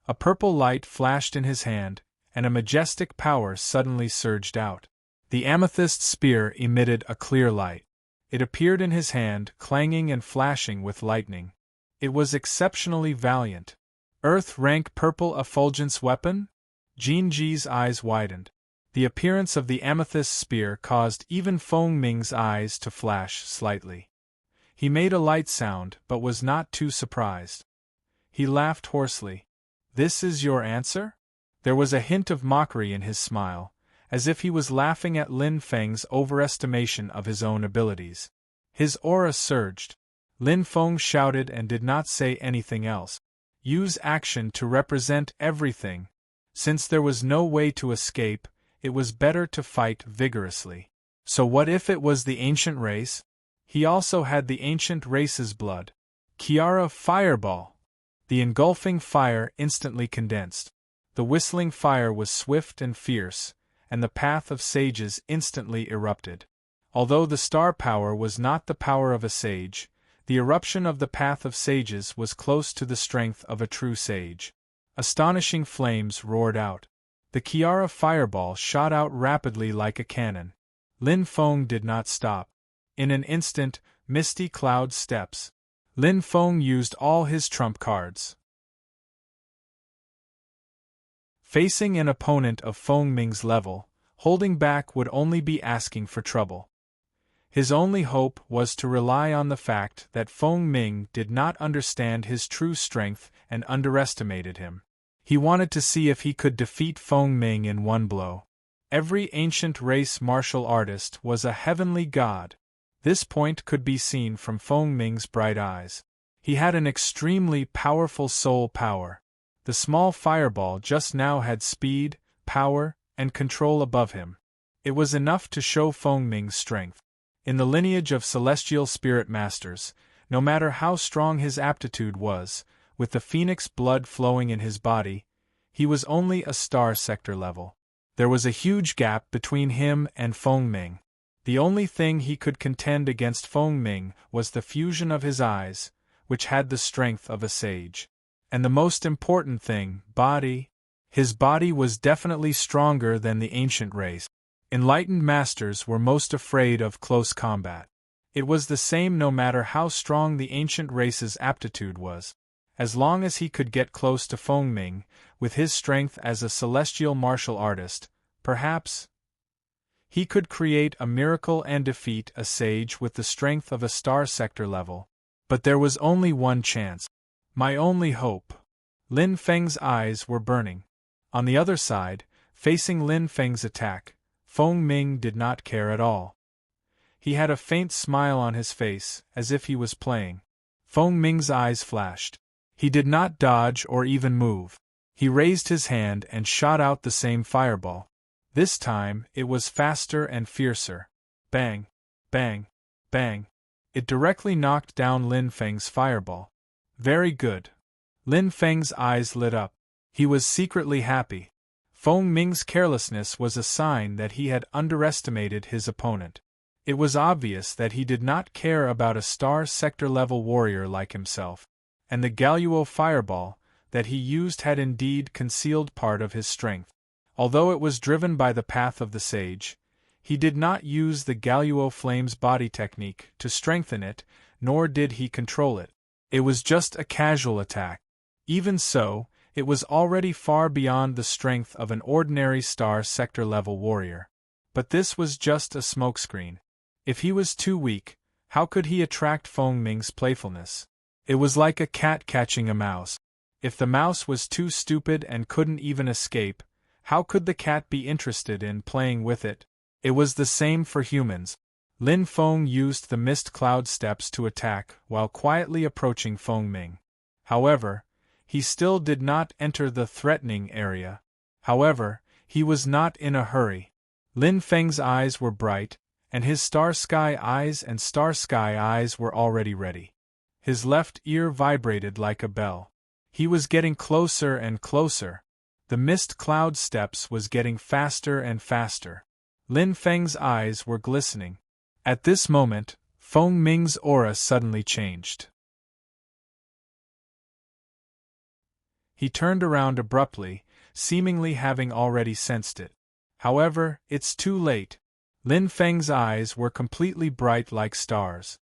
A purple light flashed in his hand, and a majestic power suddenly surged out. The amethyst spear emitted a clear light. It appeared in his hand, clanging and flashing with lightning. It was exceptionally valiant. Earth-rank purple effulgence weapon? Jin Ji's eyes widened. The appearance of the amethyst spear caused even Feng Ming's eyes to flash slightly. He made a light sound but was not too surprised. He laughed hoarsely. This is your answer? There was a hint of mockery in his smile, as if he was laughing at Lin Feng's overestimation of his own abilities. His aura surged. Lin Feng shouted and did not say anything else. Use action to represent everything. Since there was no way to escape, it was better to fight vigorously. So what if it was the ancient race? He also had the ancient race's blood. Kiara Fireball! The engulfing fire instantly condensed. The whistling fire was swift and fierce, and the path of sages instantly erupted. Although the star power was not the power of a sage, the eruption of the path of sages was close to the strength of a true sage. Astonishing flames roared out. The Kiara Fireball shot out rapidly like a cannon. Lin Feng did not stop. In an instant, misty cloud steps. Lin Feng used all his trump cards. Facing an opponent of Feng Ming's level, holding back would only be asking for trouble. His only hope was to rely on the fact that Feng Ming did not understand his true strength and underestimated him. He wanted to see if he could defeat Feng Ming in one blow. Every ancient race martial artist was a heavenly god. This point could be seen from Feng Ming's bright eyes. He had an extremely powerful soul power. The small fireball just now had speed, power, and control above him. It was enough to show Feng Ming's strength. In the lineage of celestial spirit masters, no matter how strong his aptitude was, with the phoenix blood flowing in his body, he was only a star sector level. There was a huge gap between him and Feng Ming. The only thing he could contend against Feng Ming was the fusion of his eyes, which had the strength of a sage. And the most important thing, body. His body was definitely stronger than the ancient race. Enlightened masters were most afraid of close combat. It was the same no matter how strong the ancient race's aptitude was. As long as he could get close to Feng Ming, with his strength as a celestial martial artist, perhaps he could create a miracle and defeat a sage with the strength of a star sector level. But there was only one chance. My only hope. Lin Feng's eyes were burning. On the other side, facing Lin Feng's attack, Feng Ming did not care at all. He had a faint smile on his face, as if he was playing. Feng Ming's eyes flashed. He did not dodge or even move. He raised his hand and shot out the same fireball. This time, it was faster and fiercer. Bang! Bang! Bang! It directly knocked down Lin Feng's fireball. Very good. Lin Feng's eyes lit up. He was secretly happy. Feng Ming's carelessness was a sign that he had underestimated his opponent. It was obvious that he did not care about a star sector level warrior like himself. And the Galuo fireball that he used had indeed concealed part of his strength. Although it was driven by the path of the sage, he did not use the Galuo flame's body technique to strengthen it, nor did he control it. It was just a casual attack. Even so, it was already far beyond the strength of an ordinary star sector level warrior. But this was just a smokescreen. If he was too weak, how could he attract Feng Ming's playfulness? It was like a cat catching a mouse. If the mouse was too stupid and couldn't even escape, how could the cat be interested in playing with it? It was the same for humans. Lin Feng used the mist cloud steps to attack while quietly approaching Feng Ming. However, he still did not enter the threatening area. However, he was not in a hurry. Lin Feng's eyes were bright, and his star sky eyes were already ready. His left ear vibrated like a bell. He was getting closer and closer. The mist cloud steps was getting faster and faster. Lin Feng's eyes were glistening. At this moment, Feng Ming's aura suddenly changed. He turned around abruptly, seemingly having already sensed it. However, it's too late. Lin Feng's eyes were completely bright like stars.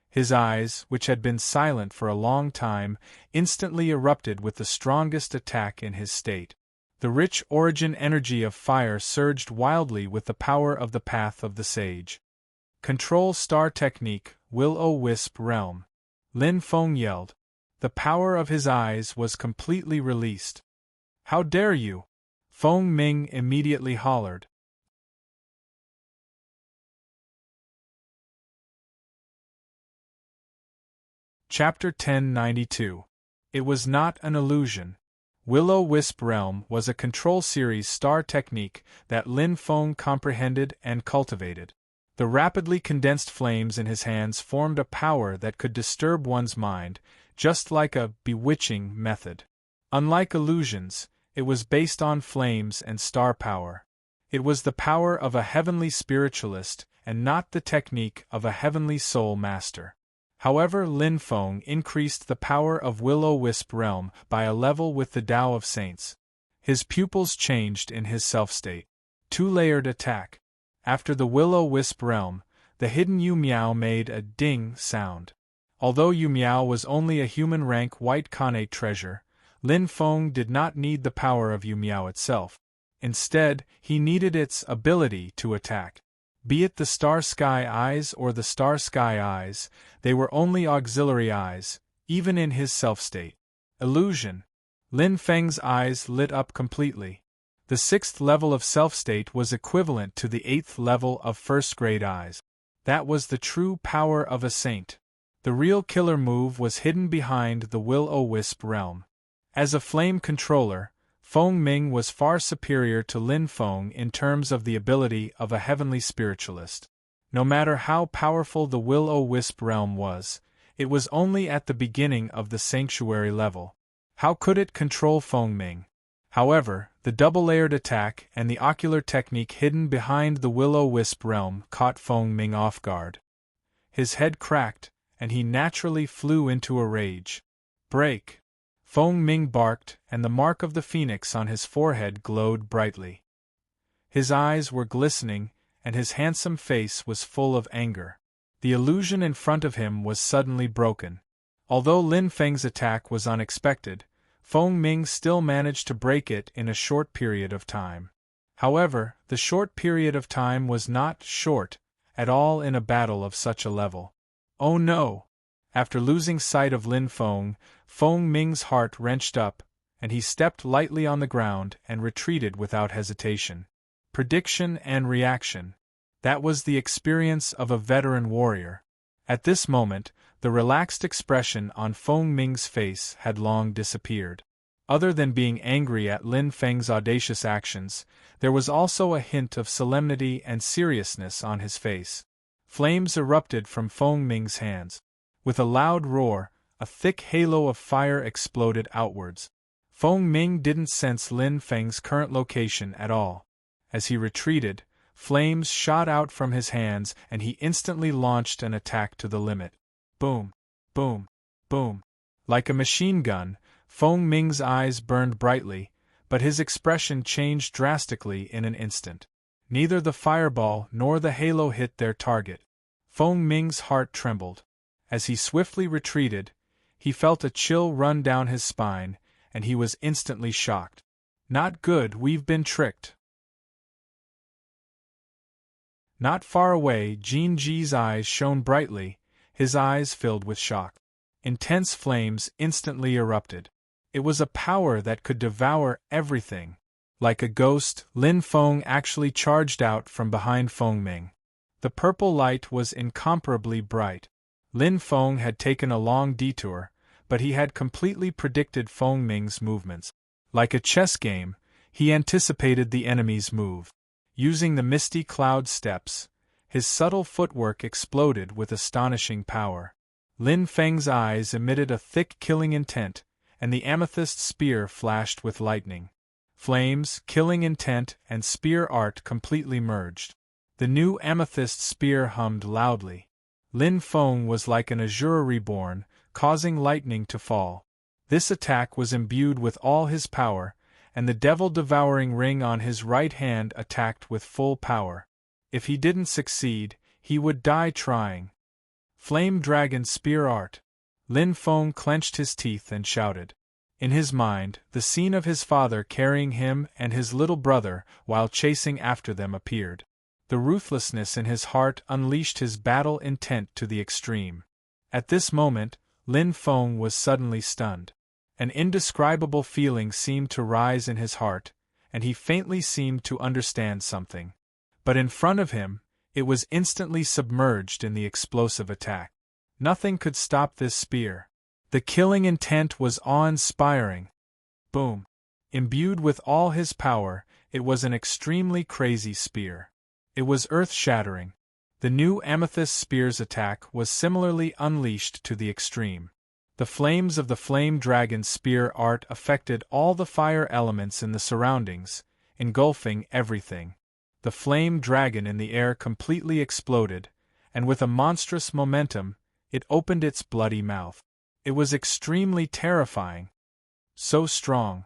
His eyes, which had been silent for a long time, instantly erupted with the strongest attack in his state. The rich origin energy of fire surged wildly with the power of the path of the sage. Control star technique, will-o-wisp realm. Lin Feng yelled. The power of his eyes was completely released. How dare you? Feng Ming immediately hollered. Chapter 1092. It was not an illusion. Will-O-Wisp Realm was a Control Series star technique that Lin Feng comprehended and cultivated. The rapidly condensed flames in his hands formed a power that could disturb one's mind, just like a bewitching method. Unlike illusions, it was based on flames and star power. It was the power of a heavenly spiritualist and not the technique of a heavenly soul master. However, Lin Feng increased the power of Will-O-Wisp Realm by a level with the Tao of Saints. His pupils changed in his self-state. Two-layered attack. After the Will-O-Wisp Realm, the hidden Yu Miao made a ding sound. Although Yu Miao was only a human-rank white Khanate treasure, Lin Feng did not need the power of Yu Miao itself. Instead, he needed its ability to attack. Be it the Star Sky Eyes or the Star Sky Eyes, they were only auxiliary eyes, even in his self-state. Illusion. Lin Feng's eyes lit up completely. The 6th level of self-state was equivalent to the 8th level of first-grade eyes. That was the true power of a saint. The real killer move was hidden behind the Will-O-Wisp Realm. As a flame controller, Feng Ming was far superior to Lin Feng in terms of the ability of a heavenly spiritualist. No matter how powerful the Will-O-Wisp Realm was, it was only at the beginning of the sanctuary level. How could it control Feng Ming? However, the double-layered attack and the ocular technique hidden behind the Will-O-Wisp Realm caught Feng Ming off guard. His head cracked, and he naturally flew into a rage. Break! Feng Ming barked, and the mark of the phoenix on his forehead glowed brightly. His eyes were glistening, and his handsome face was full of anger. The illusion in front of him was suddenly broken. Although Lin Feng's attack was unexpected, Feng Ming still managed to break it in a short period of time. However, the short period of time was not short at all in a battle of such a level. Oh no! After losing sight of Lin Feng, Feng Ming's heart wrenched up, and he stepped lightly on the ground and retreated without hesitation. Prediction and reaction. That was the experience of a veteran warrior. At this moment, the relaxed expression on Feng Ming's face had long disappeared. Other than being angry at Lin Feng's audacious actions, there was also a hint of solemnity and seriousness on his face. Flames erupted from Feng Ming's hands. With a loud roar, a thick halo of fire exploded outwards. Feng Ming didn't sense Lin Feng's current location at all. As he retreated, flames shot out from his hands and he instantly launched an attack to the limit. Boom! Boom! Boom! Like a machine gun, Feng Ming's eyes burned brightly, but his expression changed drastically in an instant. Neither the fireball nor the halo hit their target. Feng Ming's heart trembled. As he swiftly retreated, he felt a chill run down his spine, and he was instantly shocked. Not good, we've been tricked. Not far away, Jin Ji's eyes shone brightly, his eyes filled with shock. Intense flames instantly erupted. It was a power that could devour everything. Like a ghost, Lin Feng actually charged out from behind Feng Ming. The purple light was incomparably bright. Lin Feng had taken a long detour, but he had completely predicted Feng Ming's movements. Like a chess game, he anticipated the enemy's move. Using the misty cloud steps, his subtle footwork exploded with astonishing power. Lin Feng's eyes emitted a thick killing intent, and the amethyst spear flashed with lightning. Flames, killing intent, and spear art completely merged. The new amethyst spear hummed loudly. Lin Feng was like an azure reborn, causing lightning to fall. This attack was imbued with all his power, and the devil-devouring ring on his right hand attacked with full power. If he didn't succeed, he would die trying. Flame Dragon Spear Art. Lin Feng clenched his teeth and shouted. In his mind, the scene of his father carrying him and his little brother while chasing after them appeared. The ruthlessness in his heart unleashed his battle intent to the extreme. At this moment, Lin Feng was suddenly stunned. An indescribable feeling seemed to rise in his heart, and he faintly seemed to understand something. But in front of him, it was instantly submerged in the explosive attack. Nothing could stop this spear. The killing intent was awe-inspiring. Boom. Imbued with all his power, it was an extremely crazy spear. It was earth-shattering. The new amethyst spear's attack was similarly unleashed to the extreme. The flames of the flame dragon's spear art affected all the fire elements in the surroundings, engulfing everything. The flame dragon in the air completely exploded, and with a monstrous momentum, it opened its bloody mouth. It was extremely terrifying. So strong.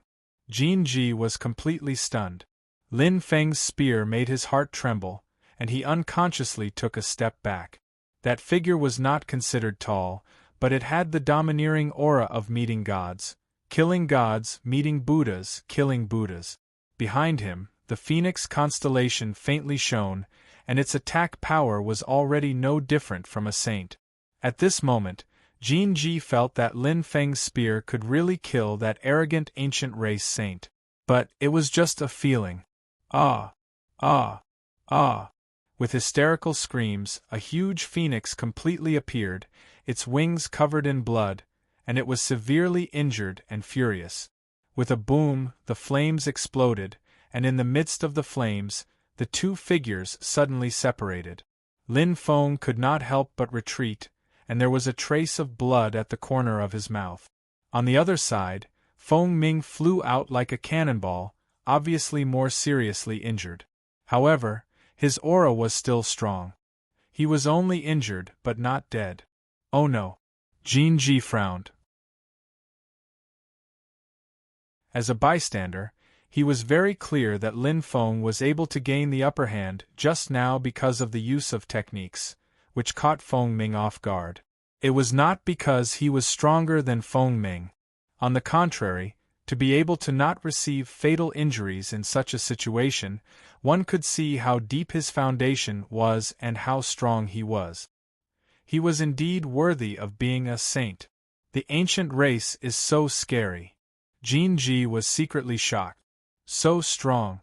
Jinji was completely stunned. Lin Feng's spear made his heart tremble, and he unconsciously took a step back. That figure was not considered tall, but it had the domineering aura of meeting gods, killing gods, meeting Buddhas, killing Buddhas. Behind him, the Phoenix constellation faintly shone, and its attack power was already no different from a saint. At this moment, Jinji felt that Lin Feng's spear could really kill that arrogant ancient race saint. But it was just a feeling. Ah! Ah! Ah! With hysterical screams, a huge phoenix completely appeared, its wings covered in blood, and it was severely injured and furious. With a boom, the flames exploded, and in the midst of the flames, the two figures suddenly separated. Lin Feng could not help but retreat, and there was a trace of blood at the corner of his mouth. On the other side, Feng Ming flew out like a cannonball, obviously more seriously injured. However, his aura was still strong. He was only injured but not dead. Oh no. Jinji frowned. As a bystander, he was very clear that Lin Feng was able to gain the upper hand just now because of the use of techniques, which caught Feng Ming off guard. It was not because he was stronger than Feng Ming. On the contrary, to be able to not receive fatal injuries in such a situation, one could see how deep his foundation was and how strong he was. He was indeed worthy of being a saint. The ancient race is so scary. Jinji was secretly shocked. So strong.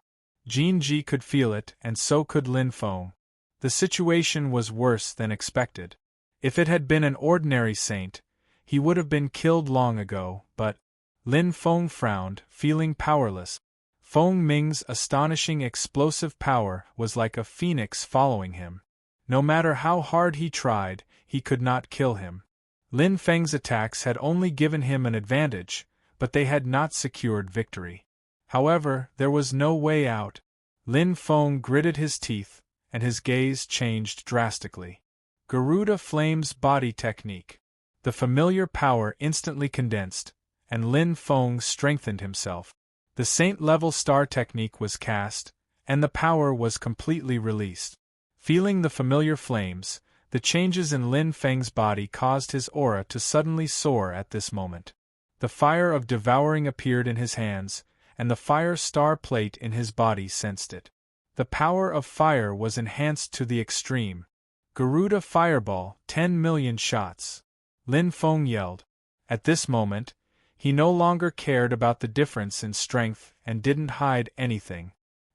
Jinji could feel it, and so could Lin Feng. The situation was worse than expected. If it had been an ordinary saint, he would have been killed long ago, but Lin Feng frowned, feeling powerless. Feng Ming's astonishing explosive power was like a phoenix following him. No matter how hard he tried, he could not kill him. Lin Feng's attacks had only given him an advantage, but they had not secured victory. However, there was no way out. Lin Feng gritted his teeth, and his gaze changed drastically. Garuda Flame's body technique. The familiar power instantly condensed, and Lin Feng strengthened himself. The saint-level star technique was cast, and the power was completely released. Feeling the familiar flames, the changes in Lin Feng's body caused his aura to suddenly soar at this moment. The fire of devouring appeared in his hands, and the fire star plate in his body sensed it. The power of fire was enhanced to the extreme. Garuda Fireball, 10 million shots. Lin Feng yelled. At this moment, he no longer cared about the difference in strength and didn't hide anything.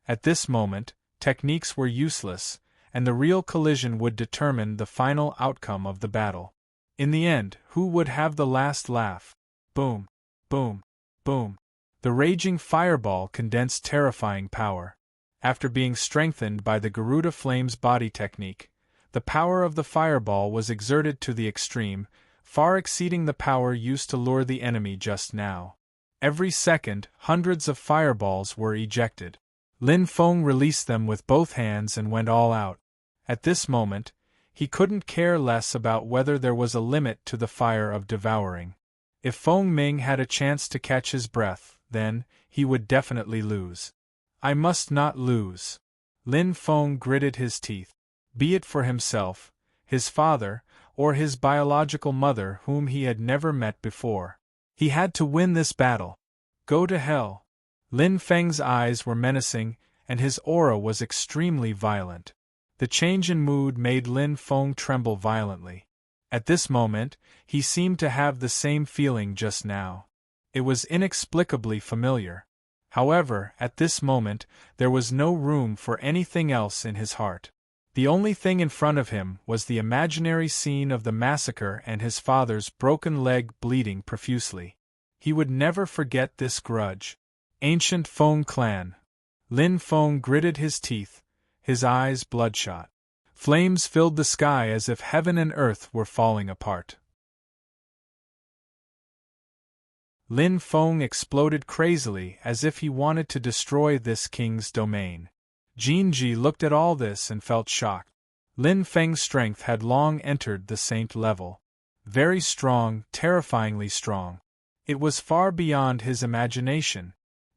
At this moment, techniques were useless, and the real collision would determine the final outcome of the battle. In the end, who would have the last laugh? Boom, boom, boom. The raging fireball condensed terrifying power. After being strengthened by the Garuda Flame's body technique, the power of the fireball was exerted to the extreme, far exceeding the power used to lure the enemy just now. Every second, hundreds of fireballs were ejected. Lin Feng released them with both hands and went all out. At this moment, he couldn't care less about whether there was a limit to the fire of devouring. If Feng Ming had a chance to catch his breath, then he would definitely lose. I must not lose. Lin Feng gritted his teeth. Be it for himself, his father, or his biological mother whom he had never met before. He had to win this battle. Go to hell. Lin Feng's eyes were menacing, and his aura was extremely violent. The change in mood made Lin Feng tremble violently. At this moment, he seemed to have the same feeling just now. It was inexplicably familiar. However, at this moment, there was no room for anything else in his heart. The only thing in front of him was the imaginary scene of the massacre and his father's broken leg bleeding profusely. He would never forget this grudge. Ancient Feng clan. Lin Feng gritted his teeth, his eyes bloodshot. Flames filled the sky as if heaven and earth were falling apart. Lin Feng exploded crazily as if he wanted to destroy this king's domain. Jinji looked at all this and felt shocked. Lin Feng's strength had long entered the saint level. Very strong, terrifyingly strong. It was far beyond his imagination.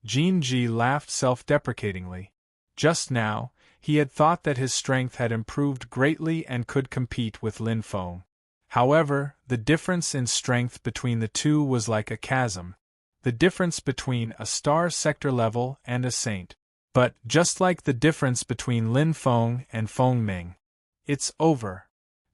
Jinji laughed self-deprecatingly. Just now, he had thought that his strength had improved greatly and could compete with Lin Feng. However, the difference in strength between the two was like a chasm. The difference between a star sector level and a saint. But, just like the difference between Lin Feng and Feng Ming. It's over.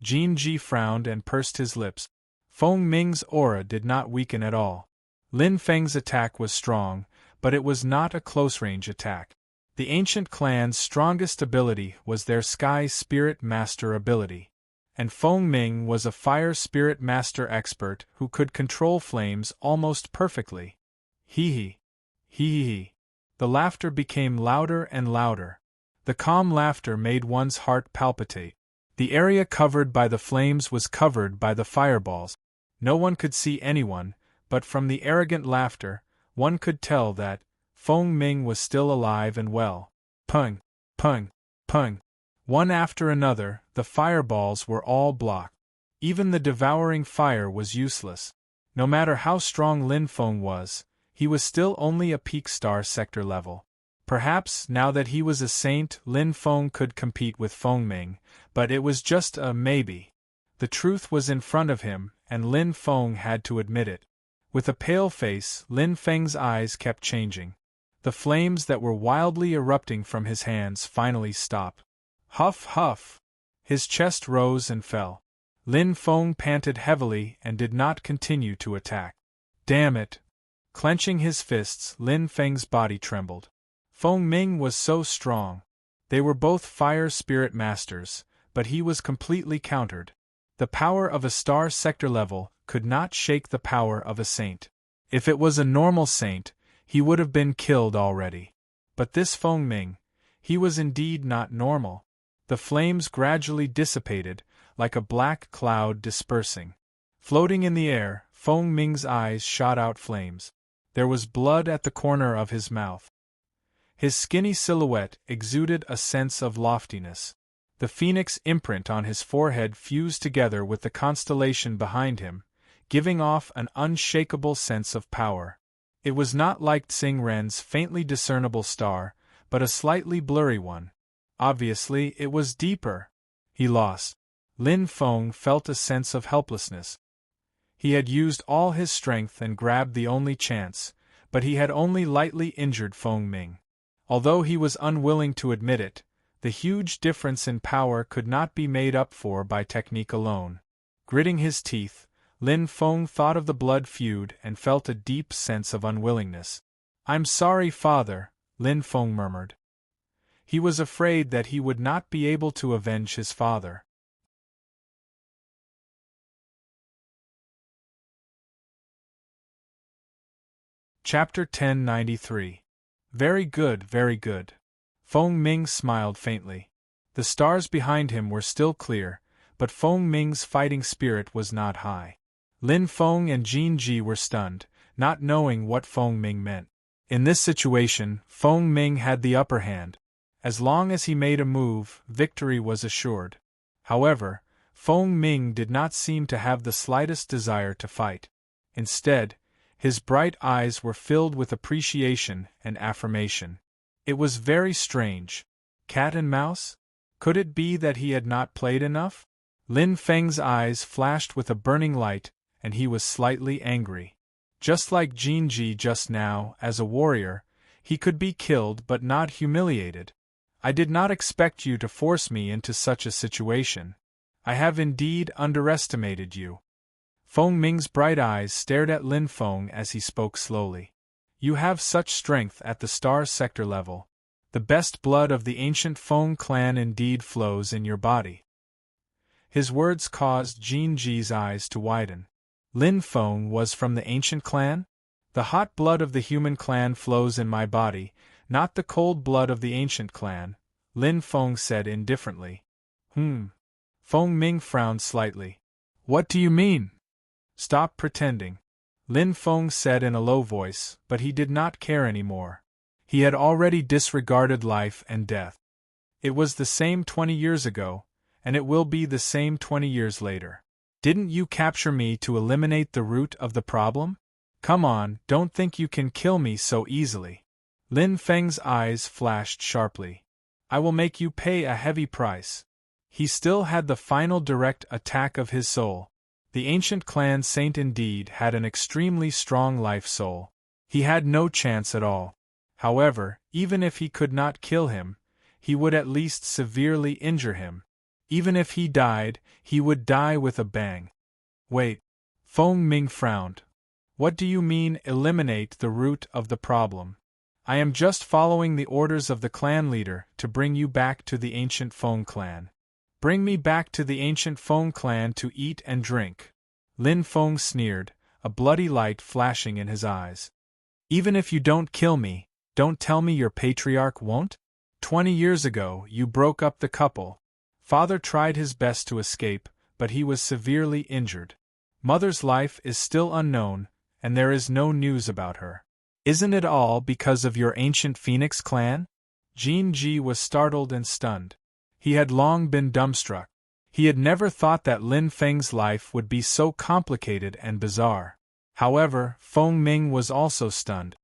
Jinji frowned and pursed his lips. Feng Ming's aura did not weaken at all. Lin Feng's attack was strong, but it was not a close-range attack. The ancient clan's strongest ability was their Sky Spirit Master ability. And Feng Ming was a Fire Spirit Master expert who could control flames almost perfectly. Hee hee. The laughter became louder and louder. The calm laughter made one's heart palpitate. The area covered by the flames was covered by the fireballs. No one could see anyone, but from the arrogant laughter, one could tell that Feng Ming was still alive and well. Pung, pung, pung. One after another, the fireballs were all blocked. Even the devouring fire was useless. No matter how strong Lin Feng was, he was still only a peak star sector level. Perhaps, now that he was a saint, Lin Feng could compete with Feng Ming, but it was just a maybe. The truth was in front of him, and Lin Feng had to admit it. With a pale face, Lin Feng's eyes kept changing. The flames that were wildly erupting from his hands finally stopped. Huff, huff. His chest rose and fell. Lin Feng panted heavily and did not continue to attack. Damn it! Clenching his fists, Lin Feng's body trembled. Feng Ming was so strong. They were both fire spirit masters, but he was completely countered. The power of a star sector level could not shake the power of a saint. If it was a normal saint, he would have been killed already. But this Feng Ming, he was indeed not normal. The flames gradually dissipated, like a black cloud dispersing. Floating in the air, Feng Ming's eyes shot out flames. There was blood at the corner of his mouth. His skinny silhouette exuded a sense of loftiness. The phoenix imprint on his forehead fused together with the constellation behind him, giving off an unshakable sense of power. It was not like Tsing Ren's faintly discernible star, but a slightly blurry one. Obviously, it was deeper. He lost. Lin Feng felt a sense of helplessness. He had used all his strength and grabbed the only chance, but he had only lightly injured Feng Ming. Although he was unwilling to admit it, the huge difference in power could not be made up for by technique alone. Gritting his teeth, Lin Feng thought of the blood feud and felt a deep sense of unwillingness. "I'm sorry, father," Lin Feng murmured. He was afraid that he would not be able to avenge his father. Chapter 1093. Very good, very good. Feng Ming smiled faintly. The stars behind him were still clear, but Feng Ming's fighting spirit was not high. Lin Feng and Jin Ji were stunned, not knowing what Feng Ming meant. In this situation, Feng Ming had the upper hand. As long as he made a move, victory was assured. However, Feng Ming did not seem to have the slightest desire to fight. Instead, his bright eyes were filled with appreciation and affirmation. It was very strange. Cat and mouse? Could it be that he had not played enough? Lin Feng's eyes flashed with a burning light, and he was slightly angry. Just like Jin Ji just now, as a warrior, he could be killed but not humiliated. I did not expect you to force me into such a situation. I have indeed underestimated you. Feng Ming's bright eyes stared at Lin Feng as he spoke slowly. You have such strength at the star sector level. The best blood of the ancient Feng clan indeed flows in your body. His words caused Jin Ji's eyes to widen. Lin Feng was from the ancient clan? The hot blood of the human clan flows in my body, not the cold blood of the ancient clan, Lin Feng said indifferently. Feng Ming frowned slightly. What do you mean? Stop pretending, Lin Feng said in a low voice, but he did not care anymore. He had already disregarded life and death. It was the same 20 years ago, and it will be the same 20 years later. Didn't you capture me to eliminate the root of the problem? Come on, don't think you can kill me so easily. Lin Feng's eyes flashed sharply. I will make you pay a heavy price. He still had the final direct attack of his soul. The ancient clan saint indeed had an extremely strong life soul. He had no chance at all. However, even if he could not kill him, he would at least severely injure him. Even if he died, he would die with a bang. Wait. Feng Ming frowned. What do you mean, eliminate the root of the problem? I am just following the orders of the clan leader to bring you back to the ancient Feng clan. Bring me back to the ancient Feng clan to eat and drink. Lin Feng sneered, a bloody light flashing in his eyes. Even if you don't kill me, don't tell me your patriarch won't? 20 years ago, you broke up the couple. Father tried his best to escape, but he was severely injured. Mother's life is still unknown, and there is no news about her. Isn't it all because of your ancient Phoenix clan? Jin Ji was startled and stunned. He had long been dumbstruck. He had never thought that Lin Feng's life would be so complicated and bizarre. However, Feng Ming was also stunned.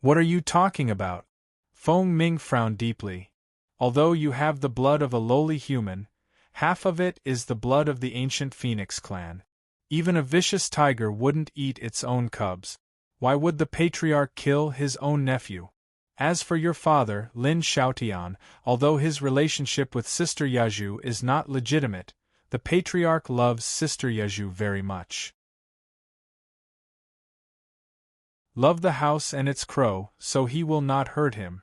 What are you talking about? Feng Ming frowned deeply. Although you have the blood of a lowly human, half of it is the blood of the ancient Phoenix clan. Even a vicious tiger wouldn't eat its own cubs. Why would the patriarch kill his own nephew? As for your father, Lin Xiaotian, although his relationship with Sister Yaju is not legitimate, the patriarch loves Sister Yaju very much. Love the house and its crow, so he will not hurt him.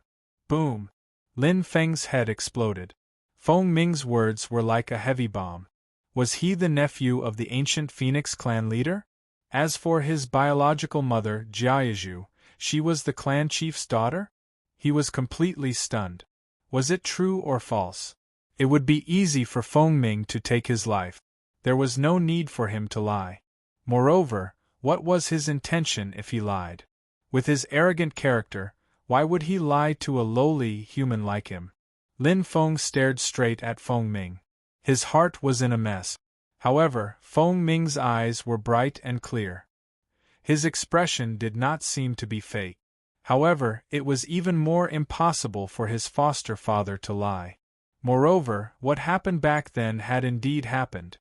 Boom! Lin Feng's head exploded. Feng Ming's words were like a heavy bomb. Was he the nephew of the ancient Phoenix clan leader? As for his biological mother, Jiayaju, she was the clan chief's daughter? He was completely stunned. Was it true or false? It would be easy for Feng Ming to take his life. There was no need for him to lie. Moreover, what was his intention if he lied? With his arrogant character, why would he lie to a lowly human like him? Lin Feng stared straight at Feng Ming. His heart was in a mess. However, Feng Ming's eyes were bright and clear. His expression did not seem to be fake. However, it was even more impossible for his foster father to lie. Moreover, what happened back then had indeed happened.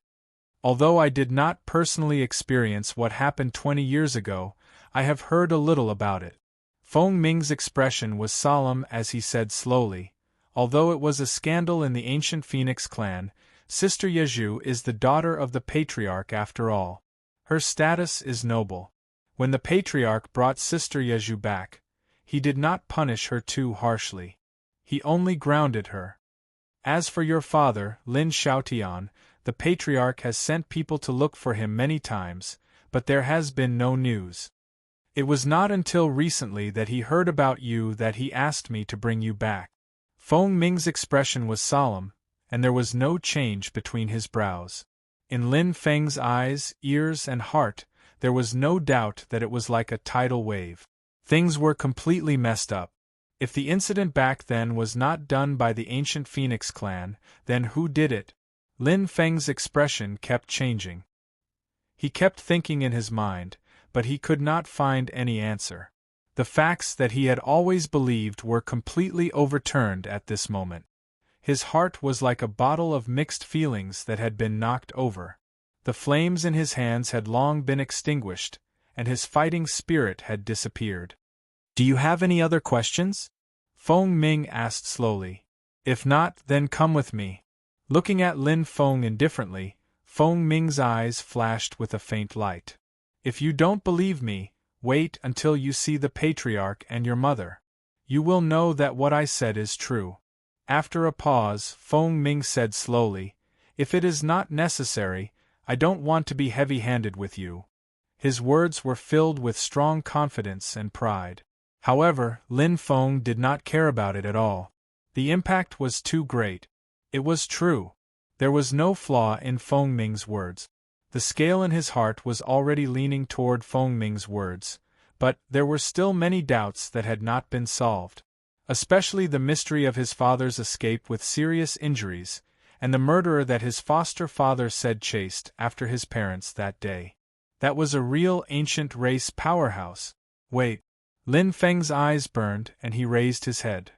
Although I did not personally experience what happened 20 years ago, I have heard a little about it. Feng Ming's expression was solemn as he said slowly, although it was a scandal in the ancient Phoenix clan, Sister Yaju is the daughter of the patriarch after all. Her status is noble. When the patriarch brought Sister Yaju back, he did not punish her too harshly. He only grounded her. As for your father, Lin Xiaotian, the patriarch has sent people to look for him many times, but there has been no news. It was not until recently that he heard about you that he asked me to bring you back. Feng Ming's expression was solemn, and there was no change between his brows. In Lin Feng's eyes, ears, and heart, there was no doubt that it was like a tidal wave. Things were completely messed up. If the incident back then was not done by the ancient Phoenix clan, then who did it? Lin Feng's expression kept changing. He kept thinking in his mind, but he could not find any answer. The facts that he had always believed were completely overturned at this moment. His heart was like a bottle of mixed feelings that had been knocked over. The flames in his hands had long been extinguished, and his fighting spirit had disappeared. Do you have any other questions? Feng Ming asked slowly. If not, then come with me. Looking at Lin Feng indifferently, Feng Ming's eyes flashed with a faint light. If you don't believe me, wait until you see the patriarch and your mother. you will know that what I said is true. After a pause, Feng Ming said slowly, if it is not necessary, I don't want to be heavy-handed with you. His words were filled with strong confidence and pride. However, Lin Feng did not care about it at all. The impact was too great. It was true. There was no flaw in Feng Ming's words. The scale in his heart was already leaning toward Feng Ming's words, but there were still many doubts that had not been solved. Especially the mystery of his father's escape with serious injuries, and the murderer that his foster father said chased after his parents that day. That was a real ancient race powerhouse. Wait. Lin Feng's eyes burned and he raised his head.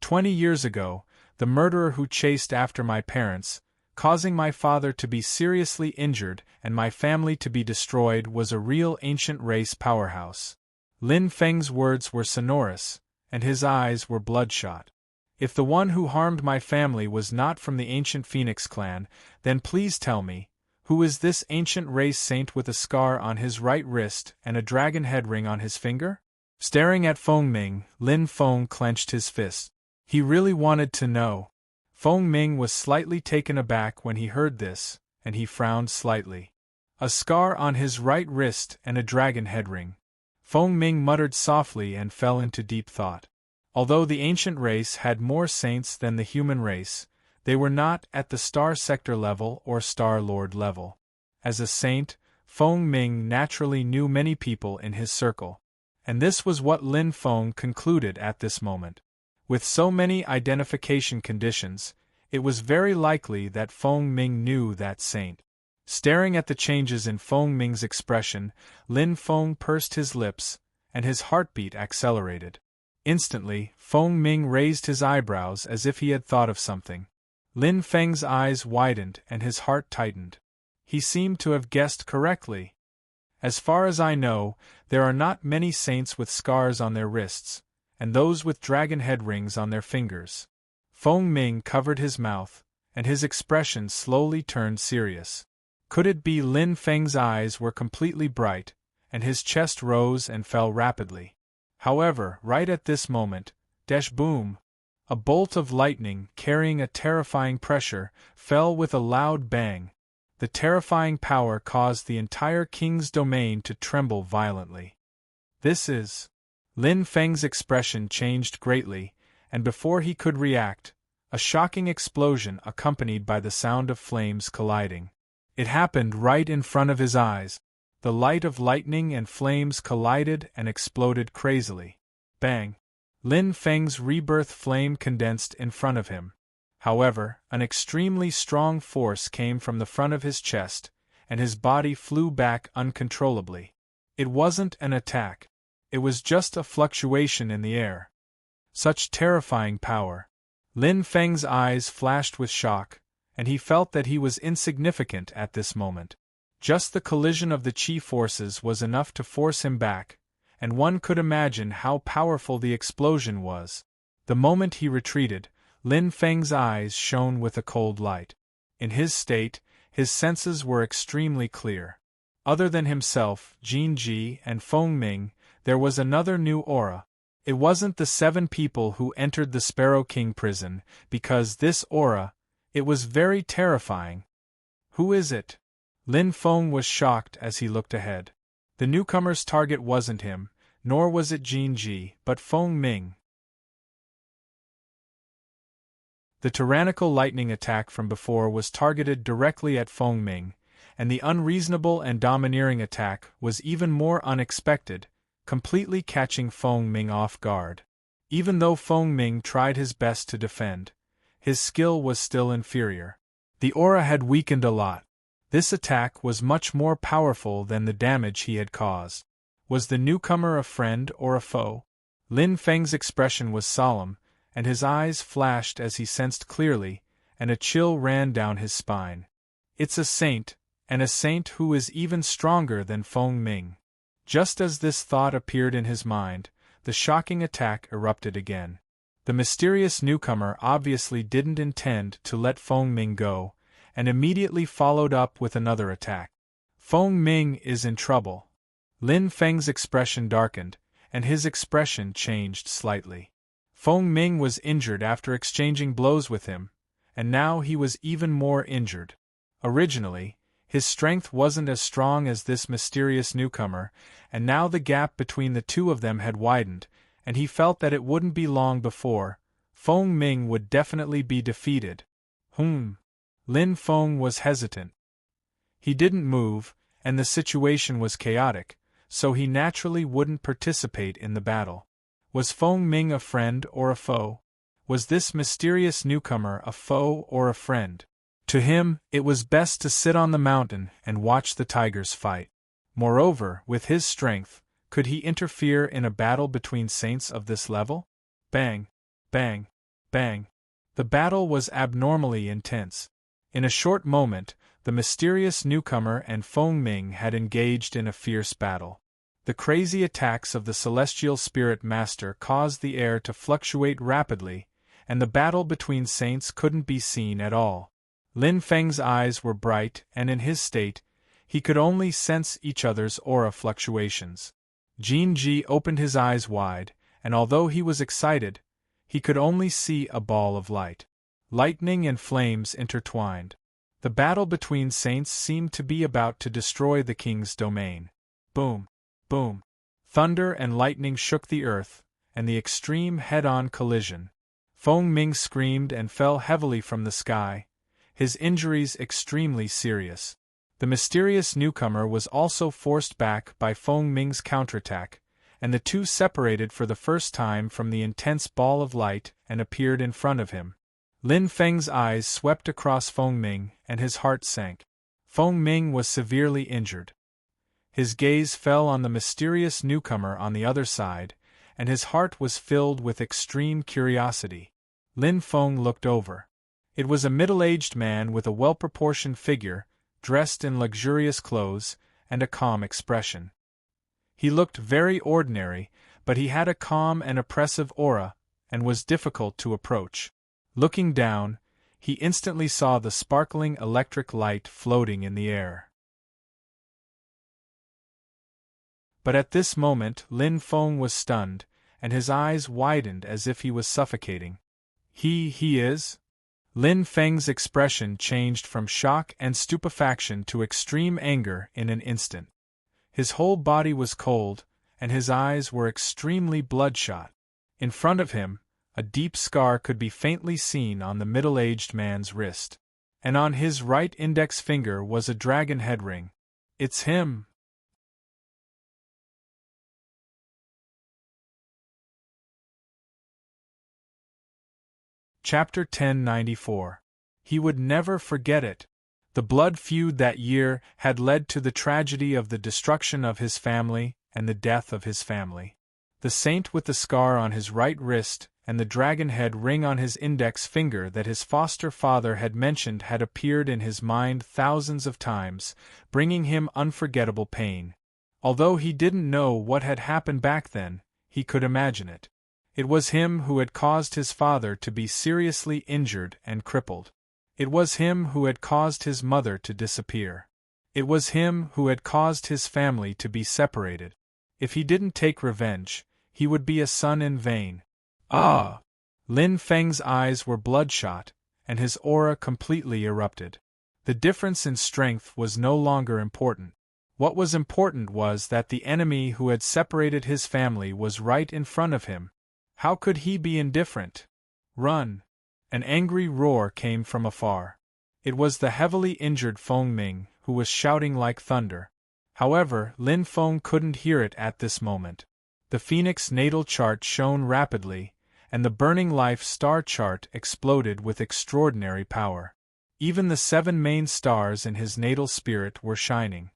20 years ago, the murderer who chased after my parents, causing my father to be seriously injured and my family to be destroyed, was a real ancient race powerhouse. Lin Feng's words were sonorous, and his eyes were bloodshot. If the one who harmed my family was not from the ancient Phoenix clan, then please tell me, who is this ancient race saint with a scar on his right wrist and a dragon head ring on his finger? Staring at Feng Ming, Lin Feng clenched his fist. He really wanted to know. Feng Ming was slightly taken aback when he heard this, and he frowned slightly. A scar on his right wrist and a dragon head ring. Feng Ming muttered softly and fell into deep thought. Although the ancient race had more saints than the human race, they were not at the Star Sector level or Star Lord level. As a saint, Feng Ming naturally knew many people in his circle. And this was what Lin Feng concluded at this moment. With so many identification conditions, it was very likely that Feng Ming knew that saint. Staring at the changes in Feng Ming's expression, Lin Feng pursed his lips, and his heartbeat accelerated. Instantly, Feng Ming raised his eyebrows as if he had thought of something. Lin Feng's eyes widened and his heart tightened. He seemed to have guessed correctly. As far as I know, there are not many saints with scars on their wrists, and those with dragon head rings on their fingers. Feng Ming covered his mouth, and his expression slowly turned serious. Could it be Lin Feng's eyes were completely bright, and his chest rose and fell rapidly? However, right at this moment, boom! A bolt of lightning, carrying a terrifying pressure, fell with a loud bang. The terrifying power caused the entire king's domain to tremble violently. This is... Lin Feng's expression changed greatly, and before he could react, a shocking explosion accompanied by the sound of flames colliding. It happened right in front of his eyes. The light of lightning and flames collided and exploded crazily. Bang! Lin Feng's rebirth flame condensed in front of him. However, an extremely strong force came from the front of his chest, and his body flew back uncontrollably. It wasn't an attack. It was just a fluctuation in the air. Such terrifying power. Lin Feng's eyes flashed with shock, and he felt that he was insignificant at this moment. Just the collision of the chi forces was enough to force him back, and one could imagine how powerful the explosion was. The moment he retreated, Lin Feng's eyes shone with a cold light. In his state, his senses were extremely clear. Other than himself, Jin Ji, and Feng Ming, there was another new aura. It wasn't the 7 people who entered the Sparrow King prison, because this aura, it was very terrifying. Who is it? Lin Feng was shocked as he looked ahead. The newcomer's target wasn't him, nor was it Jin Ji, but Feng Ming. The tyrannical lightning attack from before was targeted directly at Feng Ming, and the unreasonable and domineering attack was even more unexpected, completely catching Feng Ming off guard. Even though Feng Ming tried his best to defend, his skill was still inferior. The aura had weakened a lot. This attack was much more powerful than the damage he had caused. Was the newcomer a friend or a foe? Lin Feng's expression was solemn, and his eyes flashed as he sensed clearly, and a chill ran down his spine. It's a saint, and a saint who is even stronger than Feng Ming. Just as this thought appeared in his mind, the shocking attack erupted again. The mysterious newcomer obviously didn't intend to let Feng Ming go, and immediately followed up with another attack. Feng Ming is in trouble. Lin Feng's expression darkened, and his expression changed slightly. Feng Ming was injured after exchanging blows with him, and now he was even more injured. Originally, his strength wasn't as strong as this mysterious newcomer, and now the gap between the two of them had widened, and he felt that it wouldn't be long before Feng Ming would definitely be defeated. Lin Feng was hesitant. He didn't move, and the situation was chaotic, so he naturally wouldn't participate in the battle. Was Feng Ming a friend or a foe? Was this mysterious newcomer a foe or a friend? To him, it was best to sit on the mountain and watch the tigers fight. Moreover, with his strength, could he interfere in a battle between saints of this level? Bang! Bang! Bang! The battle was abnormally intense. In a short moment, the mysterious newcomer and Feng Ming had engaged in a fierce battle. The crazy attacks of the celestial spirit master caused the air to fluctuate rapidly, and the battle between saints couldn't be seen at all. Lin Feng's eyes were bright, and in his state, he could only sense each other's aura fluctuations. Jin Ji opened his eyes wide, and although he was excited, he could only see a ball of light. Lightning and flames intertwined. The battle between saints seemed to be about to destroy the king's domain. Boom! Boom! Thunder and lightning shook the earth, and the extreme head-on collision. Feng Ming screamed and fell heavily from the sky, his injuries extremely serious. The mysterious newcomer was also forced back by Feng Ming's counterattack, and the two separated for the first time from the intense ball of light and appeared in front of him. Lin Feng's eyes swept across Feng Ming, and his heart sank. Feng Ming was severely injured. His gaze fell on the mysterious newcomer on the other side, and his heart was filled with extreme curiosity. Lin Feng looked over. It was a middle-aged man with a well-proportioned figure, dressed in luxurious clothes, and a calm expression. He looked very ordinary, but he had a calm and oppressive aura, and was difficult to approach. Looking down, he instantly saw the sparkling electric light floating in the air. But at this moment Lin Feng was stunned, and his eyes widened as if he was suffocating. He is? Lin Feng's expression changed from shock and stupefaction to extreme anger in an instant. His whole body was cold, and his eyes were extremely bloodshot. In front of him, a deep scar could be faintly seen on the middle-aged man's wrist. And on his right index finger was a dragon head ring. It's him! Chapter 1094. He would never forget it. The blood feud that year had led to the tragedy of the destruction of his family and the death of his family. The saint with the scar on his right wrist and the dragon head ring on his index finger that his foster father had mentioned had appeared in his mind thousands of times, bringing him unforgettable pain. Although he didn't know what had happened back then, he could imagine it. It was him who had caused his father to be seriously injured and crippled. It was him who had caused his mother to disappear. It was him who had caused his family to be separated. If he didn't take revenge, he would be a son in vain. Ah! Lin Feng's eyes were bloodshot, and his aura completely erupted. The difference in strength was no longer important. What was important was that the enemy who had separated his family was right in front of him. How could he be indifferent? Run! An angry roar came from afar. It was the heavily injured Feng Ming, who was shouting like thunder. However, Lin Feng couldn't hear it at this moment. The Phoenix natal chart shone rapidly, and the burning life star chart exploded with extraordinary power. Even the 7 main stars in his natal spirit were shining.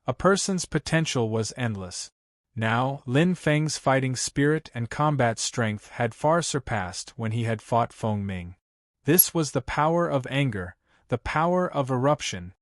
A person's potential was endless. Now, Lin Feng's fighting spirit and combat strength had far surpassed when he had fought Feng Ming. This was the power of anger, the power of eruption.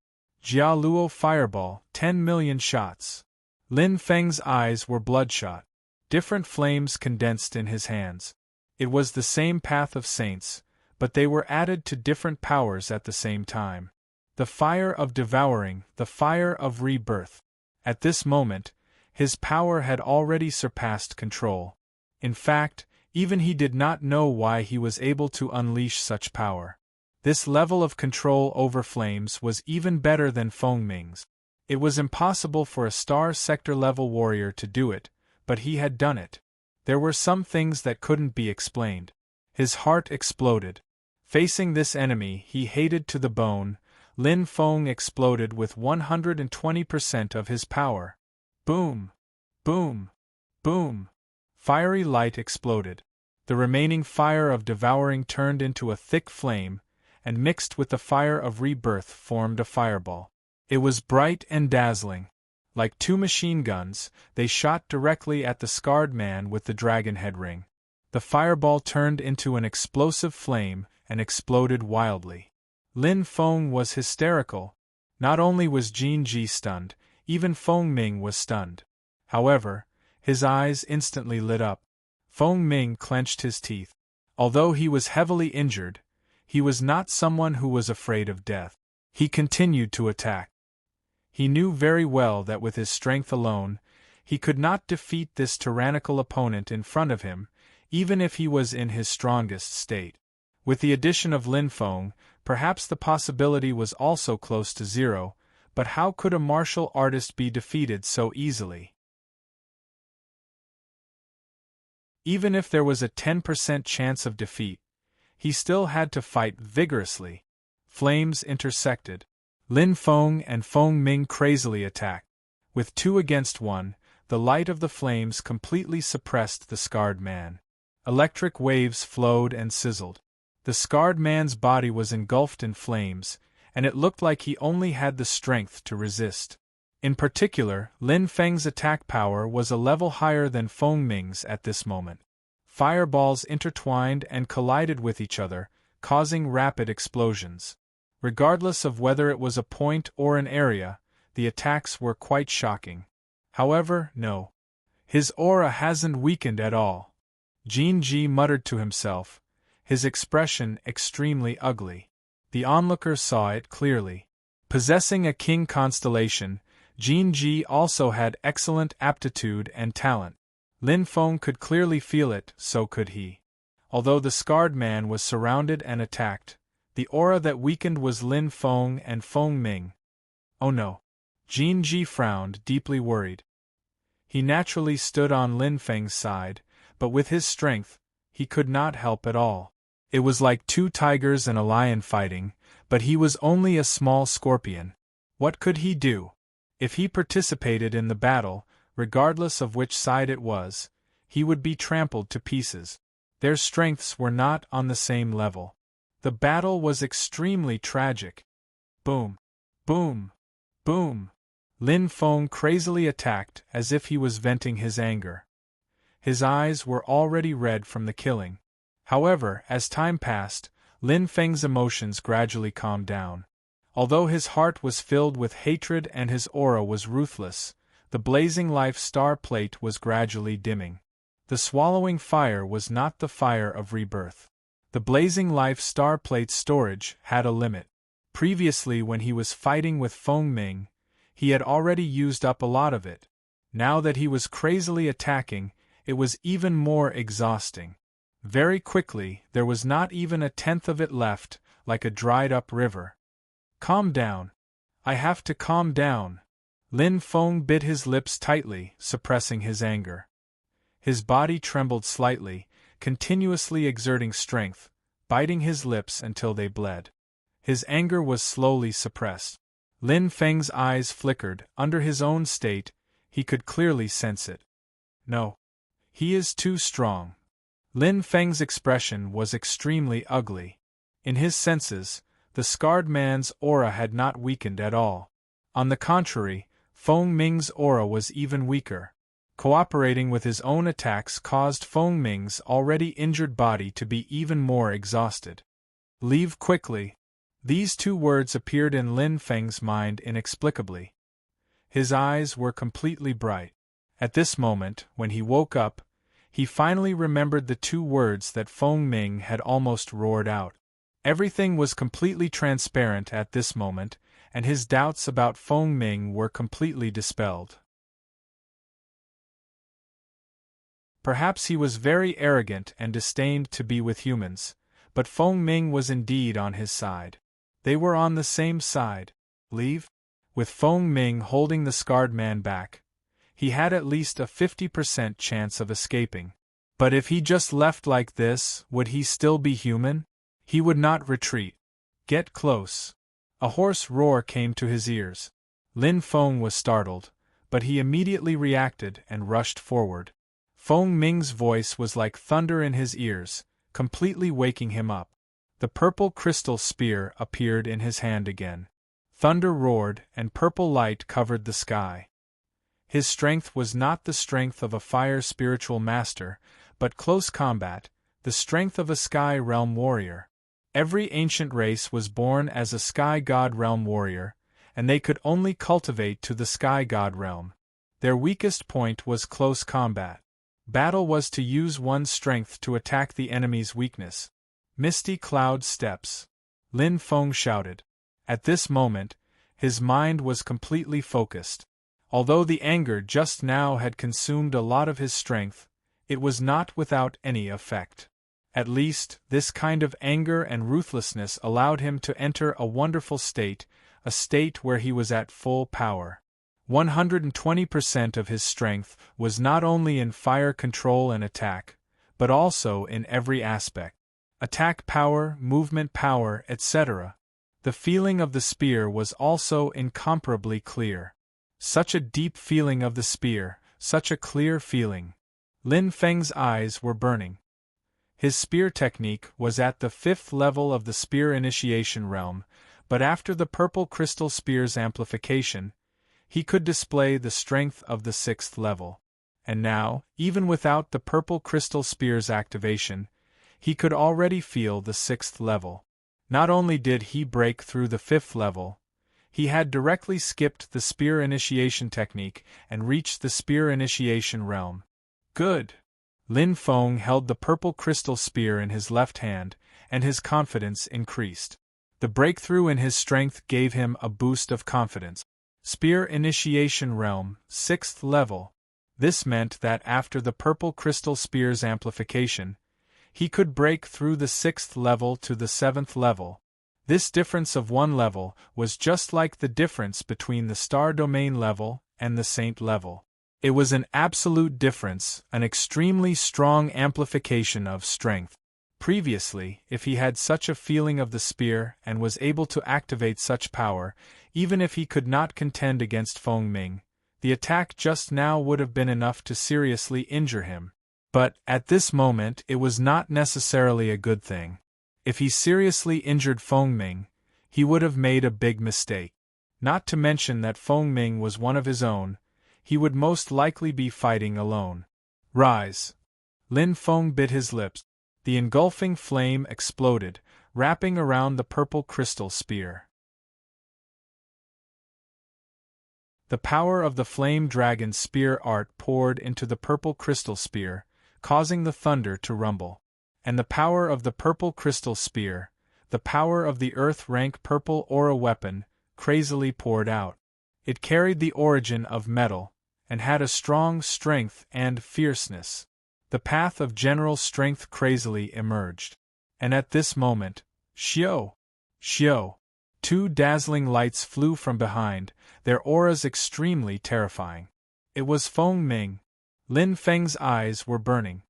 Jia Luo fireball, 10 million shots. Lin Feng's eyes were bloodshot. Different flames condensed in his hands. It was the same path of saints, but they were added to different powers at the same time. The fire of devouring, the fire of rebirth. At this moment, His power had already surpassed control. In fact, even he did not know why he was able to unleash such power. This level of control over flames was even better than Feng Ming's. It was impossible for a star sector level warrior to do it, but he had done it. There were some things that couldn't be explained. His heart exploded. Facing this enemy he hated to the bone, Lin Feng exploded with 120% of his power. Boom! Boom! Boom! Fiery light exploded. The remaining fire of devouring turned into a thick flame, and mixed with the fire of rebirth formed a fireball. It was bright and dazzling. Like two machine guns, they shot directly at the scarred man with the dragon head ring. The fireball turned into an explosive flame and exploded wildly. Lin Feng was hysterical. Not only was Jin Ji stunned, even Feng Ming was stunned. However, his eyes instantly lit up. Feng Ming clenched his teeth. Although he was heavily injured, he was not someone who was afraid of death. He continued to attack. He knew very well that with his strength alone, he could not defeat this tyrannical opponent in front of him, even if he was in his strongest state. With the addition of Lin Feng, perhaps the possibility was also close to zero, but how could a martial artist be defeated so easily? Even if there was a 10% chance of defeat, he still had to fight vigorously. Flames intersected. Lin Feng and Feng Ming crazily attacked. With 2 against 1, the light of the flames completely suppressed the scarred man. Electric waves flowed and sizzled. The scarred man's body was engulfed in flames, and it looked like he only had the strength to resist. In particular, Lin Feng's attack power was a level higher than Feng Ming's at this moment. Fireballs intertwined and collided with each other, causing rapid explosions. Regardless of whether it was a point or an area, the attacks were quite shocking. However, no. His aura hasn't weakened at all. Jin Ji muttered to himself, his expression extremely ugly. The onlooker saw it clearly. Possessing a king constellation, Jin Ji also had excellent aptitude and talent. Lin Feng could clearly feel it, so could he. Although the scarred man was surrounded and attacked, the aura that weakened was Lin Feng and Feng Ming. Oh no. Jin Ji frowned, deeply worried. He naturally stood on Lin Feng's side, but with his strength, he could not help at all. It was like 2 tigers and a lion fighting, but he was only a small scorpion. What could he do? If he participated in the battle, regardless of which side it was, he would be trampled to pieces. Their strengths were not on the same level. The battle was extremely tragic. Boom! Boom! Boom! Lin Feng crazily attacked as if he was venting his anger. His eyes were already red from the killing. However, as time passed, Lin Feng's emotions gradually calmed down. Although his heart was filled with hatred and his aura was ruthless, the blazing life star plate was gradually dimming. The swallowing fire was not the fire of rebirth. The blazing life star plate's storage had a limit. Previously, when he was fighting with Feng Ming, he had already used up a lot of it. Now that he was crazily attacking, it was even more exhausting. Very quickly, there was not even 1/10 of it left, like a dried-up river. Calm down. I have to calm down. Lin Feng bit his lips tightly, suppressing his anger. His body trembled slightly, continuously exerting strength, biting his lips until they bled. His anger was slowly suppressed. Lin Feng's eyes flickered. Under his own state, he could clearly sense it. No. He is too strong. Lin Feng's expression was extremely ugly. In his senses, the scarred man's aura had not weakened at all. On the contrary, Feng Ming's aura was even weaker. Cooperating with his own attacks caused Feng Ming's already injured body to be even more exhausted. Leave quickly. These 2 words appeared in Lin Feng's mind inexplicably. His eyes were completely bright. At this moment, when he woke up, he finally remembered the 2 words that Feng Ming had almost roared out. Everything was completely transparent at this moment, and his doubts about Feng Ming were completely dispelled. Perhaps he was very arrogant and disdained to be with humans, but Feng Ming was indeed on his side. They were on the same side. Leave? With Feng Ming holding the scarred man back, he had at least a 50% chance of escaping. But if he just left like this, would he still be human? He would not retreat. Get close. A hoarse roar came to his ears. Lin Feng was startled, but he immediately reacted and rushed forward. Feng Ming's voice was like thunder in his ears, completely waking him up. The purple crystal spear appeared in his hand again. Thunder roared and purple light covered the sky. His strength was not the strength of a fire spiritual master, but close combat, the strength of a sky realm warrior. Every ancient race was born as a sky god realm warrior, and they could only cultivate to the sky god realm. Their weakest point was close combat. Battle was to use one's strength to attack the enemy's weakness. Misty cloud steps. Lin Feng shouted. At this moment, his mind was completely focused. Although the anger just now had consumed a lot of his strength, it was not without any effect. At least, this kind of anger and ruthlessness allowed him to enter a wonderful state, a state where he was at full power. 120% of his strength was not only in fire control and attack, but also in every aspect. Attack power, movement power, etc. The feeling of the spear was also incomparably clear. Such a deep feeling of the spear, such a clear feeling. Lin Feng's eyes were burning. His spear technique was at the 5th level of the spear initiation realm, but after the purple crystal spear's amplification, he could display the strength of the 6th level. And now, even without the purple crystal spear's activation, he could already feel the 6th level. Not only did he break through the 5th level, he had directly skipped the spear initiation technique and reached the spear initiation realm. Good! Lin Feng held the purple crystal spear in his left hand, and his confidence increased. The breakthrough in his strength gave him a boost of confidence. Spear initiation realm, 6th level. This meant that after the purple crystal spear's amplification, he could break through the 6th level to the 7th level. This difference of one level was just like the difference between the star domain level and the saint level. It was an absolute difference, an extremely strong amplification of strength. Previously, if he had such a feeling of the spear and was able to activate such power, even if he could not contend against Feng Ming, the attack just now would have been enough to seriously injure him. But, at this moment, it was not necessarily a good thing. If he seriously injured Feng Ming, he would have made a big mistake. Not to mention that Feng Ming was one of his own, he would most likely be fighting alone. Rise! Lin Feng bit his lips. The engulfing flame exploded, wrapping around the purple crystal spear. The power of the flame dragon spear art poured into the purple crystal spear, causing the thunder to rumble. And the power of the purple crystal spear, the power of the earth rank purple aura weapon, crazily poured out. It carried the origin of metal, and had a strong strength and fierceness. The path of general strength crazily emerged. And at this moment, Xiao! Xiao! 2 dazzling lights flew from behind, their auras extremely terrifying. It was Feng Ming. Lin Feng's eyes were burning.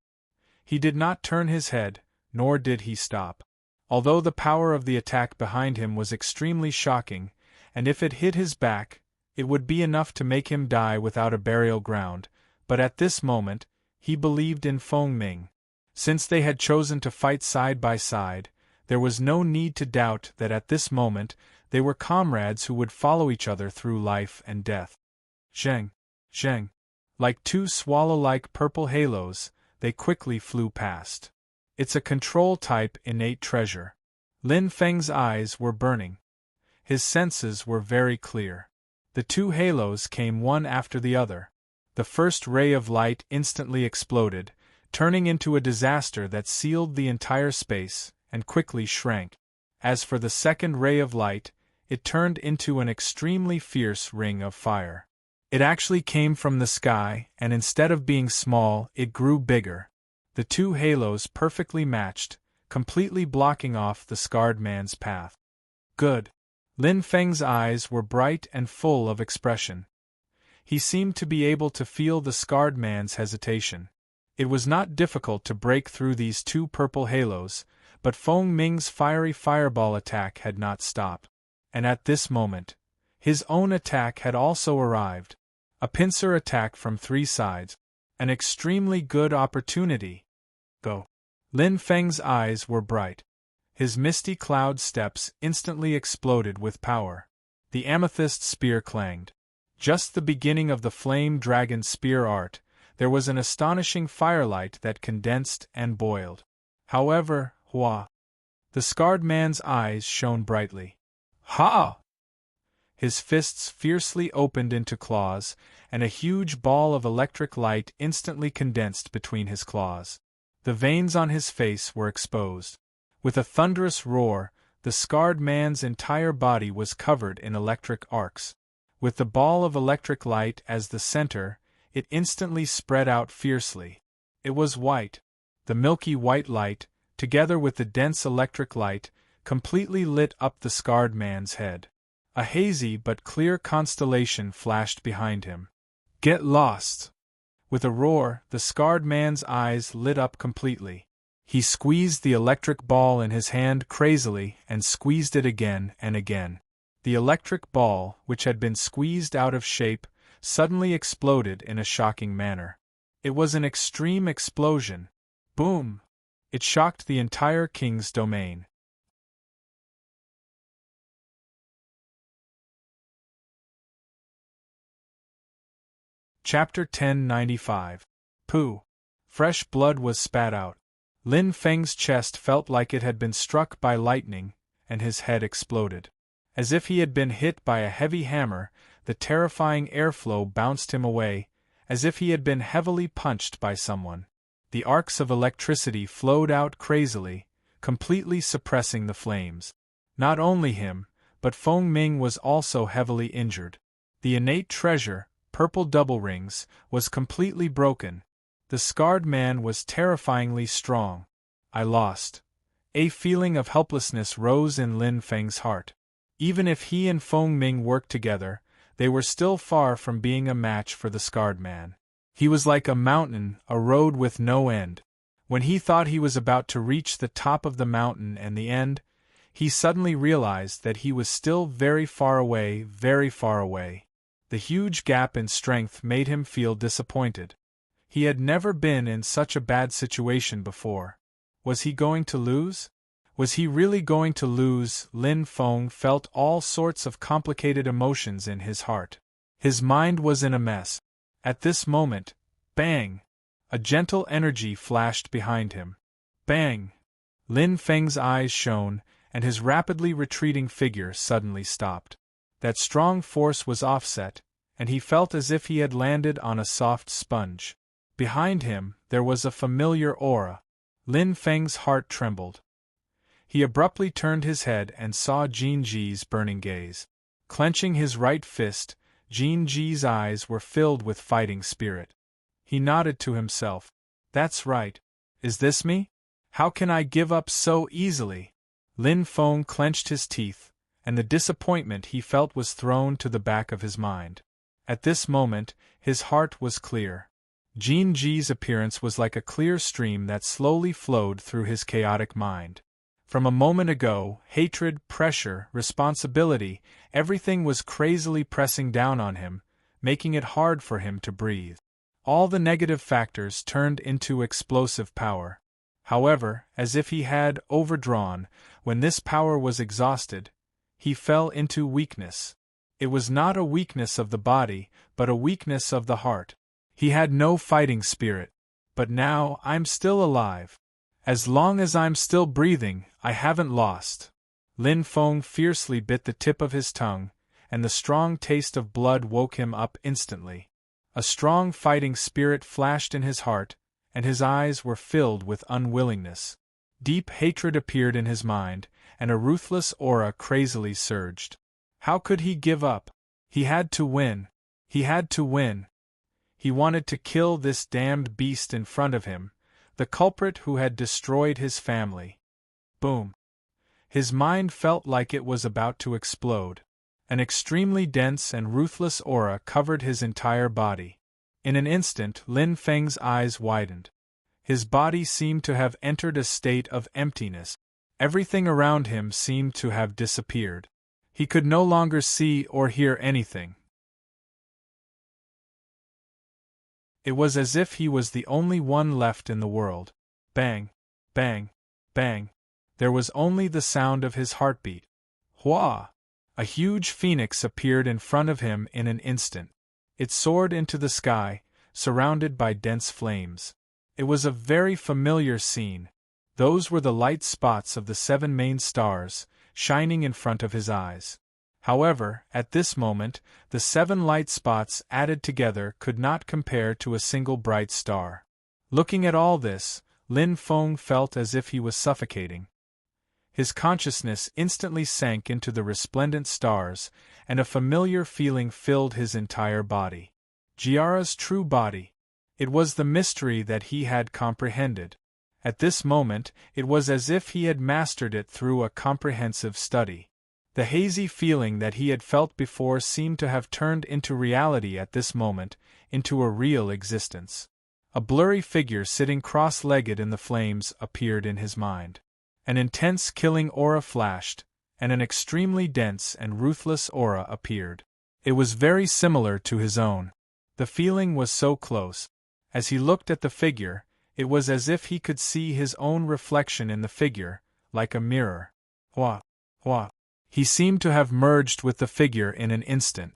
He did not turn his head, nor did he stop. Although the power of the attack behind him was extremely shocking, and if it hit his back, it would be enough to make him die without a burial ground, but at this moment, he believed in Feng Ming. Since they had chosen to fight side by side, there was no need to doubt that at this moment, they were comrades who would follow each other through life and death. Zheng! Zheng! Like 2 swallow-like purple halos, they quickly flew past. It's a control-type innate treasure. Lin Feng's eyes were burning. His senses were very clear. The 2 halos came one after the other. The first ray of light instantly exploded, turning into a disaster that sealed the entire space, and quickly shrank. As for the second ray of light, it turned into an extremely fierce ring of fire. It actually came from the sky, and instead of being small, it grew bigger. The two halos perfectly matched, completely blocking off the scarred man's path. Good. Lin Feng's eyes were bright and full of expression. He seemed to be able to feel the scarred man's hesitation. It was not difficult to break through these two purple halos, but Feng Ming's fiery fireball attack had not stopped. And at this moment, his own attack had also arrived. A pincer attack from 3 sides. An extremely good opportunity. Go. Lin Feng's eyes were bright. His misty cloud steps instantly exploded with power. The amethyst spear clanged. Just the beginning of the flame dragon spear art, there was an astonishing firelight that condensed and boiled. However, Hua. The scarred man's eyes shone brightly. Ha! His fists fiercely opened into claws, and a huge ball of electric light instantly condensed between his claws. The veins on his face were exposed. With a thunderous roar, the scarred man's entire body was covered in electric arcs. With the ball of electric light as the center, it instantly spread out fiercely. It was white. The milky white light, together with the dense electric light, completely lit up the scarred man's head. A hazy but clear constellation flashed behind him. Get lost! With a roar, the scarred man's eyes lit up completely. He squeezed the electric ball in his hand crazily and squeezed it again and again. The electric ball, which had been squeezed out of shape, suddenly exploded in a shocking manner. It was an extreme explosion. Boom! It shocked the entire king's domain. Chapter 1095. Pooh! Fresh blood was spat out. Lin Feng's chest felt like it had been struck by lightning, and his head exploded. As if he had been hit by a heavy hammer, the terrifying airflow bounced him away, as if he had been heavily punched by someone. The arcs of electricity flowed out crazily, completely suppressing the flames. Not only him, but Feng Ming was also heavily injured. The innate treasure, purple double rings, was completely broken. The scarred man was terrifyingly strong. I lost. A feeling of helplessness rose in Lin Feng's heart. Even if he and Feng Ming worked together, they were still far from being a match for the scarred man. He was like a mountain, a road with no end. When he thought he was about to reach the top of the mountain and the end, he suddenly realized that he was still very far away, very far away. The huge gap in strength made him feel disappointed. He had never been in such a bad situation before. Was he going to lose? Was he really going to lose? Lin Feng felt all sorts of complicated emotions in his heart. His mind was in a mess. At this moment, bang! A gentle energy flashed behind him. Bang! Lin Feng's eyes shone, and his rapidly retreating figure suddenly stopped. That strong force was offset, and he felt as if he had landed on a soft sponge. Behind him, there was a familiar aura. Lin Feng's heart trembled. He abruptly turned his head and saw Jin Ji's burning gaze. Clenching his right fist, Jin Ji's eyes were filled with fighting spirit. He nodded to himself. That's right. Is this me? How can I give up so easily? Lin Feng clenched his teeth, and the disappointment he felt was thrown to the back of his mind. At this moment, his heart was clear. Jin Ji's appearance was like a clear stream that slowly flowed through his chaotic mind. From a moment ago, hatred, pressure, responsibility, everything was crazily pressing down on him, making it hard for him to breathe. All the negative factors turned into explosive power. However, as if he had overdrawn, when this power was exhausted, he fell into weakness. It was not a weakness of the body, but a weakness of the heart. He had no fighting spirit. But now, I'm still alive. As long as I'm still breathing, I haven't lost. Lin Feng fiercely bit the tip of his tongue, and the strong taste of blood woke him up instantly. A strong fighting spirit flashed in his heart, and his eyes were filled with unwillingness. Deep hatred appeared in his mind, and a ruthless aura crazily surged. How could he give up? He had to win. He had to win. He wanted to kill this damned beast in front of him, the culprit who had destroyed his family. Boom. His mind felt like it was about to explode. An extremely dense and ruthless aura covered his entire body. In an instant, Lin Feng's eyes widened. His body seemed to have entered a state of emptiness. Everything around him seemed to have disappeared. He could no longer see or hear anything. It was as if he was the only one left in the world. Bang, bang, bang. There was only the sound of his heartbeat. Hua! A huge phoenix appeared in front of him in an instant. It soared into the sky, surrounded by dense flames. It was a very familiar scene. Those were the light spots of the 7 main stars, shining in front of his eyes. However, at this moment, the 7 light spots added together could not compare to a single bright star. Looking at all this, Lin Feng felt as if he was suffocating. His consciousness instantly sank into the resplendent stars, and a familiar feeling filled his entire body. Jiara's true body. It was the mystery that he had comprehended. At this moment, it was as if he had mastered it through a comprehensive study. The hazy feeling that he had felt before seemed to have turned into reality at this moment, into a real existence. A blurry figure sitting cross-legged in the flames appeared in his mind. An intense killing aura flashed, and an extremely dense and ruthless aura appeared. It was very similar to his own. The feeling was so close. As he looked at the figure, it was as if he could see his own reflection in the figure, like a mirror. Hua! Hua! He seemed to have merged with the figure in an instant.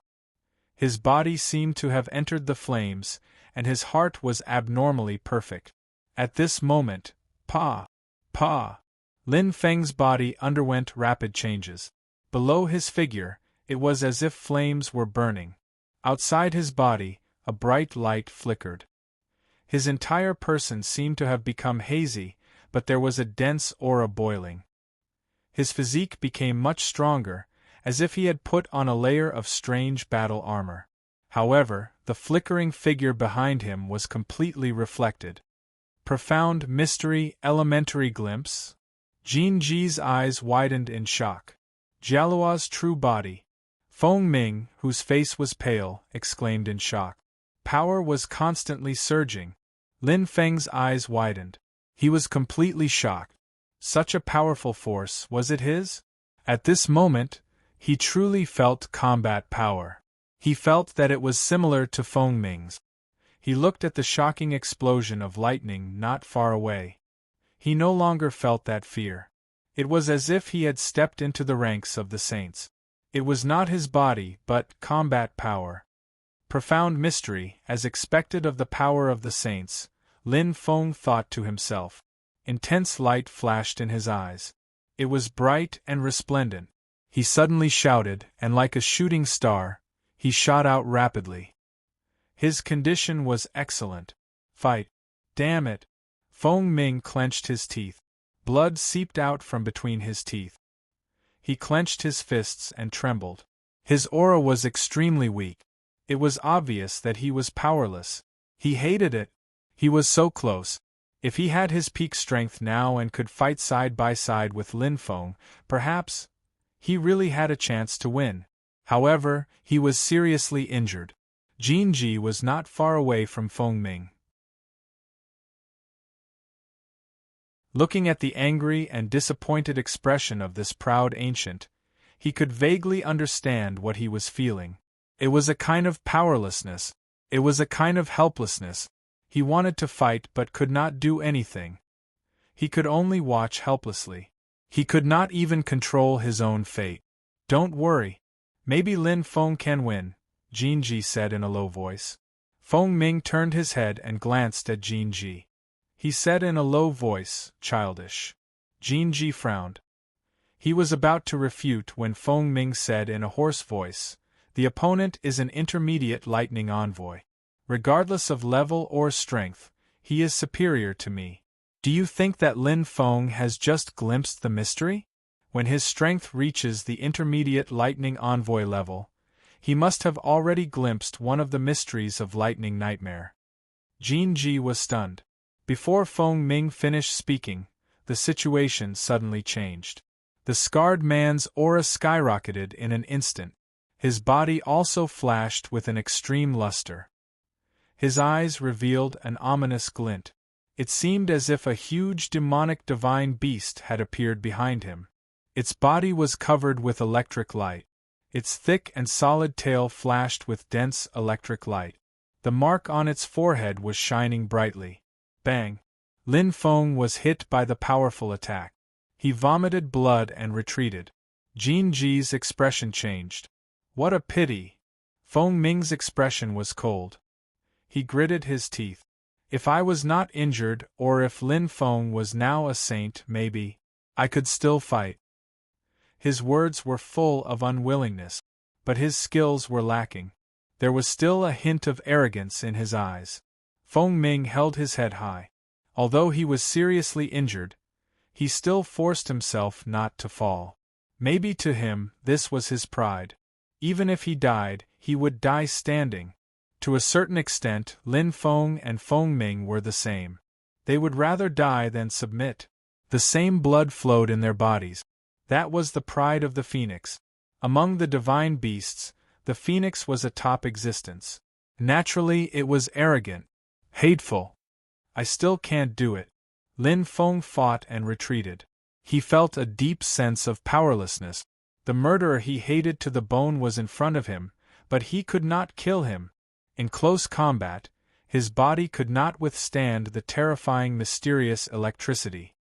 His body seemed to have entered the flames, and his heart was abnormally perfect. At this moment, Pa! Lin Feng's body underwent rapid changes. Below his figure, it was as if flames were burning. Outside his body, a bright light flickered. His entire person seemed to have become hazy, but there was a dense aura boiling. His physique became much stronger, as if he had put on a layer of strange battle armor. However, the flickering figure behind him was completely reflected. Profound mystery, elementary glimpse? Jin Ji's eyes widened in shock. Jialuo's true body. Feng Ming, whose face was pale, exclaimed in shock. Power was constantly surging. Lin Feng's eyes widened. He was completely shocked. Such a powerful force, was it his? At this moment, he truly felt combat power. He felt that it was similar to Feng Ming's. He looked at the shocking explosion of lightning not far away. He no longer felt that fear. It was as if he had stepped into the ranks of the saints. It was not his body, but combat power. Profound mystery, as expected of the power of the saints, Lin Feng thought to himself. Intense light flashed in his eyes. It was bright and resplendent. He suddenly shouted, and like a shooting star, he shot out rapidly. His condition was excellent. Fight! Damn it! Feng Ming clenched his teeth. Blood seeped out from between his teeth. He clenched his fists and trembled. His aura was extremely weak. It was obvious that he was powerless. He hated it. He was so close. If he had his peak strength now and could fight side by side with Lin Feng, perhaps he really had a chance to win. However, he was seriously injured. Jin Ji was not far away from Feng Ming. Looking at the angry and disappointed expression of this proud ancient, he could vaguely understand what he was feeling. It was a kind of powerlessness. It was a kind of helplessness. He wanted to fight but could not do anything. He could only watch helplessly. He could not even control his own fate. Don't worry. Maybe Lin Feng can win, Jin Ji said in a low voice. Feng Ming turned his head and glanced at Jin Ji. He said in a low voice, childish. Jin Ji frowned. He was about to refute when Feng Ming said in a hoarse voice, the opponent is an intermediate lightning envoy. Regardless of level or strength, he is superior to me. Do you think that Lin Feng has just glimpsed the mystery? When his strength reaches the intermediate lightning envoy level, He must have already glimpsed one of the mysteries of Lightning Nightmare. Jin Ji was stunned. Before Feng Ming finished speaking, the situation suddenly changed. The scarred man's aura skyrocketed in an instant. His body also flashed with an extreme luster. His eyes revealed an ominous glint. It seemed as if a huge demonic divine beast had appeared behind him. Its body was covered with electric light. Its thick and solid tail flashed with dense electric light. The mark on its forehead was shining brightly. Bang! Lin Feng was hit by the powerful attack. He vomited blood and retreated. Jin Ji's expression changed. What a pity! Feng Ming's expression was cold. He gritted his teeth. If I was not injured, or if Lin Feng was now a saint, maybe I could still fight. His words were full of unwillingness, but his skills were lacking. There was still a hint of arrogance in his eyes. Feng Ming held his head high. Although he was seriously injured, he still forced himself not to fall. Maybe to him, this was his pride. Even if he died, he would die standing. To a certain extent, Lin Feng and Feng Ming were the same. They would rather die than submit. The same blood flowed in their bodies. That was the pride of the phoenix. Among the divine beasts, the phoenix was a top existence. Naturally, it was arrogant. Hateful. I still can't do it. Lin Feng fought and retreated. He felt a deep sense of powerlessness. The murderer he hated to the bone was in front of him, but he could not kill him. In close combat, his body could not withstand the terrifying mysterious electricity.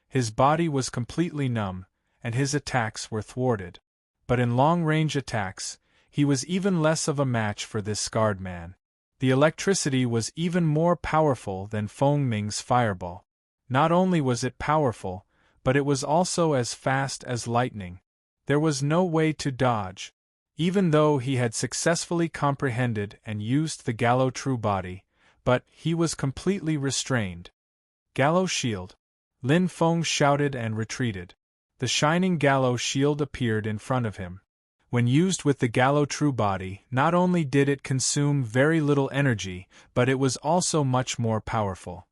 His body was completely numb, and his attacks were thwarted. But in long-range attacks, he was even less of a match for this scarred man. The electricity was even more powerful than Feng Ming's fireball. Not only was it powerful, but it was also as fast as lightning. There was no way to dodge. Even though he had successfully comprehended and used the Gallo True Body, but he was completely restrained. Gallo Shield. Lin Feng shouted and retreated. The shining Gallo Shield appeared in front of him. When used with the Gallo True Body, not only did it consume very little energy, but it was also much more powerful.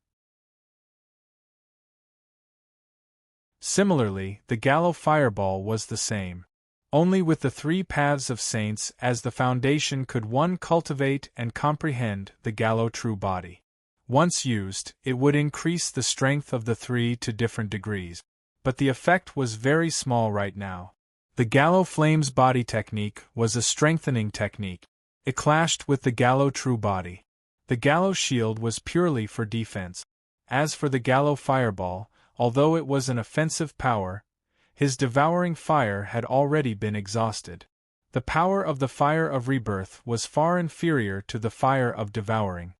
Similarly, the Gallo Fireball was the same. Only with the 3 paths of saints as the foundation could one cultivate and comprehend the Gallo True Body. Once used, it would increase the strength of the 3 to different degrees. But the effect was very small right now. The Gallo Flames Body technique was a strengthening technique. It clashed with the Gallo True Body. The Gallo Shield was purely for defense. As for the Gallo Fireball, although it was an offensive power, his devouring fire had already been exhausted. The power of the fire of rebirth was far inferior to the fire of devouring.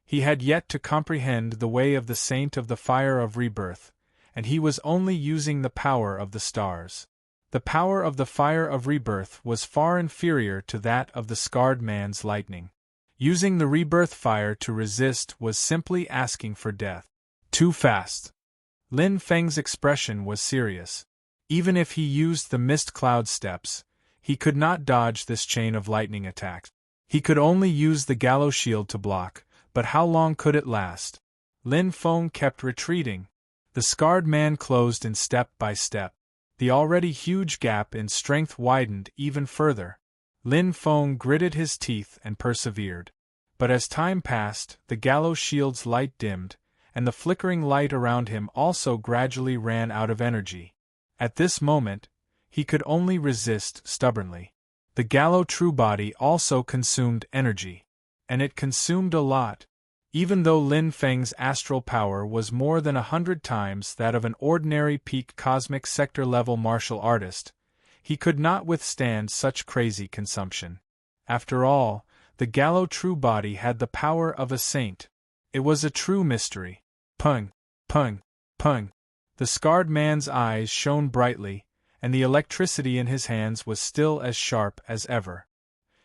He had yet to comprehend the way of the saint of the fire of rebirth, and he was only using the power of the stars. The power of the fire of rebirth was far inferior to that of the scarred man's lightning. Using the rebirth fire to resist was simply asking for death. Too fast. Lin Feng's expression was serious. Even if he used the mist cloud steps, he could not dodge this chain of lightning attacks. He could only use the Gallo Shield to block, but how long could it last? Lin Feng kept retreating. The scarred man closed in step by step. The already huge gap in strength widened even further. Lin Feng gritted his teeth and persevered. But as time passed, the Gallo Shield's light dimmed, and the flickering light around him also gradually ran out of energy. At this moment, he could only resist stubbornly. The Gallo True Body also consumed energy. And it consumed a lot. Even though Lin Feng's astral power was more than 100 times that of an ordinary peak cosmic sector-level martial artist, he could not withstand such crazy consumption. After all, the Gallo True Body had the power of a saint. It was a true mystery. Pung, pung, pung. The scarred man's eyes shone brightly, and the electricity in his hands was still as sharp as ever.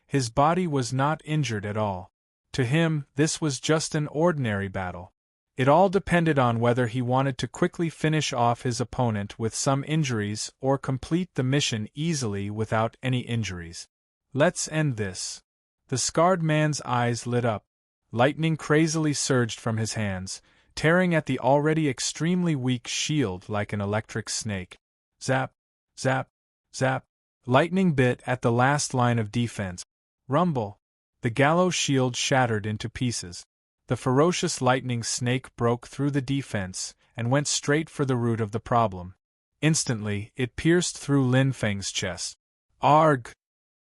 His body was not injured at all. To him, this was just an ordinary battle. It all depended on whether he wanted to quickly finish off his opponent with some injuries or complete the mission easily without any injuries. Let's end this. The scarred man's eyes lit up. Lightning crazily surged from his hands, tearing at the already extremely weak shield like an electric snake. Zap, zap, zap. Lightning bit at the last line of defense. Rumble. The gallows shield shattered into pieces. The ferocious lightning snake broke through the defense and went straight for the root of the problem. Instantly, it pierced through Lin Feng's chest. Arg!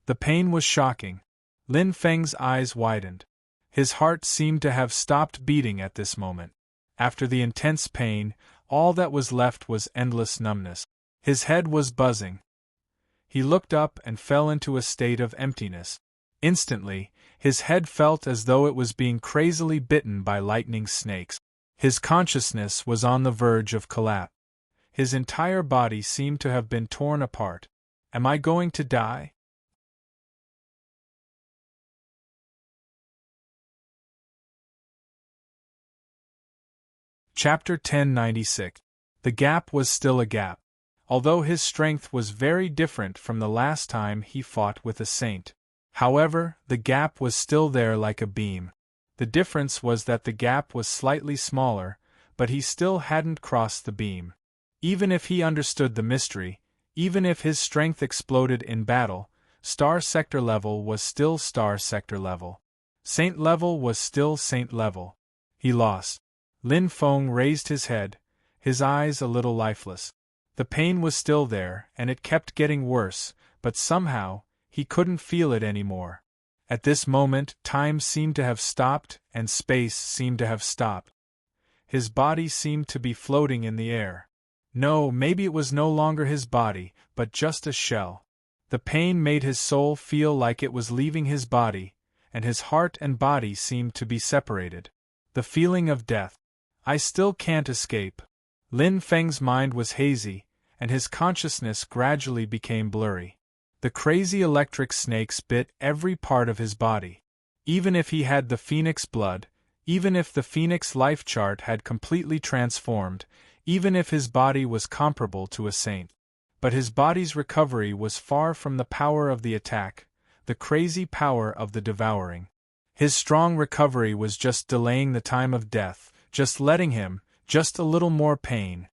The pain was shocking. Lin Feng's eyes widened. His heart seemed to have stopped beating at this moment. After the intense pain, all that was left was endless numbness. His head was buzzing. He looked up and fell into a state of emptiness. Instantly, his head felt as though it was being crazily bitten by lightning snakes. His consciousness was on the verge of collapse. His entire body seemed to have been torn apart. Am I going to die? Chapter 1096. The gap was still a gap. Although his strength was very different from the last time he fought with a saint. However, the gap was still there like a beam. The difference was that the gap was slightly smaller, but he still hadn't crossed the beam. Even if he understood the mystery, even if his strength exploded in battle, Star Sector level was still Star Sector level. Saint level was still Saint level. He lost. Lin Feng raised his head, his eyes a little lifeless. The pain was still there, and it kept getting worse, but somehow, he couldn't feel it anymore. At this moment, time seemed to have stopped, and space seemed to have stopped. His body seemed to be floating in the air. No, maybe it was no longer his body, but just a shell. The pain made his soul feel like it was leaving his body, and his heart and body seemed to be separated. The feeling of death. I still can't escape. Lin Feng's mind was hazy, and his consciousness gradually became blurry. The crazy electric snakes bit every part of his body. Even if he had the Phoenix blood, even if the Phoenix life chart had completely transformed, even if his body was comparable to a saint. But his body's recovery was far from the power of the attack, the crazy power of the devouring. His strong recovery was just delaying the time of death, just letting him, just a little more pain.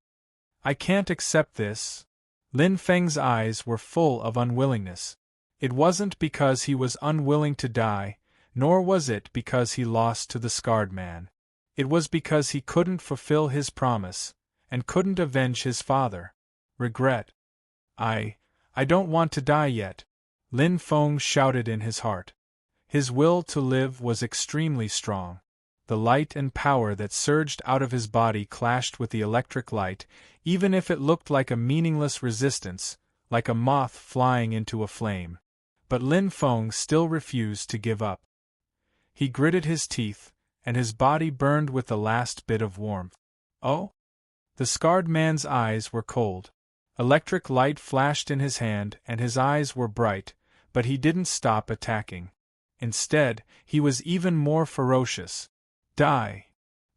I can't accept this. Lin Feng's eyes were full of unwillingness. It wasn't because he was unwilling to die, nor was it because he lost to the scarred man. It was because he couldn't fulfill his promise, and couldn't avenge his father. Regret. I don't want to die yet, Lin Feng shouted in his heart. His will to live was extremely strong. The light and power that surged out of his body clashed with the electric light, even if it looked like a meaningless resistance, like a moth flying into a flame. But Lin Feng still refused to give up. He gritted his teeth, and his body burned with the last bit of warmth. Oh? The scarred man's eyes were cold. Electric light flashed in his hand and his eyes were bright, but he didn't stop attacking. Instead, he was even more ferocious. Die!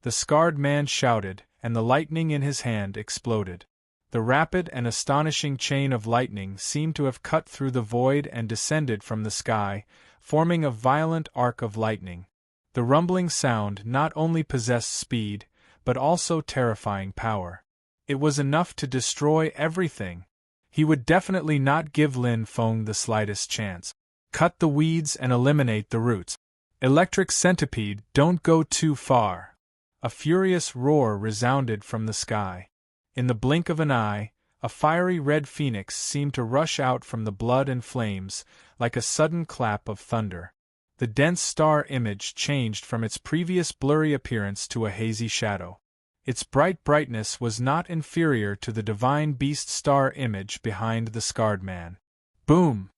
The scarred man shouted, and the lightning in his hand exploded. The rapid and astonishing chain of lightning seemed to have cut through the void and descended from the sky, forming a violent arc of lightning. The rumbling sound not only possessed speed, but also terrifying power. It was enough to destroy everything. He would definitely not give Lin Feng the slightest chance. Cut the weeds and eliminate the roots. Electric centipede, don't go too far. A furious roar resounded from the sky. In the blink of an eye, a fiery red phoenix seemed to rush out from the blood and flames, like a sudden clap of thunder. The dense star image changed from its previous blurry appearance to a hazy shadow. Its bright brightness was not inferior to the divine beast star image behind the scarred man. Boom!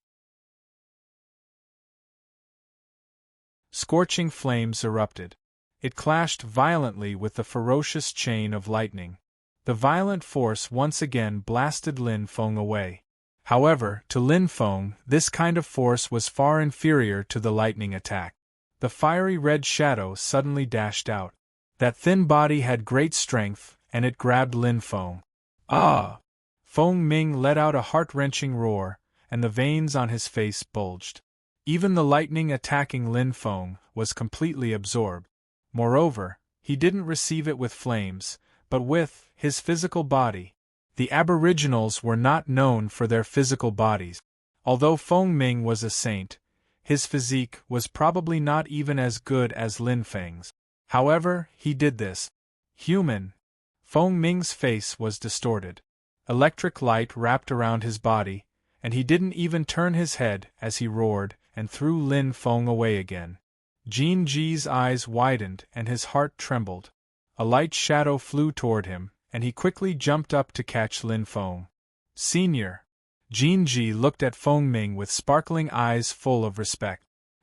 Scorching flames erupted. It clashed violently with the ferocious chain of lightning. The violent force once again blasted Lin Feng away. However, to Lin Feng, this kind of force was far inferior to the lightning attack. The fiery red shadow suddenly dashed out. That thin body had great strength, and it grabbed Lin Feng. Ah! Feng Ming let out a heart-wrenching roar, and the veins on his face bulged. Even the lightning attacking Lin Feng was completely absorbed. Moreover, he didn't receive it with flames, but with his physical body. The aboriginals were not known for their physical bodies. Although Feng Ming was a saint, his physique was probably not even as good as Lin Feng's. However, he did this. Human. Feng Ming's face was distorted. Electric light wrapped around his body, and he didn't even turn his head as he roared and threw Lin Feng away again. Jin Ji's eyes widened and his heart trembled. A light shadow flew toward him, and he quickly jumped up to catch Lin Feng. Senior. Jin Ji looked at Feng Ming with sparkling eyes full of respect.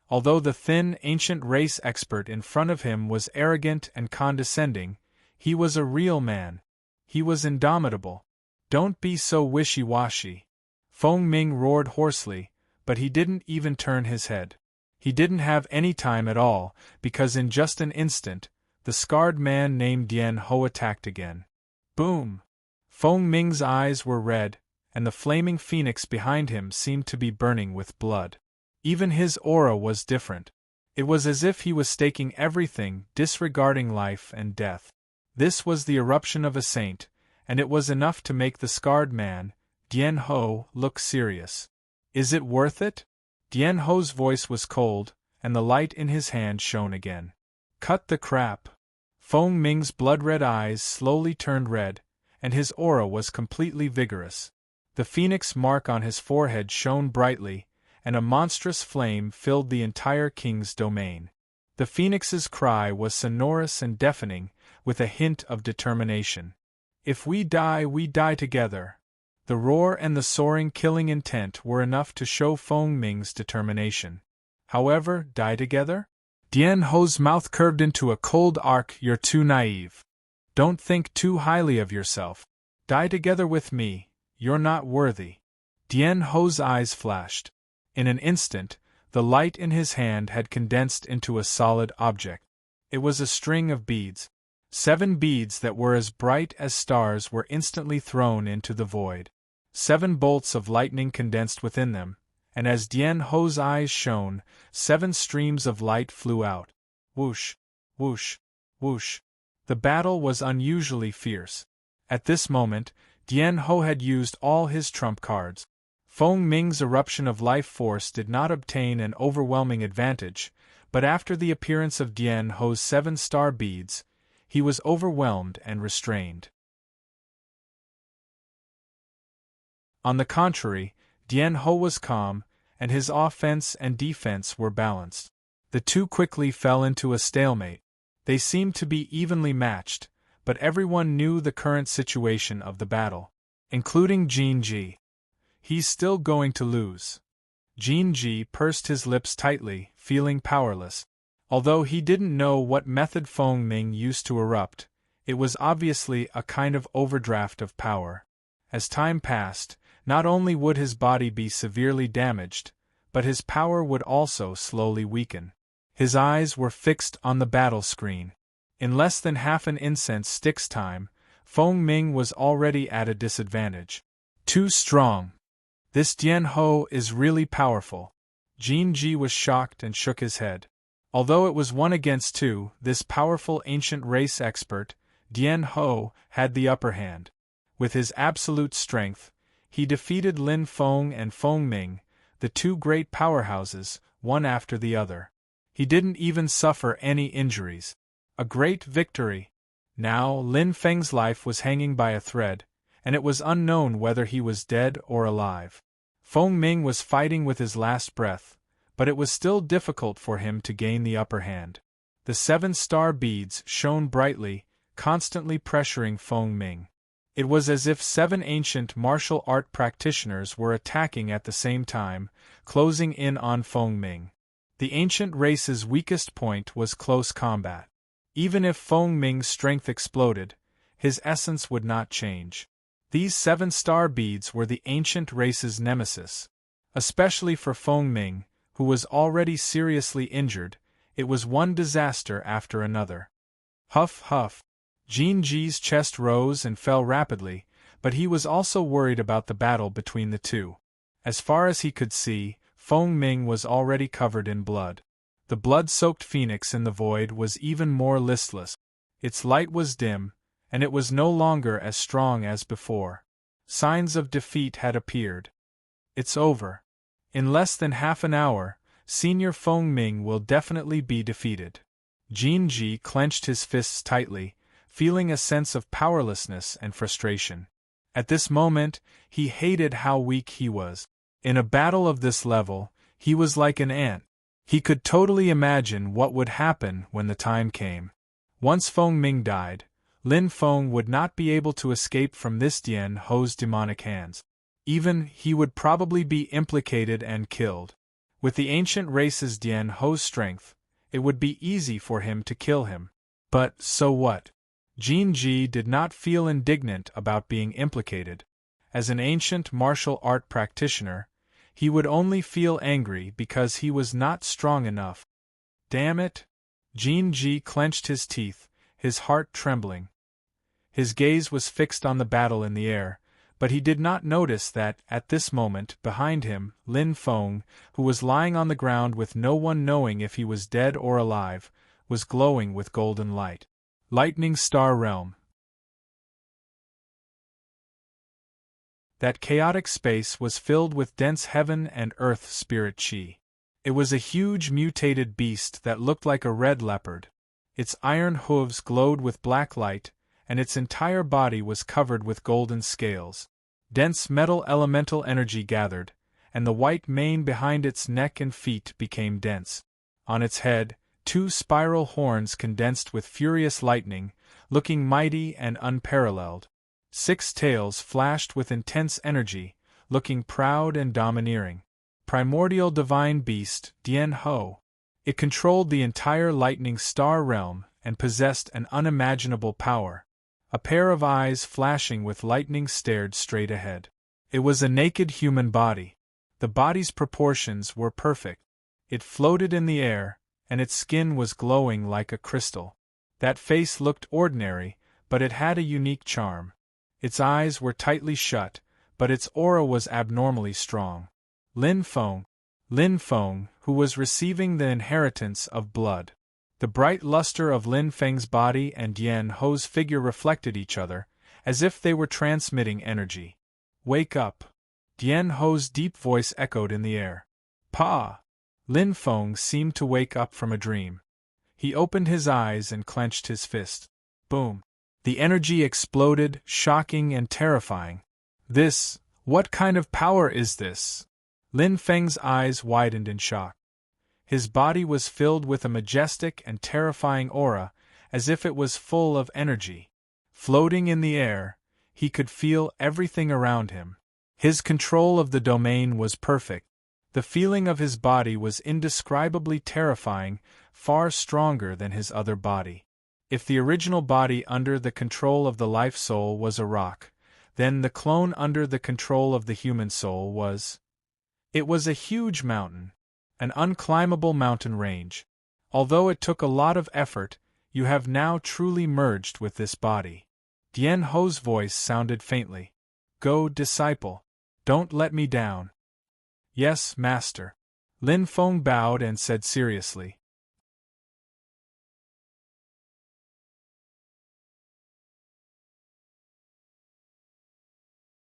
Although the thin, ancient race expert in front of him was arrogant and condescending, he was a real man. He was indomitable. Don't be so wishy-washy. Feng Ming roared hoarsely, but he didn't even turn his head. He didn't have any time at all, because in just an instant, the scarred man named Dian Ho attacked again. Boom! Feng Ming's eyes were red, and the flaming phoenix behind him seemed to be burning with blood. Even his aura was different. It was as if he was staking everything, disregarding life and death. This was the eruption of a saint, and it was enough to make the scarred man, Dian Ho, look serious. Is it worth it? Dian Ho's voice was cold, and the light in his hand shone again. Cut the crap. Feng Ming's blood-red eyes slowly turned red, and his aura was completely vigorous. The phoenix mark on his forehead shone brightly, and a monstrous flame filled the entire king's domain. The phoenix's cry was sonorous and deafening, with a hint of determination. If we die together. The roar and the soaring killing intent were enough to show Feng Ming's determination. However, die together? Dian Ho's mouth curved into a cold arc. You're too naive. Don't think too highly of yourself. Die together with me. You're not worthy. Dian Ho's eyes flashed. In an instant, the light in his hand had condensed into a solid object. It was a string of beads. 7 beads that were as bright as stars were instantly thrown into the void. 7 bolts of lightning condensed within them, and as Dian Ho's eyes shone, 7 streams of light flew out. Whoosh, whoosh, whoosh. The battle was unusually fierce. At this moment, Dian Ho had used all his trump cards. Feng Ming's eruption of life force did not obtain an overwhelming advantage, but after the appearance of Dian Ho's 7-star beads, he was overwhelmed and restrained. On the contrary, Dian Ho was calm, and his offense and defense were balanced. The two quickly fell into a stalemate. They seemed to be evenly matched, but everyone knew the current situation of the battle, including Jin Ji. He's still going to lose. Jin Ji pursed his lips tightly, feeling powerless. Although he didn't know what method Feng Ming used to erupt, it was obviously a kind of overdraft of power. As time passed, not only would his body be severely damaged, but his power would also slowly weaken. His eyes were fixed on the battle screen. In less than half an incense stick's time, Feng Ming was already at a disadvantage. Too strong. This Dian Ho is really powerful. Jin Ji was shocked and shook his head. Although it was 1 against 2, this powerful ancient race expert, Dian Ho, had the upper hand. With his absolute strength, he defeated Lin Feng and Feng Ming, the 2 great powerhouses, one after the other. He didn't even suffer any injuries. A great victory. Now Lin Feng's life was hanging by a thread, and it was unknown whether he was dead or alive. Feng Ming was fighting with his last breath, but it was still difficult for him to gain the upper hand. The 7-star beads shone brightly, constantly pressuring Feng Ming. It was as if 7 ancient martial art practitioners were attacking at the same time, closing in on Feng Ming. The ancient race's weakest point was close combat. Even if Feng Ming's strength exploded, his essence would not change. These 7-star beads were the ancient race's nemesis. Especially for Feng Ming, who was already seriously injured, it was one disaster after another. Huff, huff. Jin Ji's chest rose and fell rapidly, but he was also worried about the battle between the two. As far as he could see, Feng Ming was already covered in blood. The blood-soaked phoenix in the void was even more listless. Its light was dim, and it was no longer as strong as before. Signs of defeat had appeared. It's over. In less than half an hour, Senior Feng Ming will definitely be defeated. Jin Ji clenched his fists tightly, feeling a sense of powerlessness and frustration. At this moment, he hated how weak he was. In a battle of this level, he was like an ant. He could totally imagine what would happen when the time came. Once Feng Ming died, Lin Feng would not be able to escape from this Dian Ho's demonic hands. Even he would probably be implicated and killed. With the ancient race's Dian Ho's strength, it would be easy for him to kill him. But so what? Jin Ji did not feel indignant about being implicated. As an ancient martial art practitioner, he would only feel angry because he was not strong enough. Damn it! Jin Ji clenched his teeth, his heart trembling. His gaze was fixed on the battle in the air, but he did not notice that, at this moment, behind him, Lin Feng, who was lying on the ground with no one knowing if he was dead or alive, was glowing with golden light. Lightning Star Realm. That chaotic space was filled with dense heaven and earth spirit chi. It was a huge mutated beast that looked like a red leopard. Its iron hooves glowed with black light, and its entire body was covered with golden scales. Dense metal elemental energy gathered, and the white mane behind its neck and feet became dense. On its head, 2 spiral horns condensed with furious lightning, looking mighty and unparalleled. 6 tails flashed with intense energy, looking proud and domineering. Primordial divine beast, Dian Ho. It controlled the entire lightning star realm and possessed an unimaginable power. A pair of eyes flashing with lightning stared straight ahead. It was a naked human body. The body's proportions were perfect. It floated in the air, and its skin was glowing like a crystal. That face looked ordinary, but it had a unique charm. Its eyes were tightly shut, but its aura was abnormally strong. Lin Feng, who was receiving the inheritance of blood. The bright luster of Lin Feng's body and Dian Ho's figure reflected each other, as if they were transmitting energy. Wake up! Dian Ho's deep voice echoed in the air. Pa! Lin Feng seemed to wake up from a dream. He opened his eyes and clenched his fist. Boom! The energy exploded, shocking and terrifying. What kind of power is this? Lin Feng's eyes widened in shock. His body was filled with a majestic and terrifying aura, as if it was full of energy. Floating in the air, he could feel everything around him. His control of the domain was perfect. The feeling of his body was indescribably terrifying, far stronger than his other body. If the original body under the control of the life soul was a rock, then the clone under the control of the human soul was... It was a huge mountain. An unclimbable mountain range. Although it took a lot of effort, you have now truly merged with this body. Dian Ho's voice sounded faintly. Go, disciple. Don't let me down. Yes, master. Lin Feng bowed and said seriously.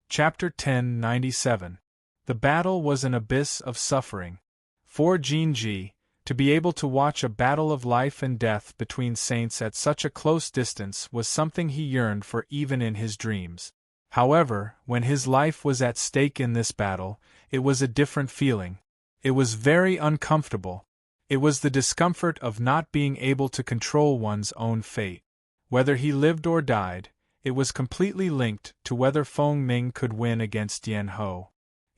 Chapter 1097. The battle was an abyss of suffering. For Jin Ji, to be able to watch a battle of life and death between saints at such a close distance was something he yearned for even in his dreams. However, when his life was at stake in this battle, it was a different feeling. It was very uncomfortable. It was the discomfort of not being able to control one's own fate. Whether he lived or died, it was completely linked to whether Feng Ming could win against Dian Ho.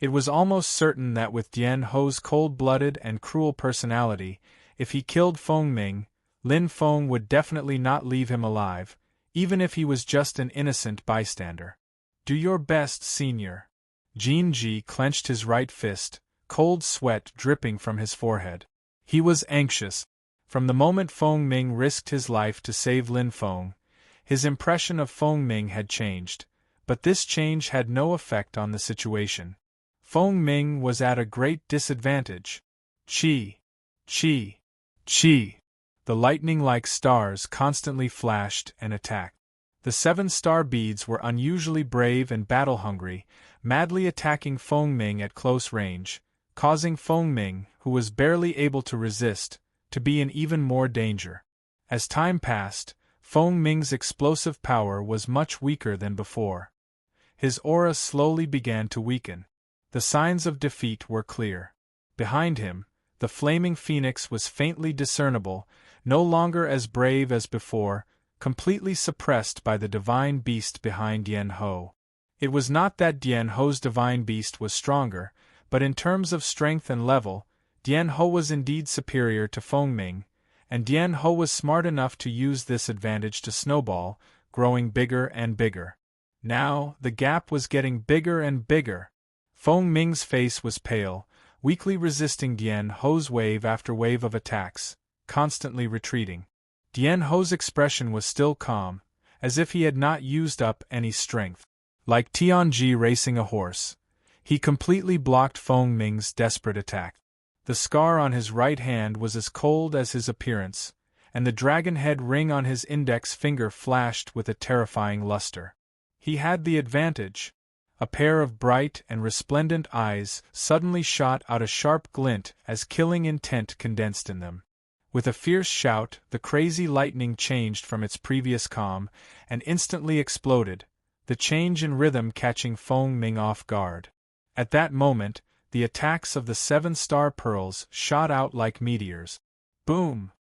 It was almost certain that with Dian Ho's cold-blooded and cruel personality, if he killed Feng Ming, Lin Feng would definitely not leave him alive, even if he was just an innocent bystander. Do your best, senior. Jin Ji clenched his right fist, cold sweat dripping from his forehead. He was anxious. From the moment Feng Ming risked his life to save Lin Feng, his impression of Feng Ming had changed, but this change had no effect on the situation. Feng Ming was at a great disadvantage. Chi! Chi! Chi! The lightning-like stars constantly flashed and attacked. The 7-star beads were unusually brave and battle-hungry, madly attacking Feng Ming at close range, causing Feng Ming, who was barely able to resist, to be in even more danger. As time passed, Feng Ming's explosive power was much weaker than before. His aura slowly began to weaken. The signs of defeat were clear. Behind him, the flaming phoenix was faintly discernible, no longer as brave as before, completely suppressed by the divine beast behind Dian Ho. It was not that Dian Ho's divine beast was stronger, but in terms of strength and level, Dian Ho was indeed superior to Feng Ming, and Dian Ho was smart enough to use this advantage to snowball, growing bigger and bigger. Now, the gap was getting bigger and bigger. Feng Ming's face was pale, weakly resisting Dian Ho's wave after wave of attacks, constantly retreating. Dian Ho's expression was still calm, as if he had not used up any strength. Like Tianji racing a horse, he completely blocked Feng Ming's desperate attack. The scar on his right hand was as cold as his appearance, and the dragon head ring on his index finger flashed with a terrifying luster. He had the advantage. A pair of bright and resplendent eyes suddenly shot out a sharp glint as killing intent condensed in them. With a fierce shout, the crazy lightning changed from its previous calm, and instantly exploded, the change in rhythm catching Feng Ming off guard. At that moment, the attacks of the 7-star pearls shot out like meteors. Boom!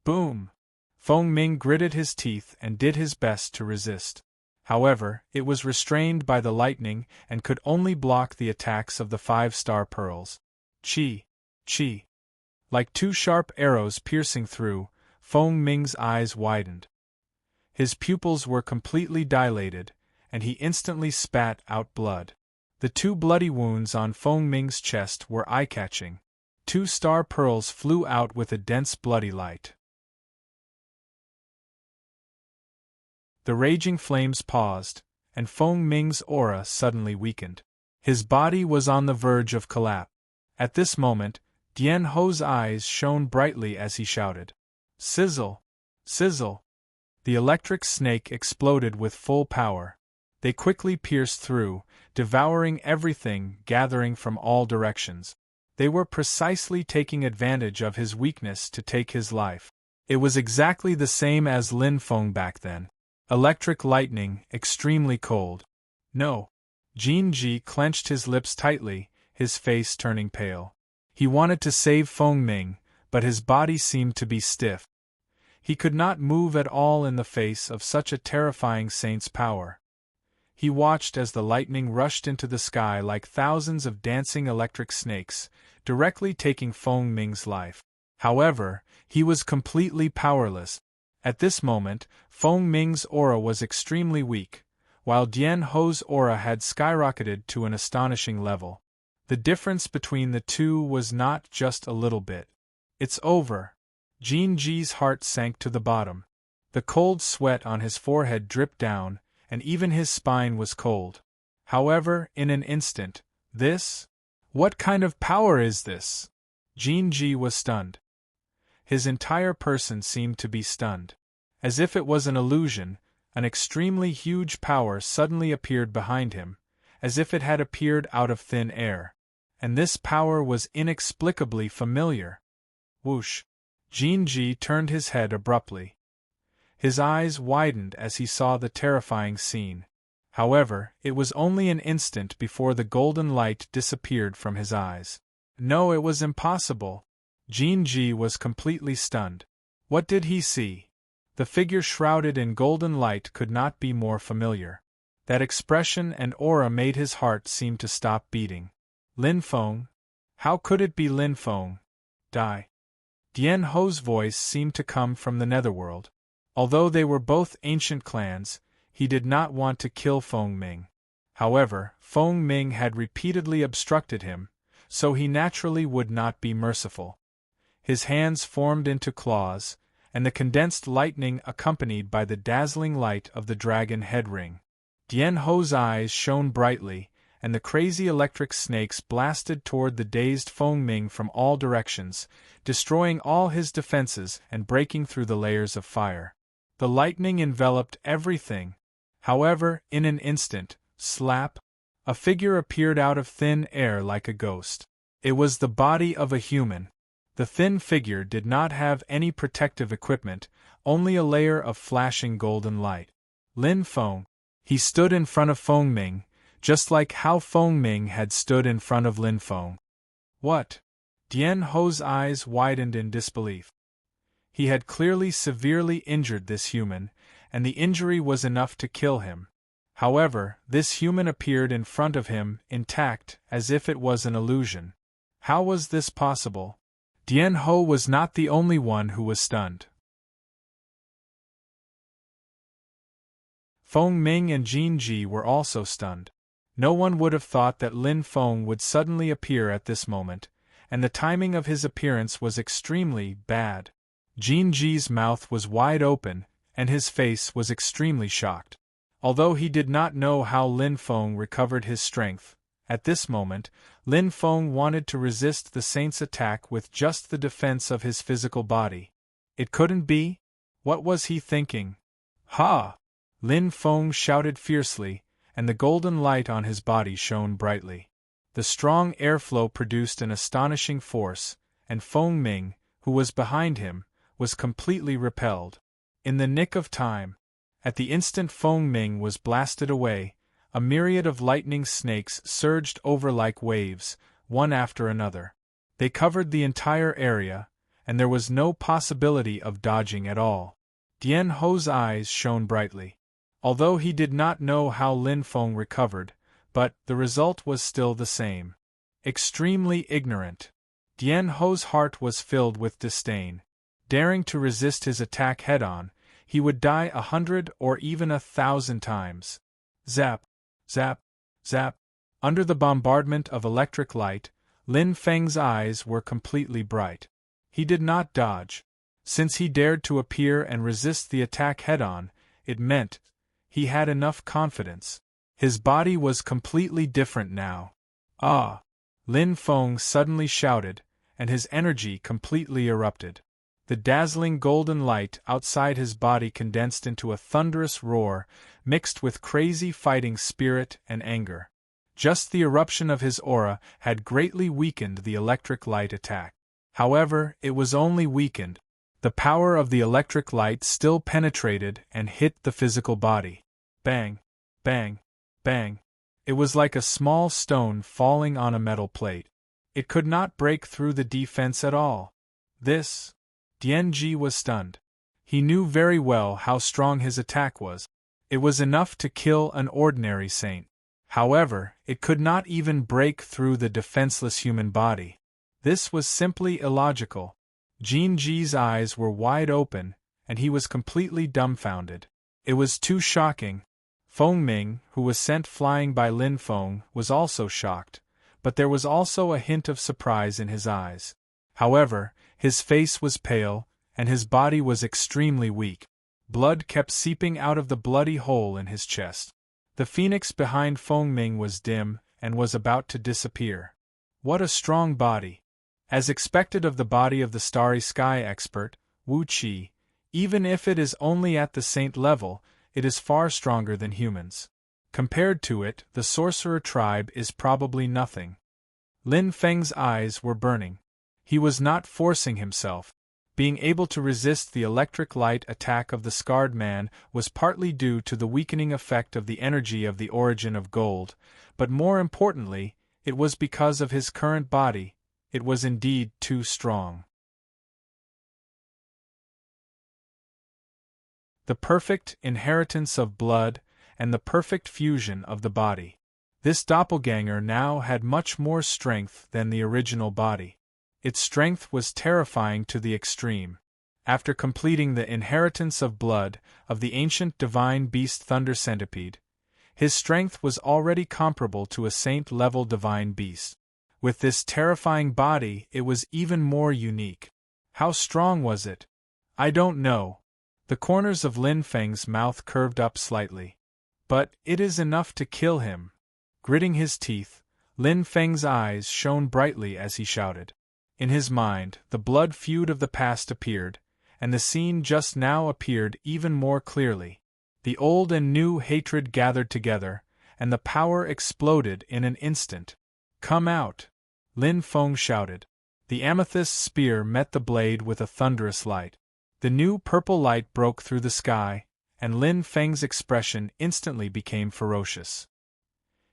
Boom! Feng Ming gritted his teeth and did his best to resist. However, it was restrained by the lightning and could only block the attacks of the 5-star pearls. Chi! Chi! Like 2 sharp arrows piercing through, Feng Ming's eyes widened. His pupils were completely dilated, and he instantly spat out blood. The 2 bloody wounds on Feng Ming's chest were eye-catching. 2 star pearls flew out with a dense bloody light. The raging flames paused, and Feng Ming's aura suddenly weakened. His body was on the verge of collapse. At this moment, Dian Ho's eyes shone brightly as he shouted. Sizzle! Sizzle! The electric snake exploded with full power. They quickly pierced through, devouring everything gathering from all directions. They were precisely taking advantage of his weakness to take his life. It was exactly the same as Lin Feng back then. Electric lightning, extremely cold. No. Jin Ji clenched his lips tightly, his face turning pale. He wanted to save Feng Ming, but his body seemed to be stiff. He could not move at all in the face of such a terrifying saint's power. He watched as the lightning rushed into the sky like thousands of dancing electric snakes, directly taking Feng Ming's life. However, he was completely powerless. At this moment, Feng Ming's aura was extremely weak, while Dian Ho's aura had skyrocketed to an astonishing level. The difference between the two was not just a little bit. It's over. Jin Ji's heart sank to the bottom. The cold sweat on his forehead dripped down, and even his spine was cold. However, in an instant, this? What kind of power is this? Jin Ji was stunned. His entire person seemed to be stunned. As if it was an illusion, an extremely huge power suddenly appeared behind him, as if it had appeared out of thin air. And this power was inexplicably familiar. Whoosh! Jin Ji turned his head abruptly. His eyes widened as he saw the terrifying scene. However, it was only an instant before the golden light disappeared from his eyes. No, it was impossible. Jin Ji was completely stunned. What did he see? The figure shrouded in golden light could not be more familiar. That expression and aura made his heart seem to stop beating. Lin Feng? How could it be Lin Feng? Die. Dian Ho's voice seemed to come from the netherworld. Although they were both ancient clans, he did not want to kill Feng Ming. However, Feng Ming had repeatedly obstructed him, so he naturally would not be merciful. His hands formed into claws, and the condensed lightning accompanied by the dazzling light of the dragon head ring. Dian Ho's eyes shone brightly, and the crazy electric snakes blasted toward the dazed Feng Ming from all directions, destroying all his defenses and breaking through the layers of fire. The lightning enveloped everything. However, in an instant, slap, a figure appeared out of thin air like a ghost. It was the body of a human. The thin figure did not have any protective equipment, only a layer of flashing golden light. Lin Feng. He stood in front of Feng Ming, just like how Feng Ming had stood in front of Lin Feng. What? Dian Ho's eyes widened in disbelief. He had clearly severely injured this human, and the injury was enough to kill him. However, this human appeared in front of him, intact, as if it was an illusion. How was this possible? Dian Ho was not the only one who was stunned. Feng Ming and Jin Ji were also stunned. No one would have thought that Lin Feng would suddenly appear at this moment, and the timing of his appearance was extremely bad. Jin Ji's mouth was wide open, and his face was extremely shocked. Although he did not know how Lin Feng recovered his strength, at this moment, Lin Feng wanted to resist the saint's attack with just the defense of his physical body. It couldn't be? What was he thinking? Ha! Lin Feng shouted fiercely, and the golden light on his body shone brightly. The strong airflow produced an astonishing force, and Feng Ming, who was behind him, was completely repelled. In the nick of time, at the instant Feng Ming was blasted away, a myriad of lightning snakes surged over like waves, one after another. They covered the entire area, and there was no possibility of dodging at all. Dian Ho's eyes shone brightly. Although he did not know how Lin Feng recovered, but the result was still the same. Extremely ignorant. Dian Ho's heart was filled with disdain. Daring to resist his attack head-on, he would die 100 or even 1,000 times. Zap! Zap! Zap! Under the bombardment of electric light, Lin Feng's eyes were completely bright. He did not dodge. Since he dared to appear and resist the attack head-on, it meant he had enough confidence. His body was completely different now. Ah! Lin Feng suddenly shouted, and his energy completely erupted. The dazzling golden light outside his body condensed into a thunderous roar, mixed with crazy fighting spirit and anger. Just the eruption of his aura had greatly weakened the electric light attack. However, it was only weakened. The power of the electric light still penetrated and hit the physical body. Bang! Bang! Bang! It was like a small stone falling on a metal plate. It could not break through the defense at all. Dian Ji was stunned. He knew very well how strong his attack was. It was enough to kill an ordinary saint. However, it could not even break through the defenseless human body. This was simply illogical. Jin Ji's eyes were wide open, and he was completely dumbfounded. It was too shocking. Feng Ming, who was sent flying by Lin Feng, was also shocked, but there was also a hint of surprise in his eyes. However, his face was pale, and his body was extremely weak. Blood kept seeping out of the bloody hole in his chest. The phoenix behind Feng Ming was dim, and was about to disappear. What a strong body! As expected of the body of the Starry Sky expert, Wu Qi, even if it is only at the saint level, it is far stronger than humans. Compared to it, the sorcerer tribe is probably nothing. Lin Feng's eyes were burning. He was not forcing himself. Being able to resist the electric light attack of the scarred man was partly due to the weakening effect of the energy of the origin of gold, but more importantly, it was because of his current body. It was indeed too strong. The perfect inheritance of blood and the perfect fusion of the body. This doppelganger now had much more strength than the original body. Its strength was terrifying to the extreme. After completing the inheritance of blood of the ancient divine beast Thunder Centipede, his strength was already comparable to a saint-level divine beast. With this terrifying body, it was even more unique. How strong was it? I don't know. The corners of Lin Feng's mouth curved up slightly. But it is enough to kill him. Gritting his teeth, Lin Feng's eyes shone brightly as he shouted. In his mind, the blood feud of the past appeared, and the scene just now appeared even more clearly. The old and new hatred gathered together, and the power exploded in an instant. "Come out!" Lin Feng shouted. The amethyst spear met the blade with a thunderous light. The new purple light broke through the sky, and Lin Feng's expression instantly became ferocious.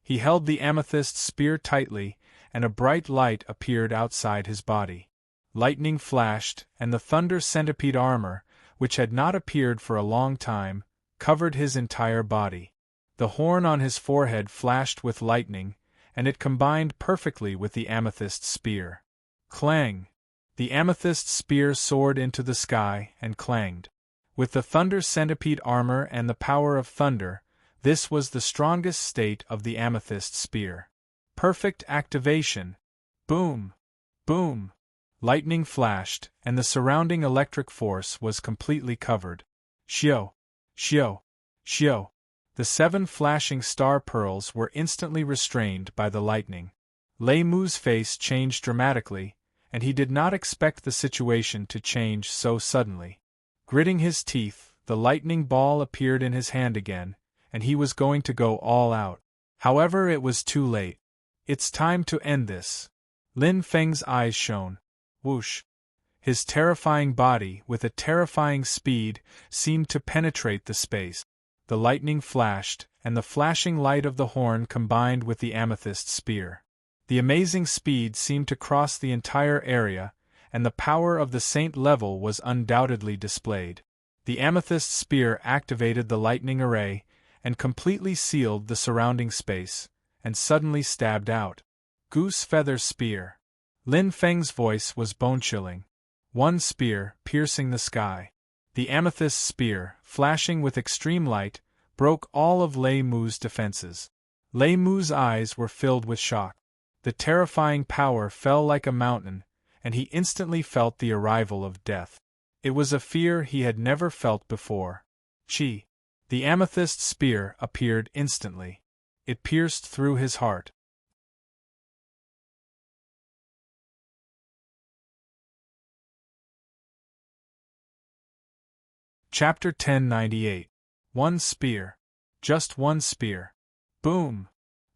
He held the amethyst spear tightly, and a bright light appeared outside his body. Lightning flashed, and the thunder centipede armor, which had not appeared for a long time, covered his entire body. The horn on his forehead flashed with lightning, and it combined perfectly with the amethyst spear. Clang! The amethyst spear soared into the sky and clanged. With the thunder centipede armor and the power of thunder, this was the strongest state of the amethyst spear. Perfect activation! Boom! Boom! Lightning flashed, and the surrounding electric force was completely covered. Xiao! Xiao! Xiao! The 7 flashing star pearls were instantly restrained by the lightning. Lei Mu's face changed dramatically, and he did not expect the situation to change so suddenly. Gritting his teeth, the lightning ball appeared in his hand again, and he was going to go all out. However, it was too late. It's time to end this. Lin Feng's eyes shone. Whoosh! His terrifying body, with a terrifying speed, seemed to penetrate the space. The lightning flashed, and the flashing light of the horn combined with the amethyst spear. The amazing speed seemed to cross the entire area, and the power of the saint level was undoubtedly displayed. The amethyst spear activated the lightning array, and completely sealed the surrounding space, and suddenly stabbed out. Goose feather spear. Lin Feng's voice was bone-chilling. One spear, piercing the sky. The amethyst spear, flashing with extreme light, broke all of Lei Mu's defenses. Lei Mu's eyes were filled with shock. The terrifying power fell like a mountain, and he instantly felt the arrival of death. It was a fear he had never felt before. Chi! The amethyst spear appeared instantly. It pierced through his heart. Chapter 1098. One spear. Just one spear. Boom!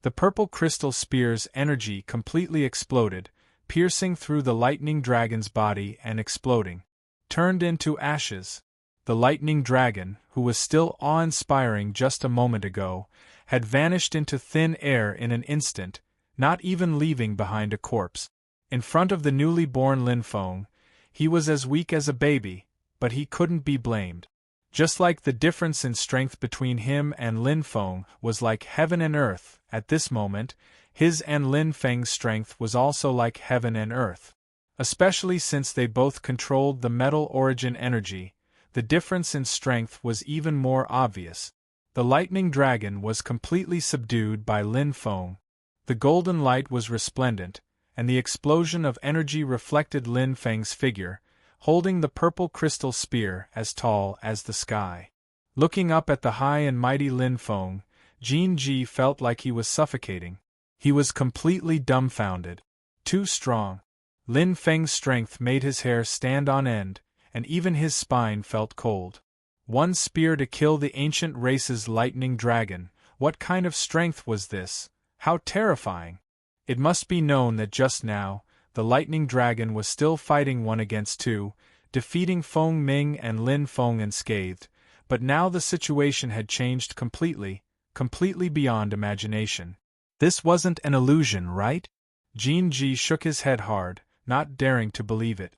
The purple crystal spear's energy completely exploded, piercing through the lightning dragon's body and exploding. Turned into ashes. The lightning dragon, who was still awe-inspiring just a moment ago, had vanished into thin air in an instant, not even leaving behind a corpse. In front of the newly born Lin Feng, he was as weak as a baby, but he couldn't be blamed. Just like the difference in strength between him and Lin Feng was like heaven and earth, at this moment, his and Lin Feng's strength was also like heaven and earth. Especially since they both controlled the metal origin energy, the difference in strength was even more obvious. The lightning dragon was completely subdued by Lin Feng. The golden light was resplendent, and the explosion of energy reflected Lin Feng's figure, holding the purple crystal spear as tall as the sky. Looking up at the high and mighty Lin Feng, Jin Ji felt like he was suffocating. He was completely dumbfounded. Too strong. Lin Feng's strength made his hair stand on end, and even his spine felt cold. One spear to kill the ancient race's lightning dragon. What kind of strength was this? How terrifying! It must be known that just now, the lightning dragon was still fighting 1 against 2, defeating Feng Ming and Lin Feng unscathed, but now the situation had changed completely beyond imagination. This wasn't an illusion, right? Jin Ji shook his head hard, not daring to believe it.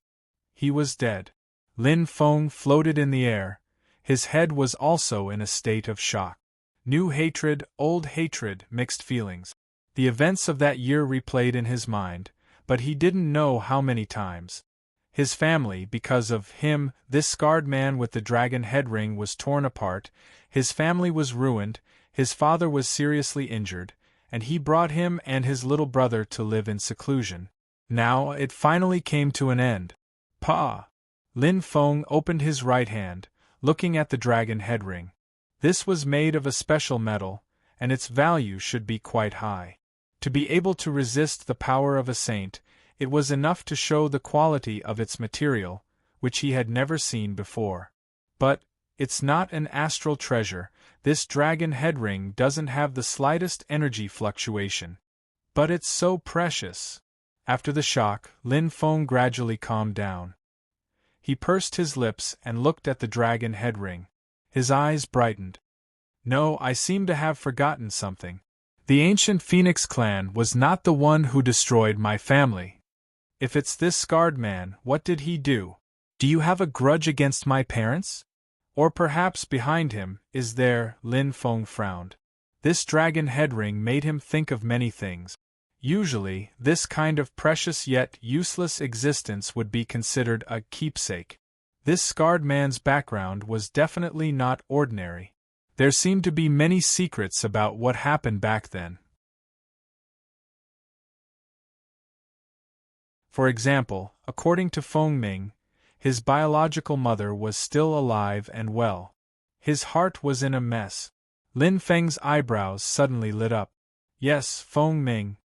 He was dead. Lin Feng floated in the air. His head was also in a state of shock. New hatred, old hatred, mixed feelings. The events of that year replayed in his mind, but he didn't know how many times. His family, because of him, this scarred man with the dragon head ring was torn apart, his family was ruined, his father was seriously injured, and he brought him and his little brother to live in seclusion. Now it finally came to an end. Pa! Lin Feng opened his right hand, looking at the dragon head ring. This was made of a special metal, and its value should be quite high. To be able to resist the power of a saint, it was enough to show the quality of its material, which he had never seen before. But, it's not an astral treasure, this dragon head ring doesn't have the slightest energy fluctuation. But it's so precious. After the shock, Lin Feng gradually calmed down. He pursed his lips and looked at the dragon head ring. His eyes brightened. No, I seem to have forgotten something. The ancient Phoenix clan was not the one who destroyed my family. If it's this scarred man, what did he do? Do you have a grudge against my parents? Or perhaps behind him, is there? Lin Feng frowned. This dragon head ring made him think of many things. Usually, this kind of precious yet useless existence would be considered a keepsake. This scarred man's background was definitely not ordinary. There seemed to be many secrets about what happened back then. For example, according to Feng Ming, his biological mother was still alive and well. His heart was in a mess. Lin Feng's eyebrows suddenly lit up. Yes, Feng Ming.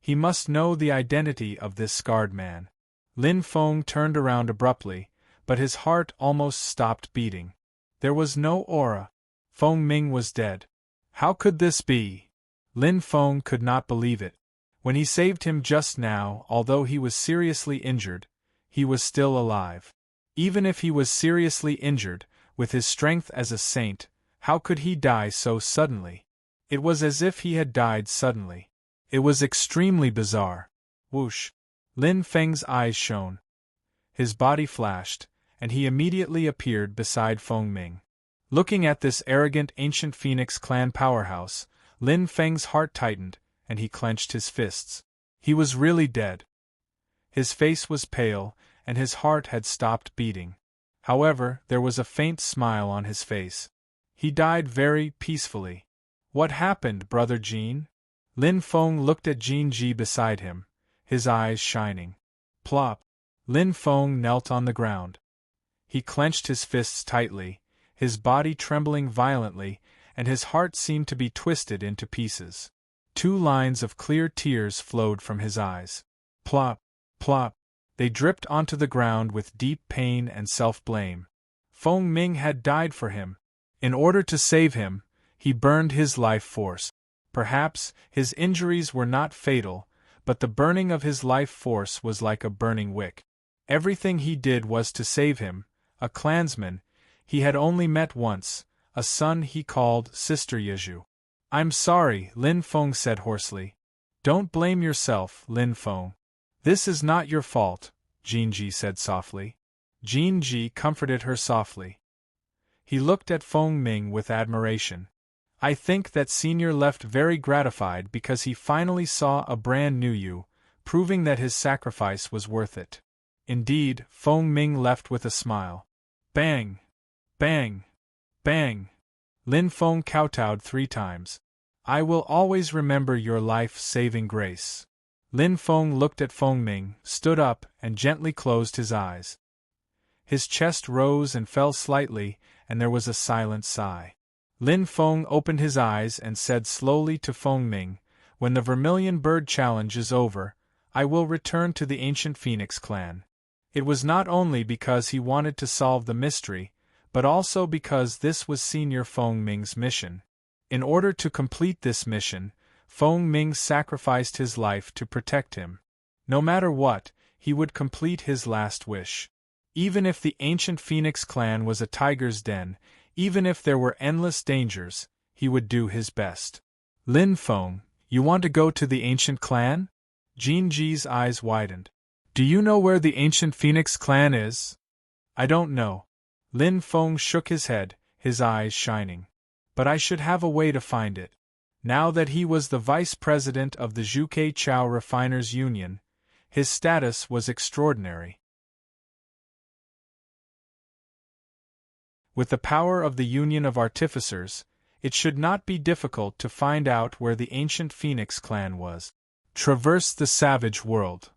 He must know the identity of this scarred man. Lin Feng turned around abruptly, but his heart almost stopped beating. There was no aura. Feng Ming was dead. How could this be? Lin Feng could not believe it. When he saved him just now, although he was seriously injured, he was still alive. Even if he was seriously injured, with his strength as a saint, how could he die so suddenly? It was as if he had died suddenly. It was extremely bizarre. Whoosh! Lin Feng's eyes shone. His body flashed, and he immediately appeared beside Feng Ming. Looking at this arrogant ancient Phoenix clan powerhouse, Lin Feng's heart tightened, and he clenched his fists. He was really dead. His face was pale, and his heart had stopped beating. However, there was a faint smile on his face. He died very peacefully. What happened, Brother Jean? Lin Feng looked at Jean Ji beside him, his eyes shining. Plop! Lin Feng knelt on the ground. He clenched his fists tightly, his body trembling violently, and his heart seemed to be twisted into pieces. 2 lines of clear tears flowed from his eyes. Plop! Plop! They dripped onto the ground with deep pain and self-blame. Feng Ming had died for him. In order to save him, he burned his life force. Perhaps his injuries were not fatal, but the burning of his life force was like a burning wick. Everything he did was to save him, a clansman he had only met once, a son he called Sister Yeju. I'm sorry, Lin Feng said hoarsely. Don't blame yourself, Lin Feng. This is not your fault, Jean Ji said softly. Jean Ji comforted her softly. He looked at Feng Ming with admiration. I think that Senior left very gratified because he finally saw a brand new you, proving that his sacrifice was worth it. Indeed, Feng Ming left with a smile. Bang! Bang! Bang! Lin Feng kowtowed 3 times. I will always remember your life-saving grace. Lin Feng looked at Feng Ming, stood up, and gently closed his eyes. His chest rose and fell slightly, and there was a silent sigh. Lin Feng opened his eyes and said slowly to Feng Ming, when the Vermilion Bird Challenge is over, I will return to the ancient Phoenix clan. It was not only because he wanted to solve the mystery, but also because this was Senior Feng Ming's mission. In order to complete this mission, Feng Ming sacrificed his life to protect him. No matter what, he would complete his last wish. Even if the ancient Phoenix clan was a tiger's den, even if there were endless dangers, he would do his best. Lin Feng, you want to go to the ancient clan? Jean Ji's eyes widened. Do you know where the ancient Phoenix clan is? I don't know. Lin Feng shook his head, his eyes shining. But I should have a way to find it. Now that he was the vice president of the Zhuke Chao Refiners Union, his status was extraordinary. With the power of the Union of Artificers, it should not be difficult to find out where the ancient Phoenix clan was. Traverse the savage world.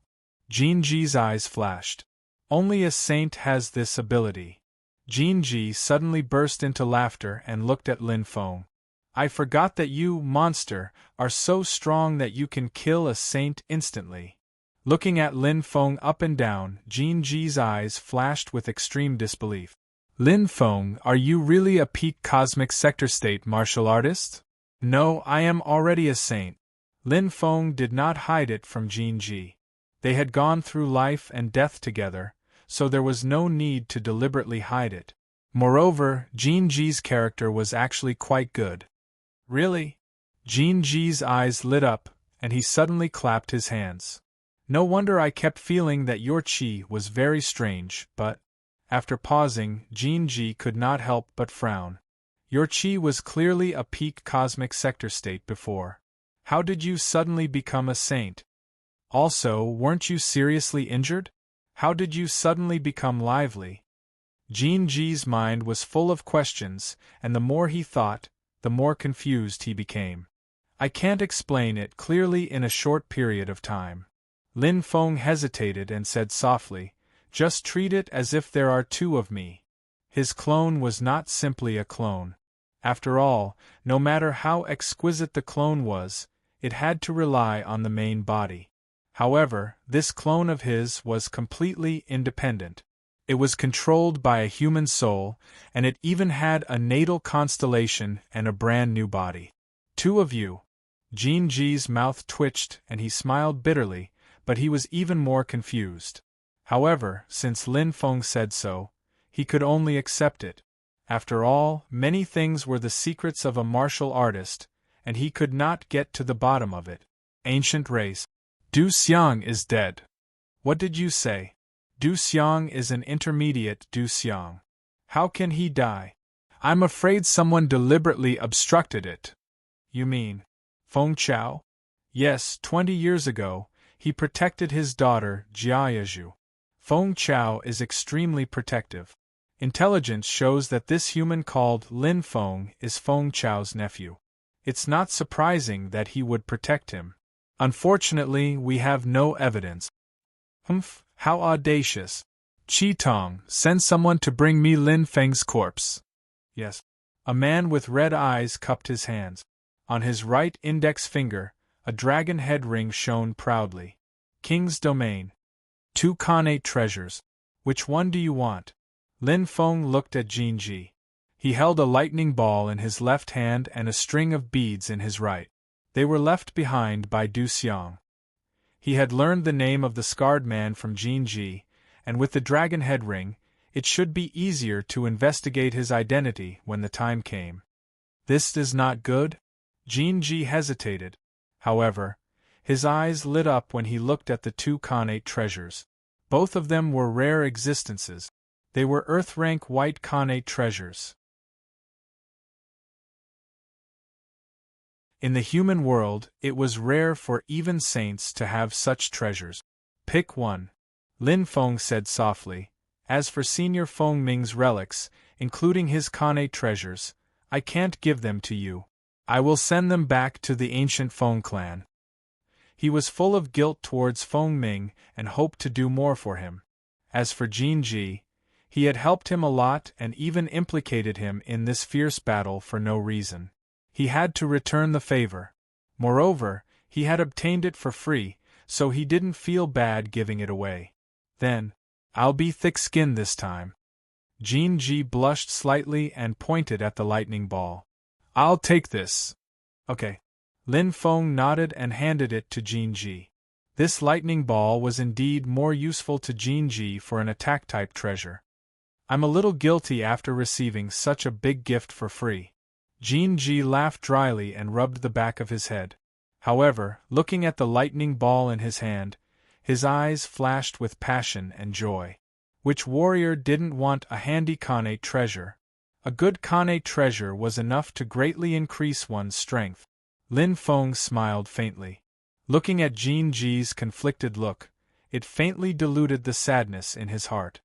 Jean Ji's eyes flashed. Only a saint has this ability. Jean Ji suddenly burst into laughter and looked at Lin Feng. I forgot that you, monster, are so strong that you can kill a saint instantly. Looking at Lin Feng up and down, Jin Ji's eyes flashed with extreme disbelief. Lin Feng, are you really a peak cosmic sector state martial artist? No, I am already a saint. Lin Feng did not hide it from Jin Ji. They had gone through life and death together, so there was no need to deliberately hide it. Moreover, Jin Ji's character was actually quite good. Really? Jin Ji's eyes lit up, and he suddenly clapped his hands. No wonder I kept feeling that your qi was very strange, but… After pausing, Jin Ji could not help but frown. Your qi was clearly a peak cosmic sector state before. How did you suddenly become a saint? Also, weren't you seriously injured? How did you suddenly become lively? Jin Ji's mind was full of questions, and the more he thought, the more confused he became. I can't explain it clearly in a short period of time. Lin Feng hesitated and said softly, just treat it as if there are two of me. His clone was not simply a clone. After all, no matter how exquisite the clone was, it had to rely on the main body. However, this clone of his was completely independent. It was controlled by a human soul, and it even had a natal constellation and a brand new body. Two of you. Jin Ji's mouth twitched and he smiled bitterly, but he was even more confused. However, since Lin Feng said so, he could only accept it. After all, many things were the secrets of a martial artist, and he could not get to the bottom of it. Ancient race. Du Xiang is dead. What did you say? Du Xiang is an intermediate Du Xiang. How can he die? I'm afraid someone deliberately obstructed it. You mean Feng Chao? Yes, 20 years ago, he protected his daughter, Jiayazhu. Feng Chao is extremely protective. Intelligence shows that this human called Lin Feng is Feng Chao's nephew. It's not surprising that he would protect him. Unfortunately, we have no evidence. Humph, how audacious. Qi Tong, send someone to bring me Lin Feng's corpse. Yes. A man with red eyes cupped his hands. On his right index finger, a dragon head ring shone proudly. King's domain. 2 Khanate treasures. Which one do you want? Lin Feng looked at Jin Ji. He held a lightning ball in his left hand and a string of beads in his right. They were left behind by Du Xiang. He had learned the name of the scarred man from Jin Ji, and with the dragon head ring, it should be easier to investigate his identity when the time came. This is not good? Jin Ji hesitated. However, his eyes lit up when he looked at the 2 Khanate treasures. Both of them were rare existences. They were Earth-rank white Khanate treasures. In the human world, it was rare for even saints to have such treasures. Pick one. Lin Feng said softly. As for Senior Feng Ming's relics, including his Khanate treasures, I can't give them to you. I will send them back to the ancient Feng clan. He was full of guilt towards Feng Ming and hoped to do more for him. As for Jin Ji, he had helped him a lot and even implicated him in this fierce battle for no reason. He had to return the favor. Moreover, he had obtained it for free, so he didn't feel bad giving it away. Then, I'll be thick-skinned this time. Jin Ji blushed slightly and pointed at the lightning ball. I'll take this. Okay. Lin Feng nodded and handed it to Jin Ji. This lightning ball was indeed more useful to Jin Ji for an attack-type treasure. I'm a little guilty after receiving such a big gift for free. Jin Ji laughed dryly and rubbed the back of his head. However, looking at the lightning ball in his hand, his eyes flashed with passion and joy. Which warrior didn't want a handy Khanate treasure? A good Khanate treasure was enough to greatly increase one's strength. Lin Feng smiled faintly. Looking at Jin Ji's conflicted look, it faintly diluted the sadness in his heart.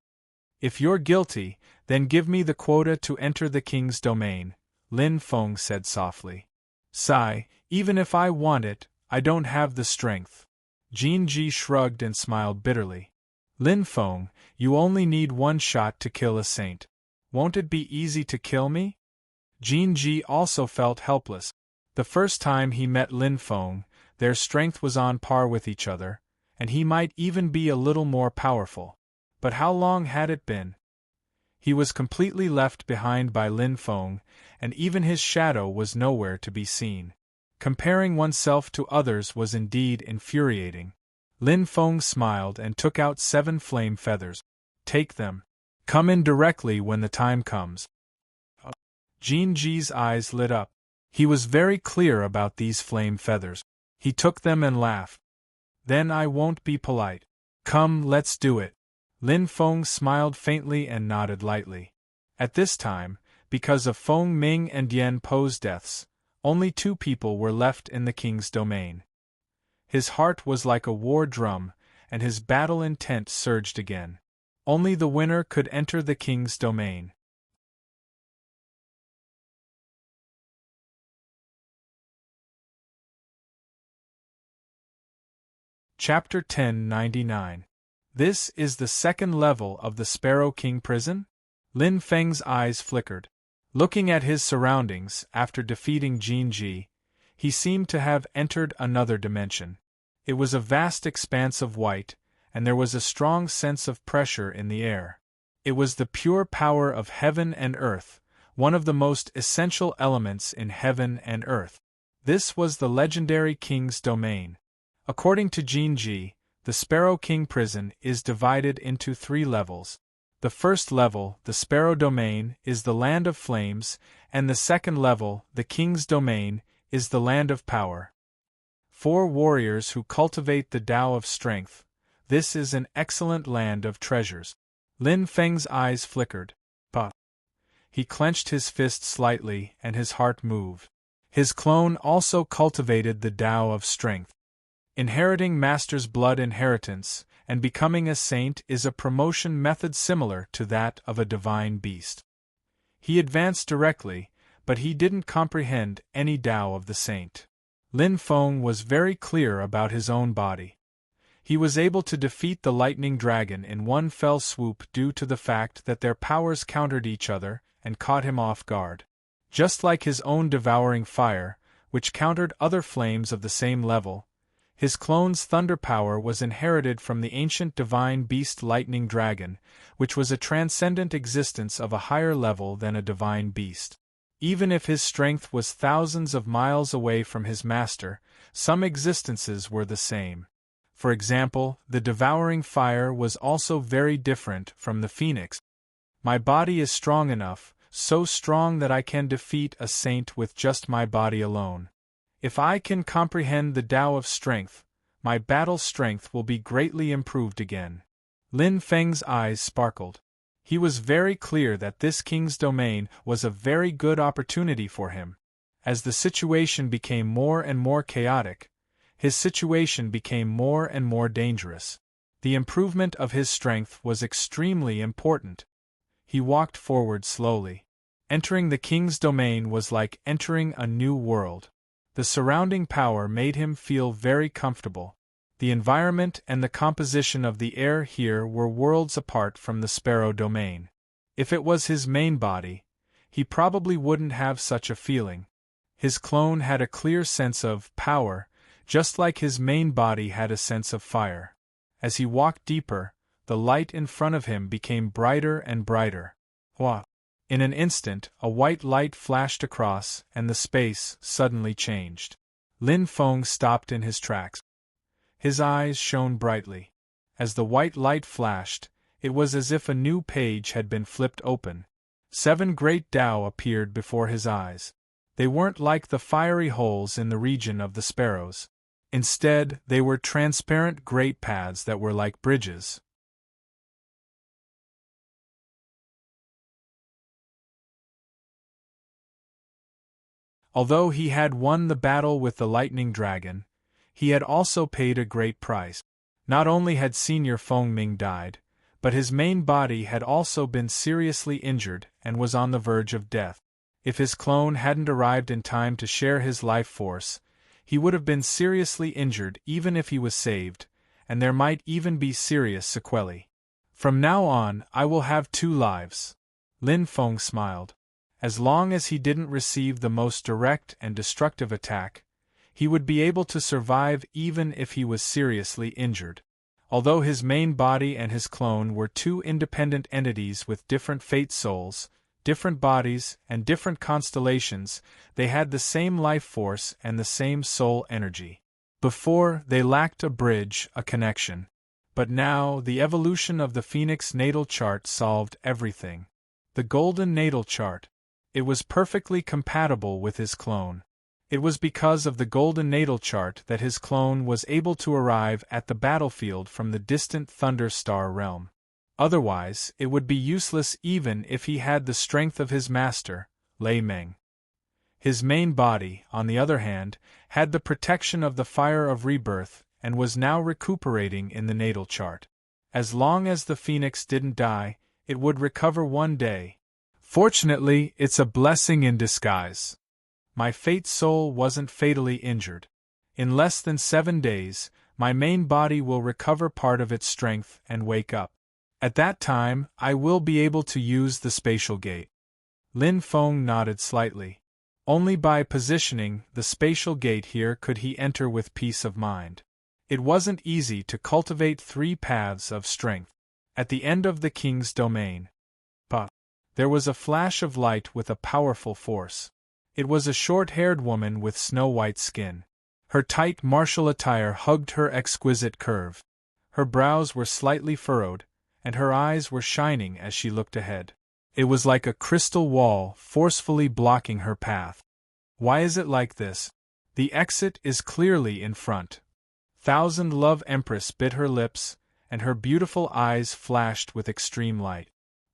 If you're guilty, then give me the quota to enter the king's domain, Lin Feng said softly. Sigh, even if I want it, I don't have the strength. Jin Ji shrugged and smiled bitterly. Lin Feng, you only need one shot to kill a saint. Won't it be easy to kill me? Jin Ji also felt helpless. The first time he met Lin Feng, their strength was on par with each other, and he might even be a little more powerful. But how long had it been? He was completely left behind by Lin Feng, and even his shadow was nowhere to be seen. Comparing oneself to others was indeed infuriating. Lin Feng smiled and took out 7 flame feathers. Take them. Come in directly when the time comes. Jin Ji's eyes lit up. He was very clear about these flame feathers. He took them and laughed. Then I won't be polite. Come, let's do it. Lin Feng smiled faintly and nodded lightly. At this time, because of Feng Ming and Yen Po's deaths, only 2 people were left in the king's domain. His heart was like a war drum, and his battle intent surged again. Only the winner could enter the king's domain. Chapter 1099. This is the second level of the Sparrow King prison? Lin Feng's eyes flickered. Looking at his surroundings after defeating Jin Ji, he seemed to have entered another dimension. It was a vast expanse of white, and there was a strong sense of pressure in the air. It was the pure power of heaven and earth, one of the most essential elements in heaven and earth. This was the legendary king's domain. According to Jin Ji, the Sparrow King prison is divided into 3 levels. The first level, the Sparrow Domain, is the Land of Flames, and the second level, the King's Domain, is the Land of Power. 4 warriors who cultivate the Tao of Strength. This is an excellent land of treasures. Lin Feng's eyes flickered. But he clenched his fist slightly, and his heart moved. His clone also cultivated the Tao of Strength. Inheriting Master's blood inheritance and becoming a saint is a promotion method similar to that of a divine beast. He advanced directly, but he didn't comprehend any Tao of the saint. Lin Feng was very clear about his own body. He was able to defeat the lightning dragon in one fell swoop due to the fact that their powers countered each other and caught him off guard. Just like his own devouring fire, which countered other flames of the same level, his clone's thunder power was inherited from the ancient divine beast lightning dragon, which was a transcendent existence of a higher level than a divine beast. Even if his strength was thousands of miles away from his master, some existences were the same. For example, the devouring fire was also very different from the phoenix. My body is strong enough, so strong that I can defeat a saint with just my body alone. If I can comprehend the Tao of Strength, my battle strength will be greatly improved again. Lin Feng's eyes sparkled. He was very clear that this king's domain was a very good opportunity for him. As the situation became more and more chaotic, his situation became more and more dangerous. The improvement of his strength was extremely important. He walked forward slowly. Entering the king's domain was like entering a new world. The surrounding power made him feel very comfortable. The environment and the composition of the air here were worlds apart from the Sparrow Domain. If it was his main body, he probably wouldn't have such a feeling. His clone had a clear sense of power, just like his main body had a sense of fire. As he walked deeper, the light in front of him became brighter and brighter. Wah! In an instant, a white light flashed across, and the space suddenly changed. Lin Feng stopped in his tracks. His eyes shone brightly. As the white light flashed, it was as if a new page had been flipped open. 7 great Tao appeared before his eyes. They weren't like the fiery holes in the region of the sparrows. Instead, they were transparent great paths that were like bridges. Although he had won the battle with the lightning dragon, he had also paid a great price. Not only had Senior Feng Ming died, but his main body had also been seriously injured and was on the verge of death. If his clone hadn't arrived in time to share his life force, he would have been seriously injured even if he was saved, and there might even be serious sequelae. From now on, I will have 2 lives. Lin Feng smiled. As long as he didn't receive the most direct and destructive attack, he would be able to survive even if he was seriously injured. Although his main body and his clone were two independent entities with different fate souls, different bodies, and different constellations, they had the same life force and the same soul energy. Before, they lacked a bridge, a connection. But now, the evolution of the Phoenix natal chart solved everything. The golden natal chart. It was perfectly compatible with his clone. It was because of the golden natal chart that his clone was able to arrive at the battlefield from the distant Thunder Star realm. Otherwise, it would be useless even if he had the strength of his master, Lei Meng. His main body, on the other hand, had the protection of the fire of rebirth and was now recuperating in the natal chart. As long as the phoenix didn't die, it would recover one day. Fortunately, it's a blessing in disguise. My fate soul wasn't fatally injured. In less than 7 days, my main body will recover part of its strength and wake up. At that time, I will be able to use the spatial gate. Lin Feng nodded slightly. Only by positioning the spatial gate here could he enter with peace of mind. It wasn't easy to cultivate 3 paths of strength. At the end of the king's domain, there was a flash of light with a powerful force. It was a short-haired woman with snow-white skin. Her tight martial attire hugged her exquisite curve. Her brows were slightly furrowed, and her eyes were shining as she looked ahead. It was like a crystal wall forcefully blocking her path. Why is it like this? The exit is clearly in front. Thousand Love Empress bit her lips, and her beautiful eyes flashed with extreme light.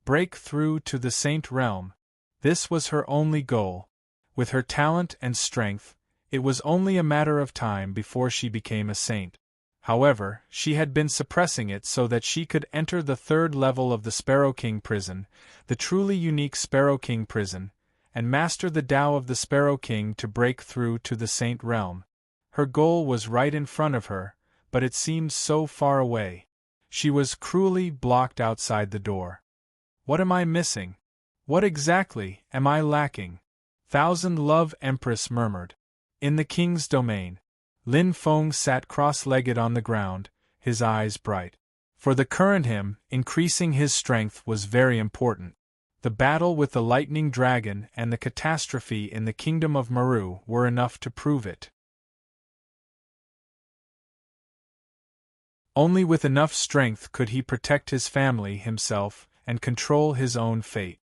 Break through to the Saint Realm. This was her only goal. With her talent and strength, it was only a matter of time before she became a saint. However, she had been suppressing it so that she could enter the 3rd level of the Sparrow King prison, the truly unique Sparrow King prison, and master the Tao of the Sparrow King to break through to the Saint Realm. Her goal was right in front of her, but it seemed so far away. She was cruelly blocked outside the door. What am I missing? What exactly am I lacking? Thousand Love Empress murmured. In the king's domain, Lin Feng sat cross-legged on the ground, his eyes bright. For the current him, increasing his strength was very important. The battle with the lightning dragon and the catastrophe in the kingdom of Maru were enough to prove it. Only with enough strength could he protect his family, himself, and control his own fate.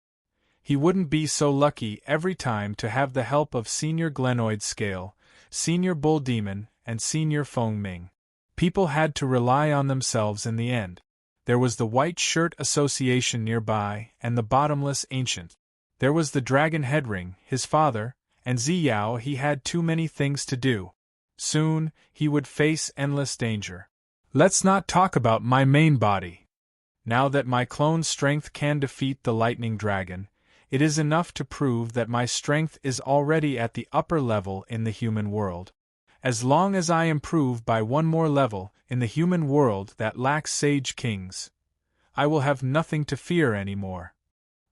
He wouldn't be so lucky every time to have the help of Senior Glenoid Scale, Senior Bull Demon, and Senior Feng Ming. People had to rely on themselves in the end. There was the White Shirt Association nearby, and the Bottomless Ancient. There was the Dragon Headring, his father, and Ziyao. He had too many things to do. Soon, he would face endless danger. Let's not talk about my main body. Now that my clone's strength can defeat the lightning dragon, it is enough to prove that my strength is already at the upper level in the human world. As long as I improve by one more level in the human world that lacks sage kings, I will have nothing to fear anymore.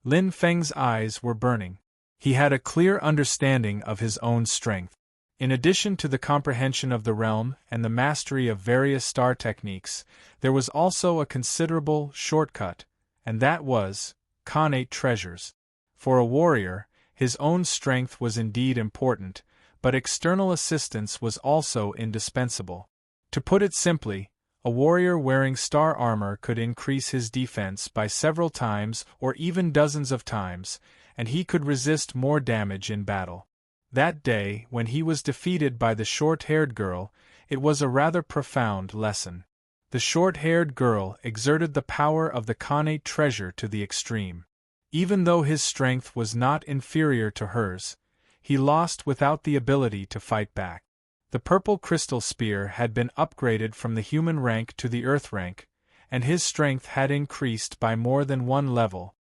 Lin Feng's eyes were burning. He had a clear understanding of his own strength. In addition to the comprehension of the realm and the mastery of various star techniques, there was also a considerable shortcut, and that was Khanate treasures. For a warrior, his own strength was indeed important, but external assistance was also indispensable. To put it simply, a warrior wearing star armor could increase his defense by several times or even dozens of times, and he could resist more damage in battle. That day, when he was defeated by the short-haired girl, it was a rather profound lesson. The short-haired girl exerted the power of the Khanate treasure to the extreme. Even though his strength was not inferior to hers, he lost without the ability to fight back. The purple crystal spear had been upgraded from the human rank to the earth rank, and his strength had increased by more than one level.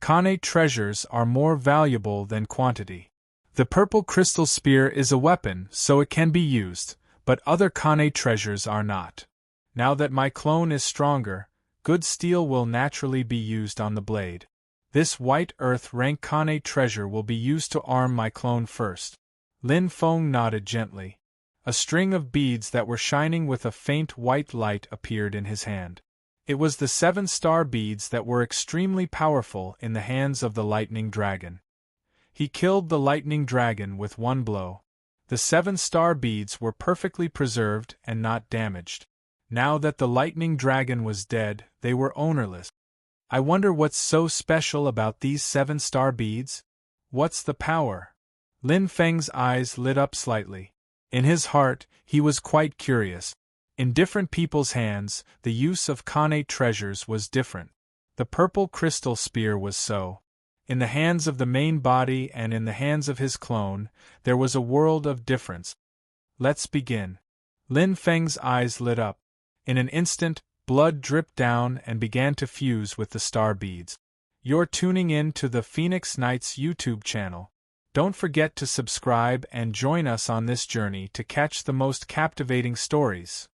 Khanate treasures are more valuable than quantity. The purple crystal spear is a weapon, so it can be used, but other Khanate treasures are not. Now that my clone is stronger, good steel will naturally be used on the blade. This white earth rank Kane treasure will be used to arm my clone first. Lin Feng nodded gently. A string of beads that were shining with a faint white light appeared in his hand. It was the 7-star beads that were extremely powerful in the hands of the lightning dragon. He killed the lightning dragon with one blow. The 7-star beads were perfectly preserved and not damaged. Now that the lightning dragon was dead, they were ownerless. I wonder what's so special about these 7-star beads? What's the power? Lin Feng's eyes lit up slightly. In his heart, he was quite curious. In different people's hands, the use of Kane treasures was different. The purple crystal spear was so. In the hands of the main body and in the hands of his clone, there was a world of difference. Let's begin. Lin Feng's eyes lit up. In an instant, blood dripped down and began to fuse with the star beads. You're tuning in to the Phoenix Knights YouTube channel. Don't forget to subscribe and join us on this journey to catch the most captivating stories.